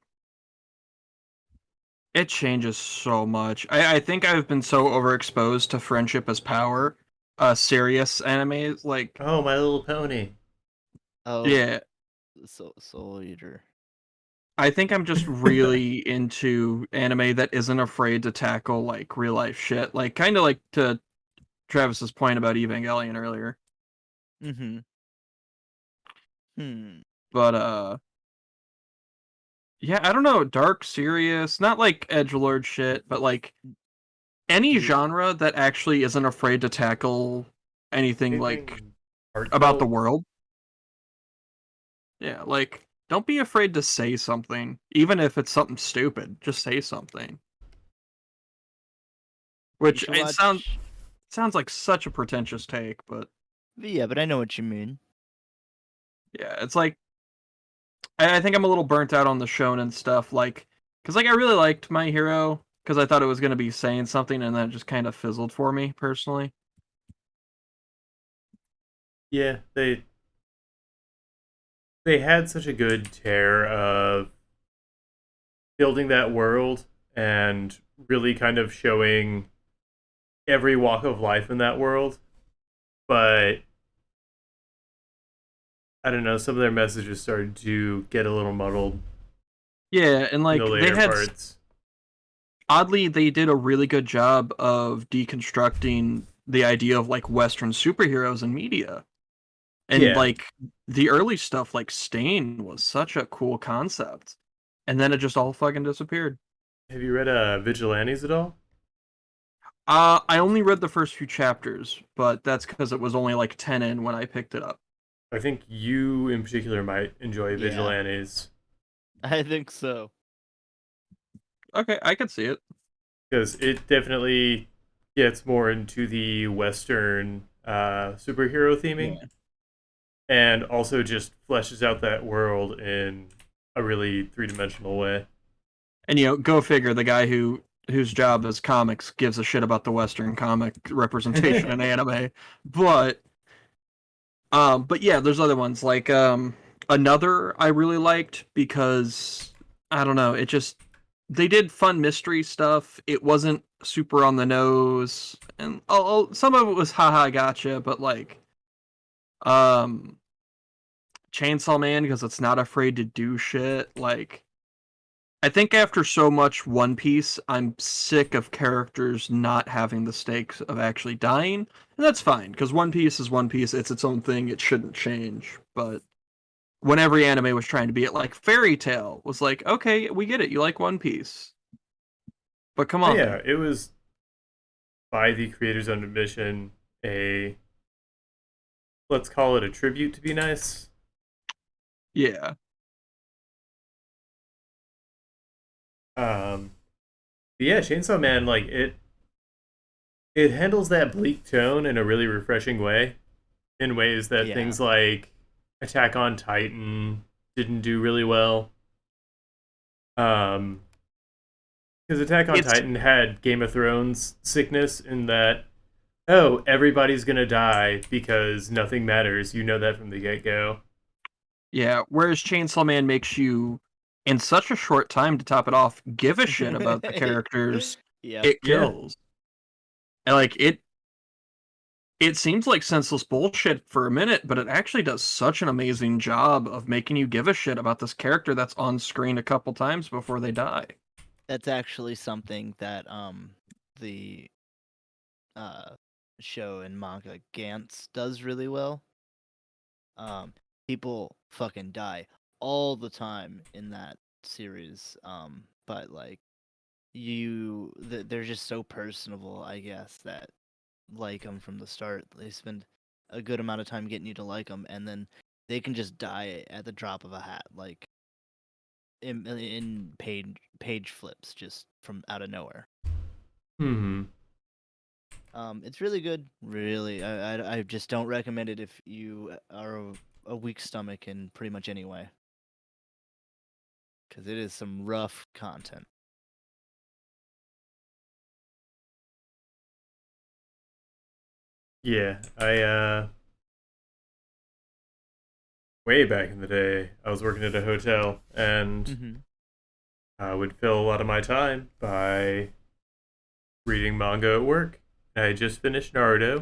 it changes so much. I think I've been so overexposed to Friendship as Power, serious anime. Like, Oh, My Little Pony. Oh, yeah, Soul Eater. I think I'm just really into anime that isn't afraid to tackle like real life shit. Like, kind of like to Travis's point about Evangelion earlier. Mm-hmm. Hmm. But yeah, I don't know, dark, serious, not like edgelord shit, but like any You- genre that actually isn't afraid to tackle anything like Anything about the heartfelt? world. Yeah, like don't be afraid to say something, even if it's something stupid. Just say something. You Which should it watch. sounds like such a pretentious take, but Yeah, but I know what you mean. yeah, it's like I think I'm a little burnt out on the shonen stuff, like because like I really liked My Hero because I thought it was gonna be saying something, and then it just kind of fizzled for me personally. Yeah, they had such a good tear of building that world and really kind of showing every walk of life in that world. But I don't know, some of their messages started to get a little muddled Yeah, and in like the they later had parts. oddly they did a really good job of deconstructing the idea of like Western superheroes in media. And Yeah. like the early stuff like Stain was such a cool concept. And then it just all fucking disappeared. Have you read Vigilantes at all? I only read the first few chapters, but that's because it was only like 10 in when I picked it up. I think you in particular might enjoy Yeah. Vigilantes I think so. Okay, I could see it. because it definitely gets more into the Western superhero theming. Yeah. And also just fleshes out that world in a really three-dimensional way. And you know, go figure, the guy whose job is comics gives a shit about the Western comic representation in anime. But yeah, there's other ones like another I really liked because I don't know, it just they did fun mystery stuff. It wasn't super on the nose, and some of it was haha gotcha, but like um Chainsaw Man because it's not afraid to do shit. Like I think after so much One Piece, I'm sick of characters not having the stakes of actually dying. And that's fine, because One Piece is One Piece, it's its own thing, it shouldn't change. But when every anime was trying to be it, like Fairy Tail was like, okay, we get it, you like One Piece. But come But on. yeah, it was by the creators on admission a, let's call it a tribute to be nice. Yeah. But yeah, Chainsaw Man, like it handles that bleak tone in a really refreshing way, in ways that Yeah. things like Attack on Titan didn't do really well. Because Attack on Titan had Game of Thrones sickness in that, oh, everybody's gonna die because nothing matters. You know that from the get-go. Yeah, whereas Chainsaw Man makes you, in such a short time to top it off, give a shit about the characters Yep. it Yeah. kills. And like it seems like senseless bullshit for a minute, but it actually does such an amazing job of making you give a shit about this character that's on screen a couple times before they die. That's actually something that the show and manga Gantz does really well. People fucking die all the time in that series. But like they're just so personable, I guess, that like them from the start. They spend a good amount of time getting you to like them, and then they can just die at the drop of a hat, like in page flips, just from out of nowhere. Hmm. It's really good. Really, I just don't recommend it if you are a weak stomach in pretty much any way, because it is some rough content. Yeah, I way back in the day, I was working at a hotel, and Mm-hmm. I would fill a lot of my time by reading manga at work. I just finished Naruto,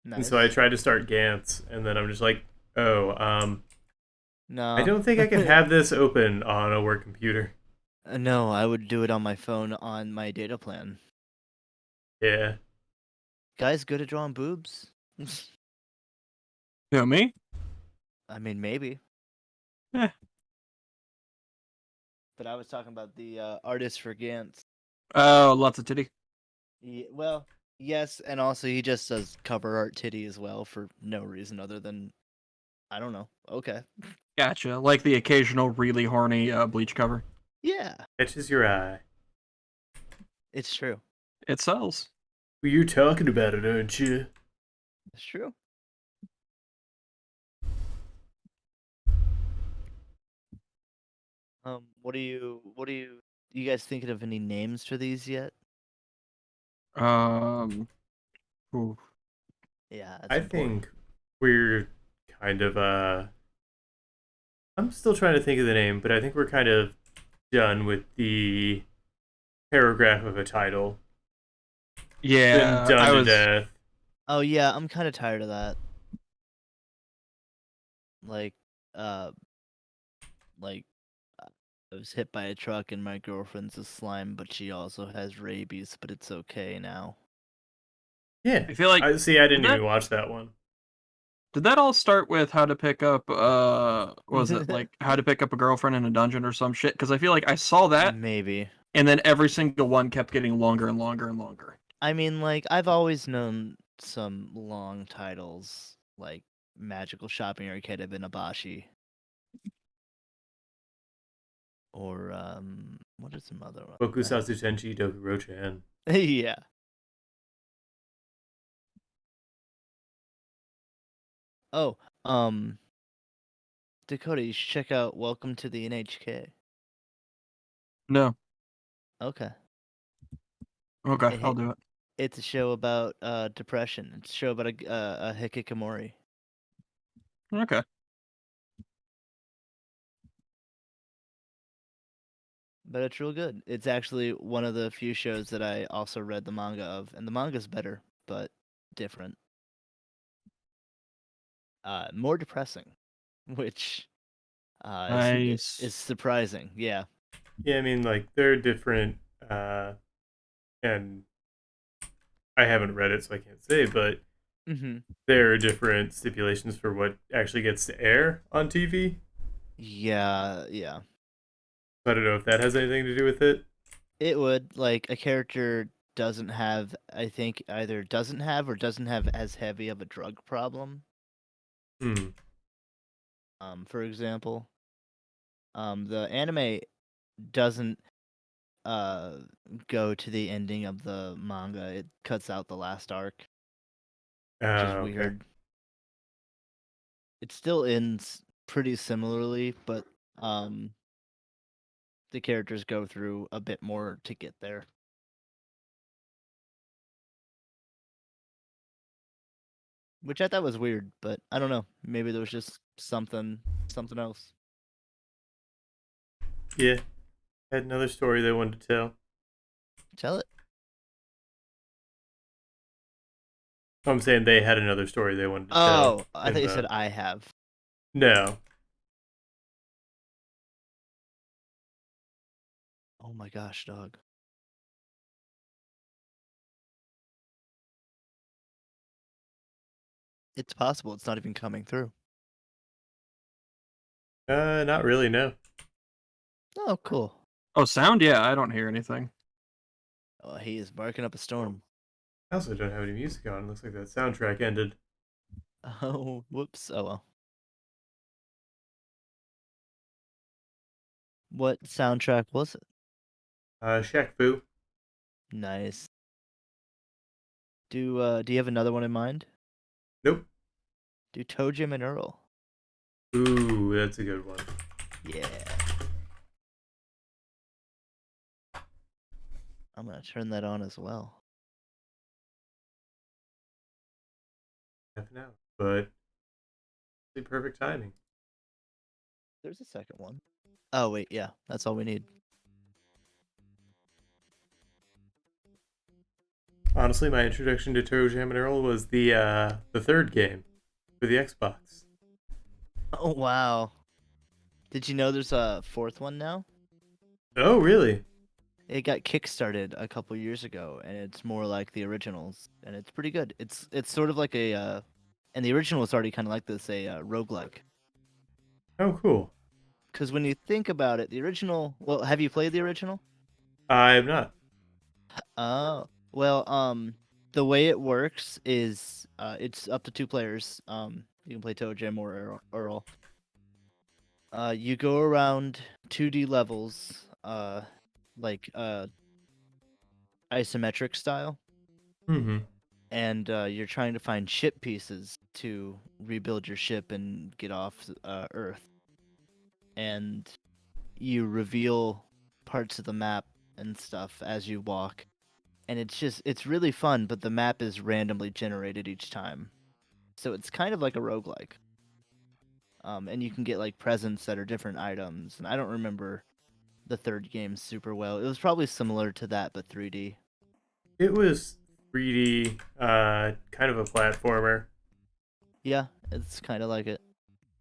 and Nice. so I tried to start Gantz, and then I'm just like, oh, No, I don't think I can have this open on a work computer. No, I would do it on my phone on my data plan. Yeah. Guys good at drawing boobs? You know me? I mean, maybe. Eh. But I was talking about the artist for Gantz. Oh, lots of titty. Well, yes, and also he just does cover art titty as well for no reason other than, I don't know. Okay. Gotcha. Like the occasional really horny Bleach cover. Yeah, Catches your eye. it's true. It sells. Well, you're talking about it, aren't you? It's true. You guys thinking of any names for these yet? Ooh. Yeah, that's I important. think we're kind of I'm still trying to think of the name, but I think we're kind of done with the paragraph of a title. Yeah, Been done I to was. death. Oh yeah, I'm kind of tired of that. Like, uh, like I was hit by a truck and my girlfriend's a slime, but she also has rabies, but it's okay now. Yeah. I feel like I see. I didn't that- even watch that one. Did that all start with how to pick up was it like how to pick up a girlfriend in a dungeon or some shit? Because I feel like I saw that Maybe. and then every single one kept getting longer and longer and longer. I mean, like, I've always known some long titles, like Magical Shopping Arcade of Inabashi. Or, what is some other one? Bokusatsu Tenchi Dokuro-chan. Yeah. Oh, Dakota, you should check out Welcome to the NHK. No. Okay. Okay, Hey, I'll do it. It's a show about depression. It's a show about a hikikomori. Okay. But it's real good. It's actually one of the few shows that I also read the manga of, and the manga's better, but different. More depressing, which Nice. is surprising. Yeah. Yeah, I mean, like they're different, and I haven't read it, so I can't say, but Mm-hmm. there are different stipulations for what actually gets to air on TV. Yeah, yeah. I don't know if that has anything to do with it. It would, like, a character doesn't have, I think, either doesn't have or doesn't have as heavy of a drug problem. Hmm. For example, the anime doesn't uh go to the ending of the manga. It cuts out the last arc, which is Okay. weird. It still ends pretty similarly, but the characters go through a bit more to get there. Which I thought was weird, but I don't know. Maybe there was just something else. Yeah. Had another story they wanted to tell. Tell it. I'm saying they had another story they wanted to tell. Oh, I in thought you the- said I have. No. Oh my gosh, dog. It's possible it's not even coming through. Not really, no. Oh, cool. Oh, sound? Yeah, I don't hear anything. Oh, he is barking up a storm. I also don't have any music on. It looks like that soundtrack ended. Oh, whoops. Oh well. What soundtrack was it? Shaq Fu. Nice. Do you have another one in mind? Nope. Do Toe Jim and Earl. Ooh, that's a good one. Yeah. I'm gonna turn that on as well. Half an hour. But the perfect timing. There's a second one. Oh wait, yeah, that's all we need. Honestly, my introduction to Toe Jam and Earl was the third game for the Xbox. Oh wow. Did you know there's a fourth one now? Oh, really? It got kickstarted a couple years ago, and it's more like the originals, and it's pretty good. It's sort of like a, and the original was already kind of like this, a roguelike. Oh, cool. Because when you think about it, the original. Well, have you played the original? I have not. Oh, well, the way it works is, it's up to two players. You can play Toe Jim or Earl. You go around 2D levels, like isometric style, Mm-hmm. and you're trying to find ship pieces to rebuild your ship and get off Earth. And you reveal parts of the map and stuff as you walk. And it's really fun, but the map is randomly generated each time. So it's kind of like a roguelike. And you can get like presents that are different items. And I don't remember the third game super well. It was probably similar to that, but 3D. It was 3D, kind of a platformer, Yeah, it's kind of like it.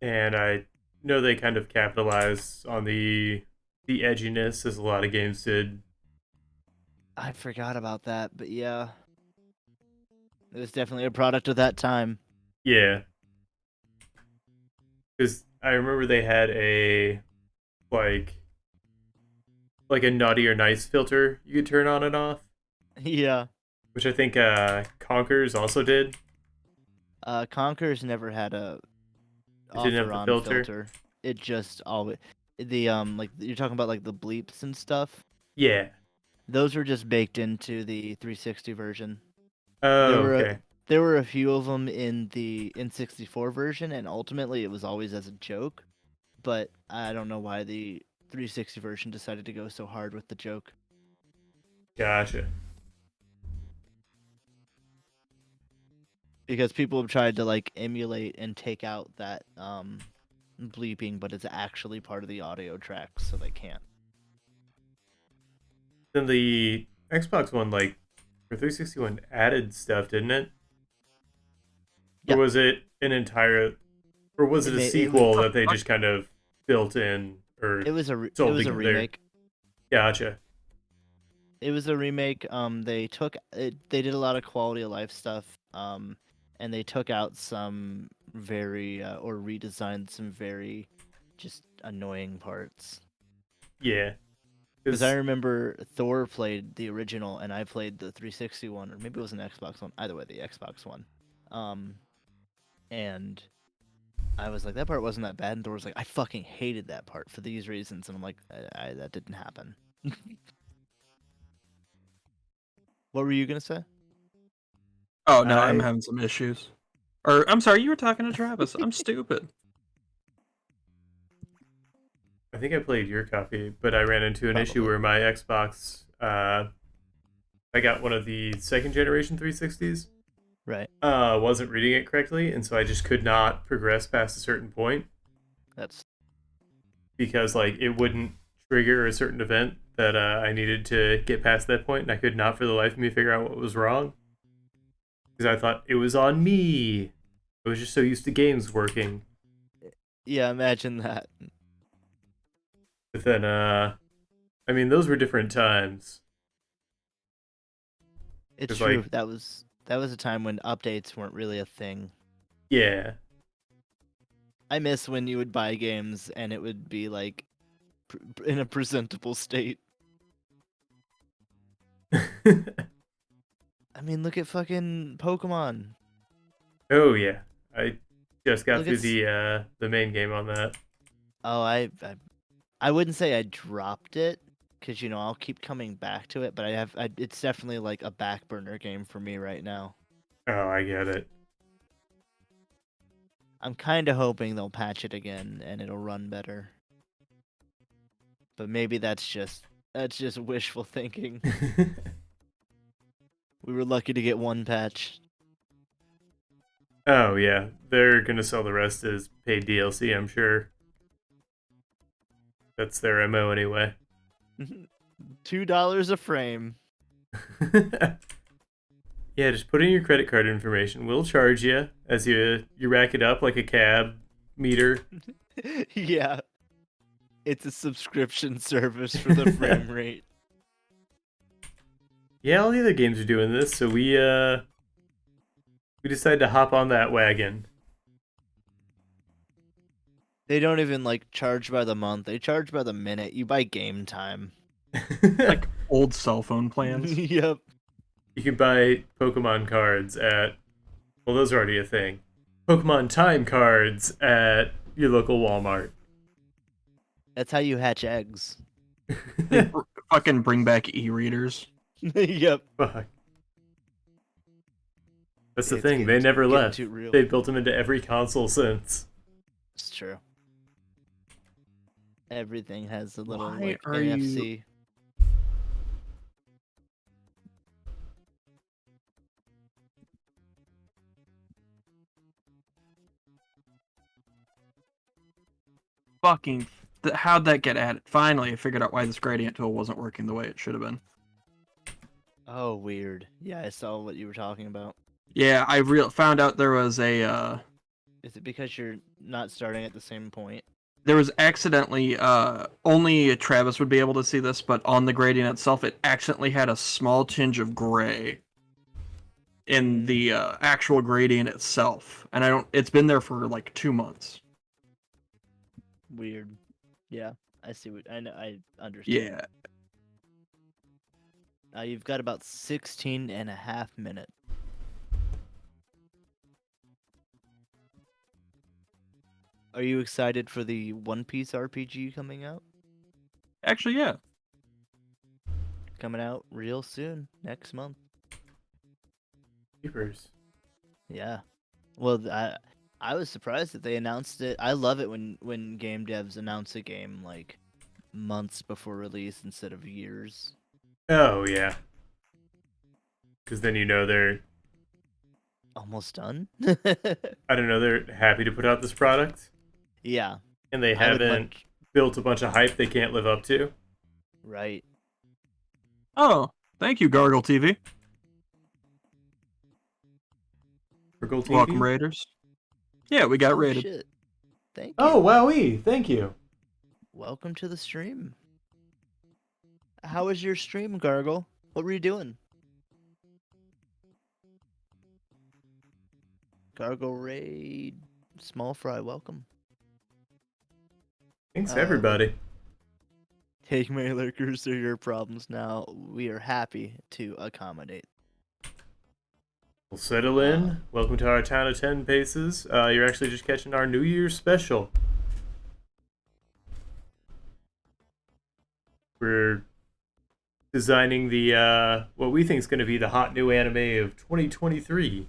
and I know they kind of capitalize on the edginess as a lot of games did. I forgot about that, but yeah. It was definitely a product of that time. Yeah, because I remember they had a like a naughty or nice filter you could turn on and off, Yeah. which I think Conkers also did. Conker's never had a It didn't have offer the on filter. It just always the like you're talking about like the bleeps and stuff. Yeah. Those were just baked into the 360 version. Oh, There were okay. there were a few of them in the N64 version, and ultimately it was always as a joke. But I don't know why the 360 version decided to go so hard with the joke. Gotcha. Because people have tried to like emulate and take out that bleeping, but it's actually part of the audio track, so they can't. Then the Xbox One, like, for 360 one, added stuff, didn't it? Yeah. Or was it an entire, or was it a sequel that they just kind of built in, or It was a sold together? remake. Gotcha. It was a remake. They took it. They did a lot of quality of life stuff. And they took out some very or redesigned some very just annoying parts. Yeah. Because I remember Thor played the original, and I played the 360 one, or maybe it was an Xbox one. Either way, the Xbox one. And I was like, that part wasn't that bad. And Thor was like, I fucking hated that part for these reasons. And I'm like, that didn't happen. What were you gonna say? Oh no, I'm I- having some issues. Or I'm sorry, you were talking to Travis. I'm stupid. I think I played your copy, but I ran into an issue Probably. where my Xbox, I got one of the second generation 360s, Right. wasn't reading it correctly, and so I just could not progress past a certain point That's because like it wouldn't trigger a certain event that I needed to get past that point, and I could not for the life of me figure out what was wrong because I thought it was on me. I was just so used to games working, yeah. Imagine that. but then I mean those were different times. It's 'Cause, true. like- That was a time when updates weren't really a thing. Yeah. I miss when you would buy games and it would be like in a presentable state. I mean, look at fucking Pokemon. Oh yeah, I just got Look, through it's- the main game on that. Oh, I wouldn't say I dropped it because I'll keep coming back to it, but it's definitely like a back burner game for me right now. Oh, I get it. I'm kind of hoping they'll patch it again and it'll run better. But maybe that's just wishful thinking. We were lucky to get one patch. Oh yeah, they're gonna sell the rest as paid DLC, I'm sure. That's their MO anyway. $2 a frame. Yeah, just put in your credit card information. We'll charge you as you rack it up like a cab meter. Yeah. It's a subscription service for the frame rate. Yeah, all the other games are doing this, so we decided to hop on that wagon. They don't even like charge by the month. They charge by the minute. You buy game time. Like old cell phone plans. Yep. You can buy Pokemon cards at, well, those are already a thing. Pokemon time cards at your local Walmart. That's how you hatch eggs. Fucking bring back e-readers. Yep. Fuck. That's the It's thing. They getting- never getting left. too real. They built them into every console since. It's true. Everything has a little Why like are NFC. Fucking, how'd that get added? Finally, I figured out why this gradient tool wasn't working the way it should have been. Oh, weird. Yeah, I saw what you were talking about. Yeah, I found out there was a Is it because you're not starting at the same point? there was accidentally only Travis would be able to see this, but on the gradient itself, it accidentally had a small tinge of gray in the actual gradient itself, and I don't. It's been there for like 2 months. Weird. Yeah, I see what I know. I understand. Yeah, You've got about 16 and a half minutes. Are you excited for the One Piece RPG coming out? actually, yeah. Coming out real soon, next month. Keepers. Yeah. Well, I was surprised that they announced it. I love it when game devs announce a game like months before release instead of years. Oh, yeah. Because then you know they're, Almost done. I don't know, they're happy to put out this product. Yeah. And they I would haven't much- built a bunch of hype they can't live up to. Right. Oh, thank you, Gargle TV. For Gold TV. Welcome, Raiders. Yeah, we got Oh, raided. shit. Thank you. Oh, wowee. Thank you. Welcome to the stream. How was your stream, Gargle? What were you doing? Gargle Raid. Small Fry, welcome. Thanks, Oh. everybody. Take my lurkers, they're your problems now. We are happy to accommodate. We'll settle in. Welcome to our town of 10 paces. You're actually just catching our New Year's special. We're designing the what we think is going to be the hot new anime of 2023.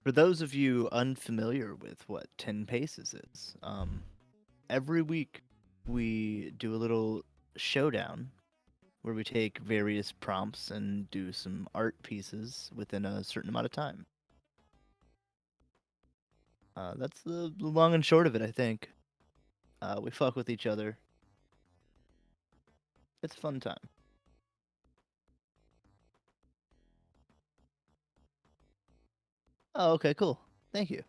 For those of you unfamiliar with what 10 Paces is, every week we do a little showdown where we take various prompts and do some art pieces within a certain amount of time. That's the long and short of it, I think. We fuck with each other. It's a fun time. Oh, okay, cool. Thank you.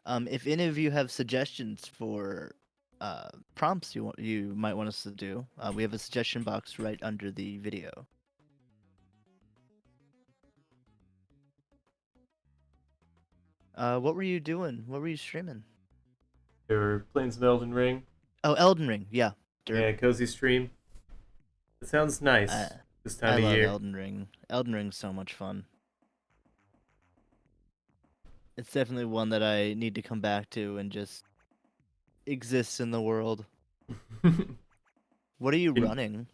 If any of you have suggestions for prompts you might want us to do, we have a suggestion box right under the video. What were you doing? What were you streaming? They were playing some Elden Ring. Oh, Elden Ring. Yeah. Yeah, cozy stream. It sounds nice this time I of love year. Elden Ring. Elden Ring's so much fun. It's definitely one that I need to come back to and just exist in the world. What are you running?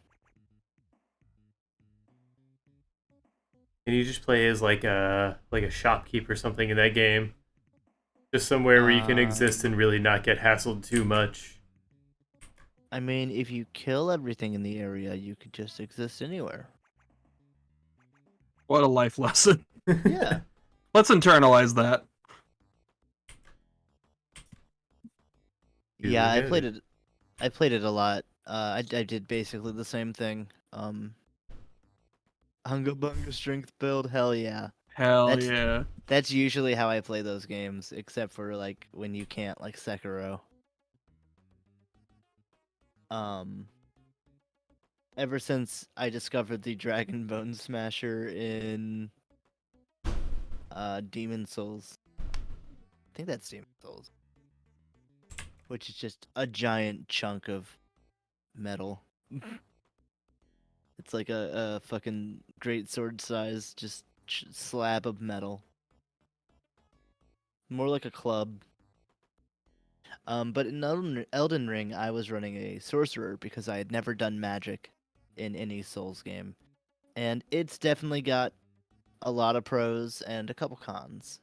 Can you just play as like a shopkeep or something in that game? Just somewhere where you can exist and really not get hassled too much. I mean, if you kill everything in the area, you could just exist anywhere. What a life lesson. Yeah. Let's internalize that. Yeah, I good. played it. I played it a lot. I did basically the same thing. Hunga Bunga strength build, hell yeah. Hell That's- yeah. That's usually how I play those games, except for like when you can't, like Sekiro. Ever since I discovered the Dragon Bone Smasher in Demon Souls. I think that's Demon Souls. Which is just a giant chunk of metal. It's like a fucking great sword size, just slab of metal. More like a club. But in Elden Ring, I was running a sorcerer because I had never done magic in any Souls game. And it's definitely got a lot of pros and a couple cons.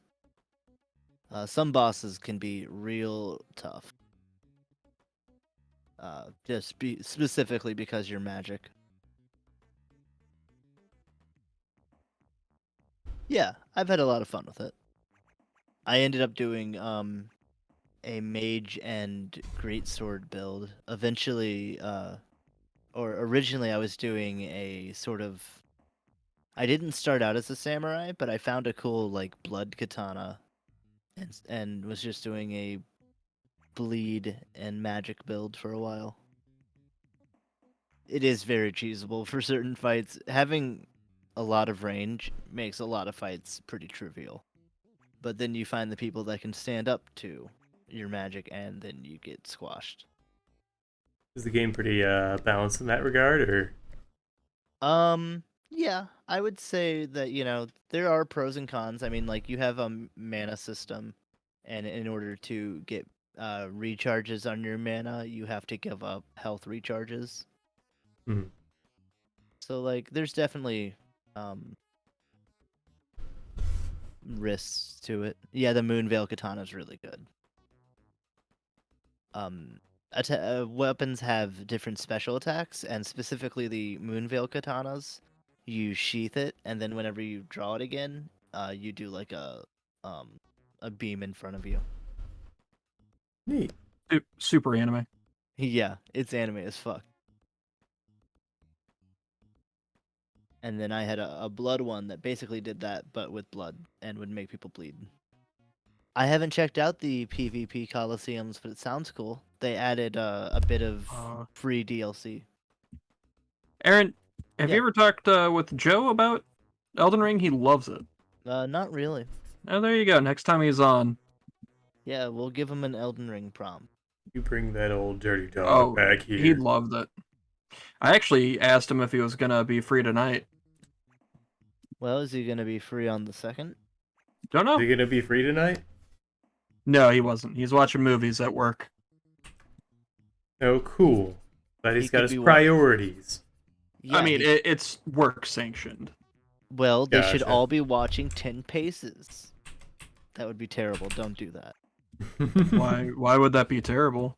Some bosses can be real tough. Specifically because you're magic. Yeah, I've had a lot of fun with it. I ended up doing a mage and greatsword build. Eventually, or originally, I was doing a sort of. I didn't start out as a samurai, but I found a cool like blood katana, and was just doing a bleed and magic build for a while. It is very cheesable for certain fights. Having a lot of range makes a lot of fights pretty trivial. But then you find the people that can stand up to your magic, and then you get squashed. Is the game pretty balanced in that regard, or? Yeah, I would say that, there are pros and cons. I mean, like, you have a mana system, and in order to get recharges on your mana, you have to give up health recharges. Mhm. So, like, there's definitely risks to it. Yeah, the Moonveil Katana is really good. Weapons have different special attacks, and specifically the Moonveil Katanas, you sheath it, and then whenever you draw it again, you do like a beam in front of you. Neat. Super anime. Yeah, it's anime as fuck. And then I had a blood one that basically did that, but with blood, and would make people bleed. I haven't checked out the PvP Coliseums, but it sounds cool. They added a bit of free DLC. Aaron, have Yeah. you ever talked with Joe about Elden Ring? He loves it. Not really. Oh, there you go. Next time he's on. Yeah, we'll give him an Elden Ring prompt. You bring that old dirty dog Oh, back here. he loved it. I actually asked him if he was gonna be free tonight. Well, is he gonna be free on the 2nd? Don't know. Is he gonna be free tonight? No, he wasn't. He's watching movies at work. Oh, cool. But he's He got could his be one- priorities. Yeah, I mean, he- it's work sanctioned. well, they should Gotcha. all be watching 10 paces. That would be terrible. Don't do that. Why? Why would that be terrible?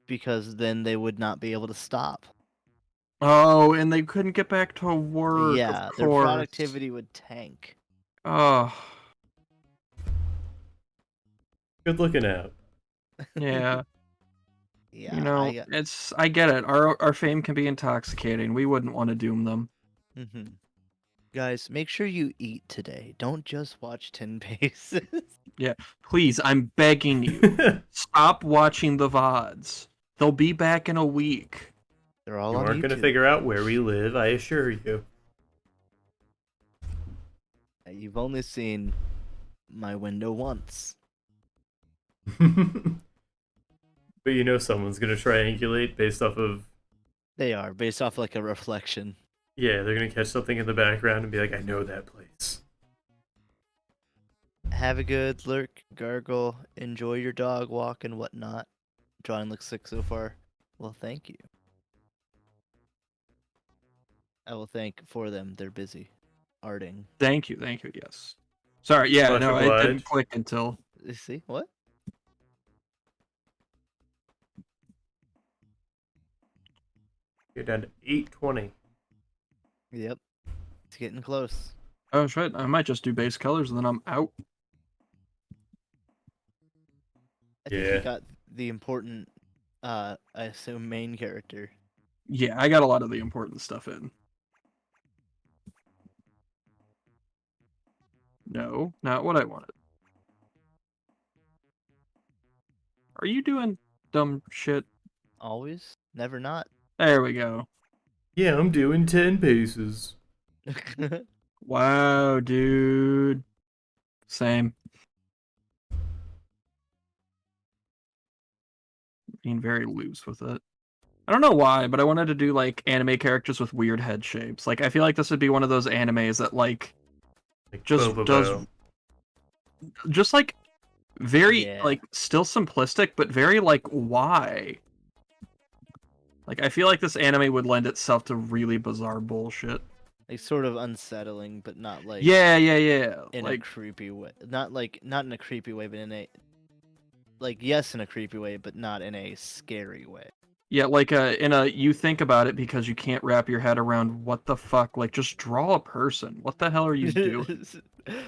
Because then they would not be able to stop. Oh, and they couldn't get back to work. Yeah, of their course. productivity would tank. Oh, Good looking out. yeah. Yeah, You know, I get it. Our fame can be intoxicating. We wouldn't want to doom them. Mhm. Guys, make sure you eat today. Don't just watch 10 paces. Please, I'm begging you. Stop watching the VODs. They'll be back in a week. They're all You on aren't going to YouTube. figure out where we live, I assure you. You've only seen my window once. But you know someone's going to triangulate based off of... They are, based off like a reflection. Yeah, they're going to catch something in the background and be like, I know that place. Have a good lurk, gargle, enjoy your dog walk and whatnot. Drawing looks sick so far. Well, thank you. I will thank for them. They're busy. Arting. Thank you, yes. Sorry, yeah, Much no, it obliged. didn't click until... You see? What? You're down to 820. Yep. It's getting close. Oh, shit, I might just do base colors and then I'm out. I think Yeah. you got the important, I assume, main character. Yeah, I got a lot of the important stuff in. No, not what I wanted. Are you doing dumb shit? Always? Never not? There we go. Yeah, I'm doing 10 paces. Wow, dude. Same. Being very loose with it. I don't know why, but I wanted to do like anime characters with weird head shapes. Like I feel like this would be one of those animes that like Like just Bobobo. does just like very Yeah. like still simplistic, but very like why? Like I feel like this anime would lend itself to really bizarre bullshit. Like, sort of unsettling, but not like... Yeah. In a Like creepy way. Not in a creepy way, but in a... Like, yes, in a creepy way, but not in a scary way. yeah, like in a you think about it because you can't wrap your head around what the fuck. Like just draw a person. What the hell are you doing?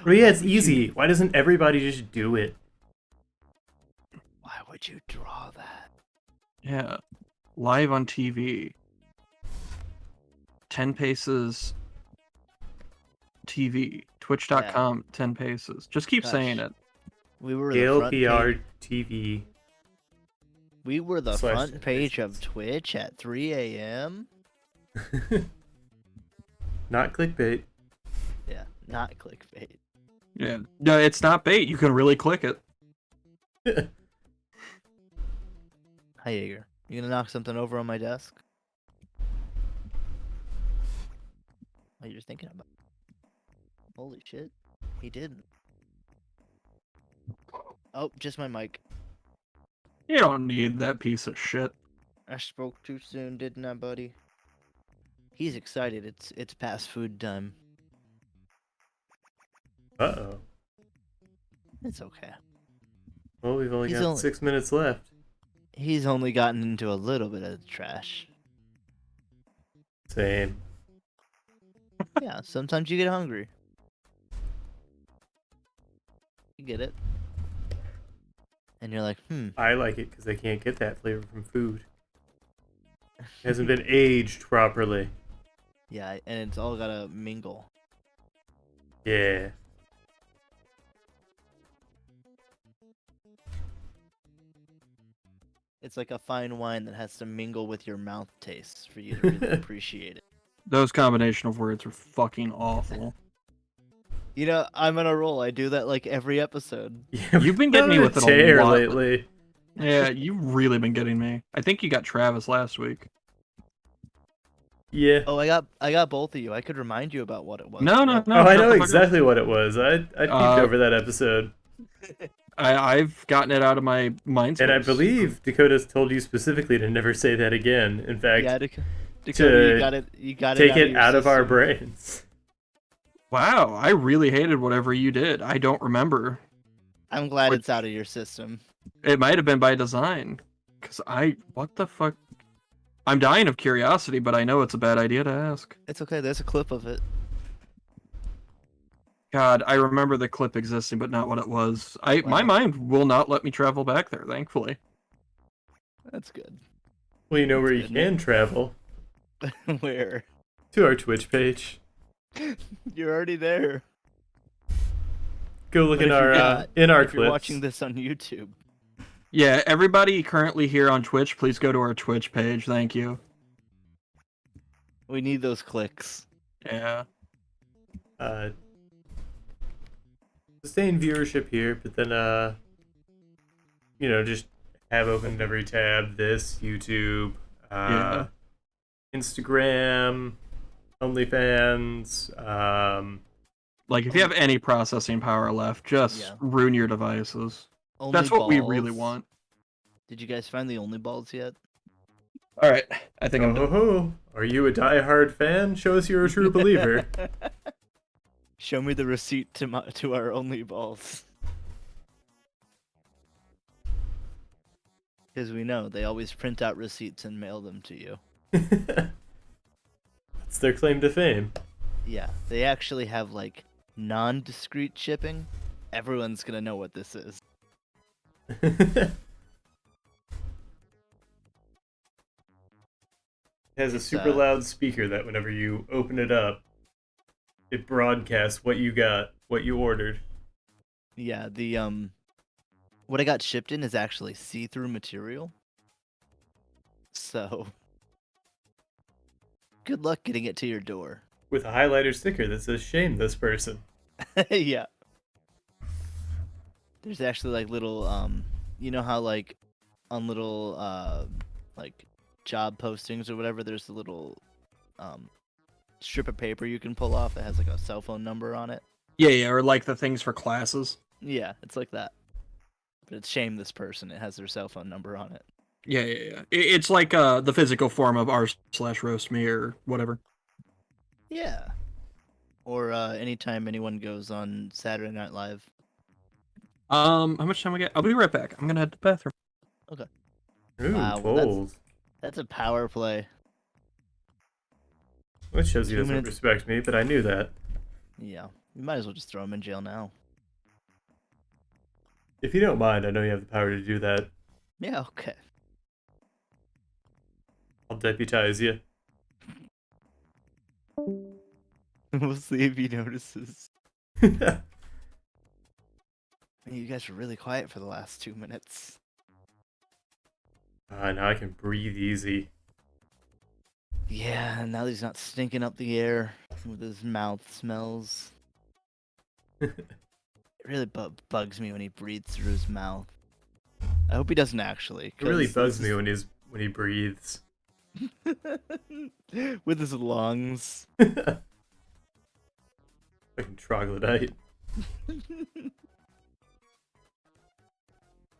Well, yeah, it's easy. Why doesn't everybody just do it? Why would you draw that? Yeah. Live on TV. 10 Paces TV. Twitch.com 10 Paces. Just keep Gosh. saying it. We were the front ALPR page. TV. We were the Slash front 10 page of paces. Twitch at 3 a.m. Not clickbait. Yeah, not clickbait. Yeah. No, it's not bait. You can really click it. Hi, Jaeger. You gonna knock something over on my desk? What you're thinking about? Holy shit. He didn't. Oh, just my mic. You don't need that piece of shit. I spoke too soon, didn't I, buddy? He's excited. It's past food time. Uh-oh. It's okay. Well, we've only He's got only- 6 minutes left. He's only gotten into a little bit of trash. Same. Yeah, sometimes you get hungry. You get it. And you're like, I like it because I can't get that flavor from food. It hasn't been aged properly. yeah, and it's all gotta mingle. Yeah. It's like a fine wine that has to mingle with your mouth taste for you to really appreciate it. Those combination of words are fucking awful. You know, I'm on a roll. I do that like every episode. Yeah, You've been getting me on with it a tear lot. lately. Yeah, you've really been getting me. I think you got Travis last week. Yeah. Oh, I got both of you. I could remind you about what it was. No. Oh, I shut know the fuck up. exactly what it was. I peeped over that episode. I've gotten it out of my mind And I space. believe Dakota's told you specifically to never say that again. In fact, Yeah, Dakota, to you got it. You got take it it out of our system. brains. Wow, I really hated whatever you did. I don't remember. I'm glad Which- it's out of your system. It might have been by design. Because what the fuck? I'm dying of curiosity, but I know it's a bad idea to ask. It's okay. There's a clip of it. God, I remember the clip existing, but not what it was. My Wow. mind will not let me travel back there, thankfully. That's good. Well, you know where you That's good, can travel. Where? To our Twitch page. You're already there. Go look But in if you're our not- in our if you're clips. watching this on YouTube, Yeah, everybody currently here on Twitch, please go to our Twitch page. Thank you. we need those clicks. Yeah. Sustain viewership here, but then just have open in every tab this YouTube, Yeah. Instagram, OnlyFans, Like, if you have any processing power left, just Yeah. ruin your devices. Only That's what we really balls. want. Did you guys find the only balls yet? All right, I think I'm done. Oh, are you a diehard fan? Show us you're a true believer. Show me the receipt to our only balls. Because we know they always print out receipts and mail them to you. That's their claim to fame. Yeah, they actually have like non-discrete shipping. Everyone's gonna know what this is. It has a It's, super loud speaker that whenever you open it up, it broadcasts what you got, what you ordered. Yeah, the what I got shipped in is actually see-through material. So good luck getting it to your door. With a highlighter sticker that says shame this person. Yeah. There's actually like little you know how like on little like job postings or whatever there's a little strip of paper you can pull off that has like a cell phone number on it. Yeah, or like the things for classes. Yeah, it's like that. But it's shame this person. It has their cell phone number on it. Yeah. It's like the physical form of r/roast me or whatever. Yeah. Or anytime anyone goes on Saturday Night Live. How much time we got? I'll be right back. I'm gonna head to the bathroom. Ooh, Wow, bold. That's a power play. That shows he 2 doesn't minutes. respect me, but I knew that. Yeah. You might as well just throw him in jail now. If you don't mind, I know you have the power to do that. Yeah, okay. I'll deputize you. We'll see if he notices. You guys were really quiet for the last 2 minutes. Now I can breathe easy. Yeah, now that he's not stinking up the air with his mouth smells. It really bugs me when he breathes through his mouth. I hope he doesn't actually. It really 'cause bugs this me when he breathes. is- with his lungs. Fucking troglodyte.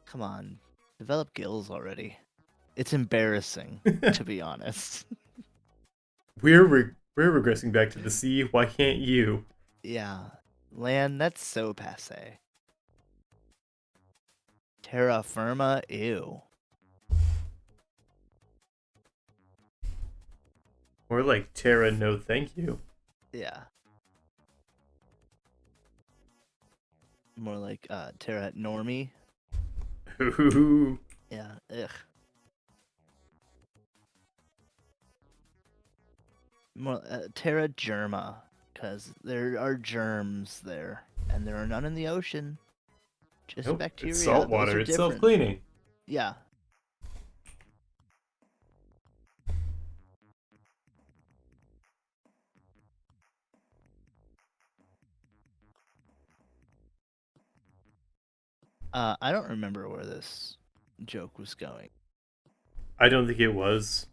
Come on, develop gills already. It's embarrassing, to be honest. We're regressing back to the sea. Why can't you? Yeah, land, that's so passe. Terra firma, ew. More like Terra, no thank you. Yeah. More like Terra normie. Ooh. Yeah, ugh. More Terra germa, because there are germs there, and there are none in the ocean. Just Nope, bacteria. it's those salt water. are It's different. self-cleaning. Yeah. I don't remember where this joke was going. I don't think it was.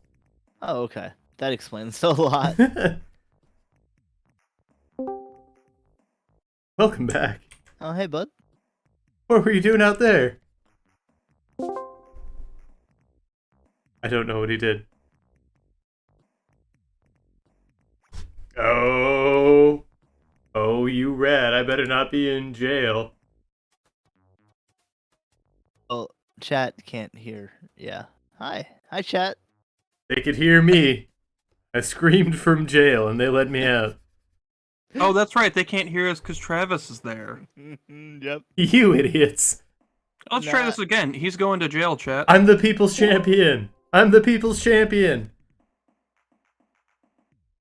Oh, okay. That explains a lot. Welcome back. Oh, hey, bud. What were you doing out there? I don't know what he did. Oh. Oh, you rat. I better not be in jail. Oh, chat can't hear. Yeah. Hi, chat. They could hear me. I screamed from jail and they let me out. Oh, that's right. They can't hear us because Travis is there. Yep. You idiots. Let's try Nah. this again. He's going to jail, chat. I'm the people's champion. I'm the people's champion.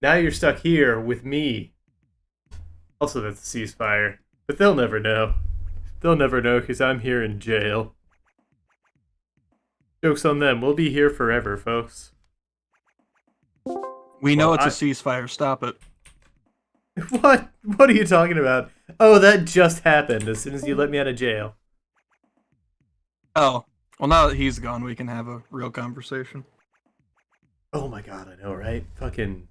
Now you're stuck here with me. Also, that's a ceasefire. But they'll never know. They'll never know because I'm here in jail. Joke's on them. We'll be here forever, folks. We know Well, it's a ceasefire. Stop it. What? What are you talking about? Oh, that just happened as soon as you let me out of jail. Oh, well, now that he's gone, we can have a real conversation. Oh my god, I know, right? Fucking...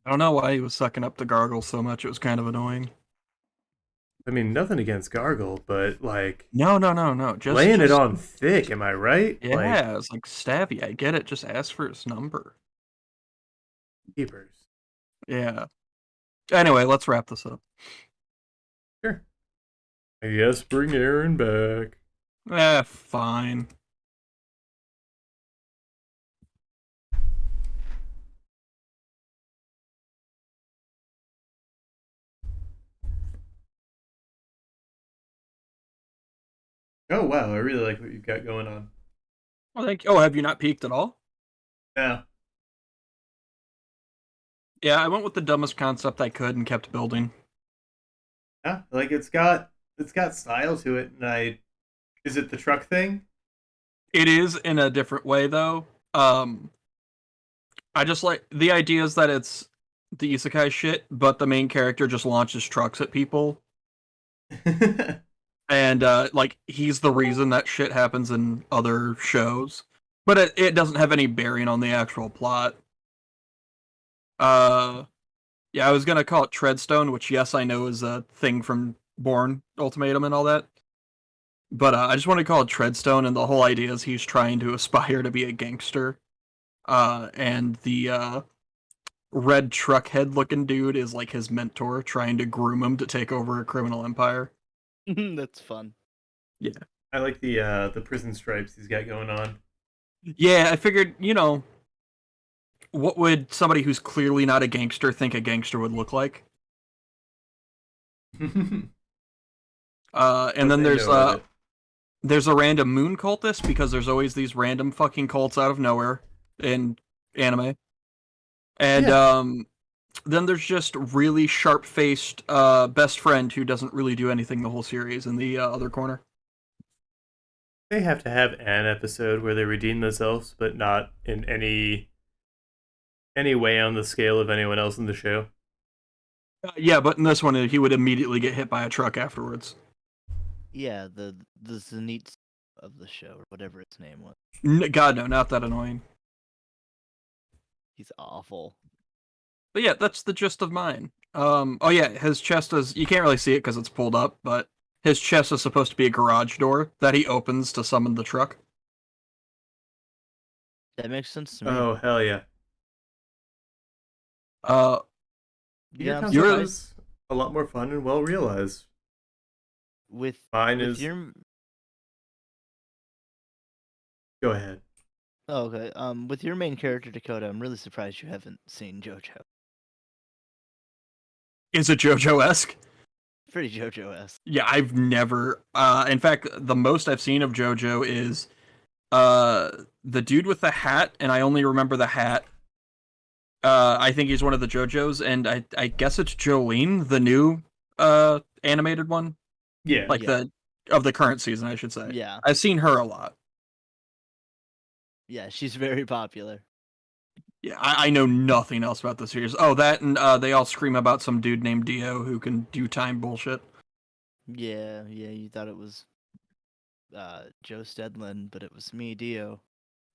I don't know why he was sucking up the gargle so much. It was kind of annoying. I mean, nothing against Gargle, but, like... No. Just laying it on thick, am I right? Yeah, Like, it's like Stabby. I get it. Just ask for his number. keepers. Yeah. Anyway, let's wrap this up. Sure. I guess bring Aaron back. Fine. Oh, wow, I really like what you've got going on. Well, thank you. Oh, have you not peaked at all? Yeah. Yeah, I went with the dumbest concept I could and kept building. Yeah, like it's got style to it, and is it the truck thing? It is in a different way, though. I just like the idea is that it's the isekai shit, but the main character just launches trucks at people, and like he's the reason that shit happens in other shows, but it doesn't have any bearing on the actual plot. Yeah, I was gonna call it Treadstone, which yes, I know is a thing from Bourne Ultimatum and all that. But I just want to call it Treadstone, and the whole idea is he's trying to aspire to be a gangster. And the red truck head looking dude is like his mentor, trying to groom him to take over a criminal empire. That's fun. Yeah. I like the prison stripes he's got going on. Yeah, I figured, what would somebody who's clearly not a gangster think a gangster would look like? And then there's a random moon cultist, because there's always these random fucking cults out of nowhere in anime. And then there's just really sharp-faced best friend who doesn't really do anything the whole series in the other corner. They have to have an episode where they redeem themselves, but not in any way on the scale of anyone else in the show. Yeah, but in this one, he would immediately get hit by a truck afterwards. Yeah, the Zenith of the show, or whatever its name was. God, no, not that annoying. He's awful. But yeah, that's the gist of mine. Oh yeah, his chest is, you can't really see it because it's pulled up, but his chest is supposed to be a garage door that he opens to summon the truck. That makes sense to me. Oh, hell yeah. Yeah, I'm Your you're- concept is a lot more fun and well realized. with Mine with is... your Go ahead. oh, okay. With your main character Dakota, I'm really surprised you haven't seen JoJo. Is it JoJo-esque? Pretty JoJo-esque. Yeah, I've never. In fact, the most I've seen of JoJo is the dude with the hat, and I only remember the hat. I think he's one of the JoJos, and I guess it's Jolene, the new animated one, Yeah. like Yeah. the current season, I should say. Yeah, I've seen her a lot. yeah, she's very popular. Yeah, I know nothing else about the series. Oh, that and they all scream about some dude named Dio who can do time bullshit. Yeah, you thought it was Joe Stedman, but it was me, Dio.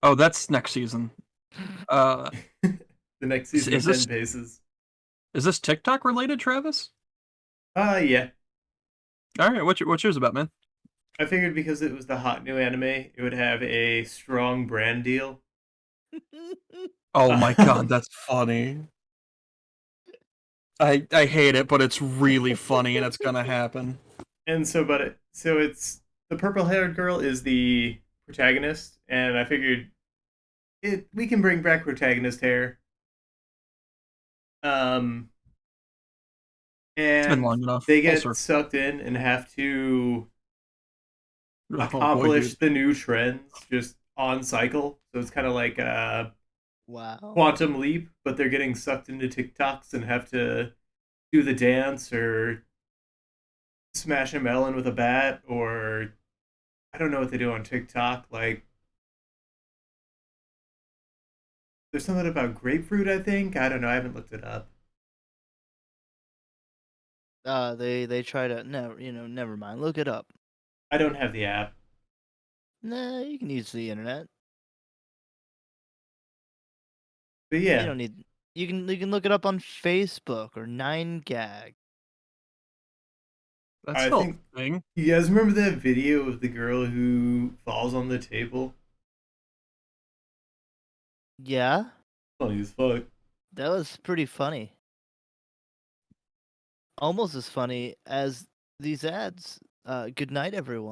Oh, that's next season. The next season Is of this- 10 Paces. Is this TikTok related, Travis? Yeah. All right, what's yours about, man? I figured because it was the hot new anime, it would have a strong brand deal. Oh my god, that's funny. I hate it, but it's really funny, and it's gonna happen. And so it's the purple haired girl is the protagonist, and I figured we can bring back protagonist hair. Um, It's been and long enough. they Full get circle. sucked in and have to Oh boy, accomplish dude. the new trends just on cycle. So it's kind of like Wow. Quantum Leap, but they're getting sucked into TikToks and have to do the dance or smash a melon with a bat, or I don't know what they do on TikTok. Like, there's something about grapefruit, I think. I don't know. I haven't looked it up. They try to never mind. Look it up. I don't have the app. Nah, you can use the internet. But You yeah, don't need. You can look it up on Facebook or 9gag. That's I still think a thing. you guys remember that video of the girl who falls on the table? Yeah, Funny as fuck. that was pretty funny. Almost as funny as these ads. Good night, everyone.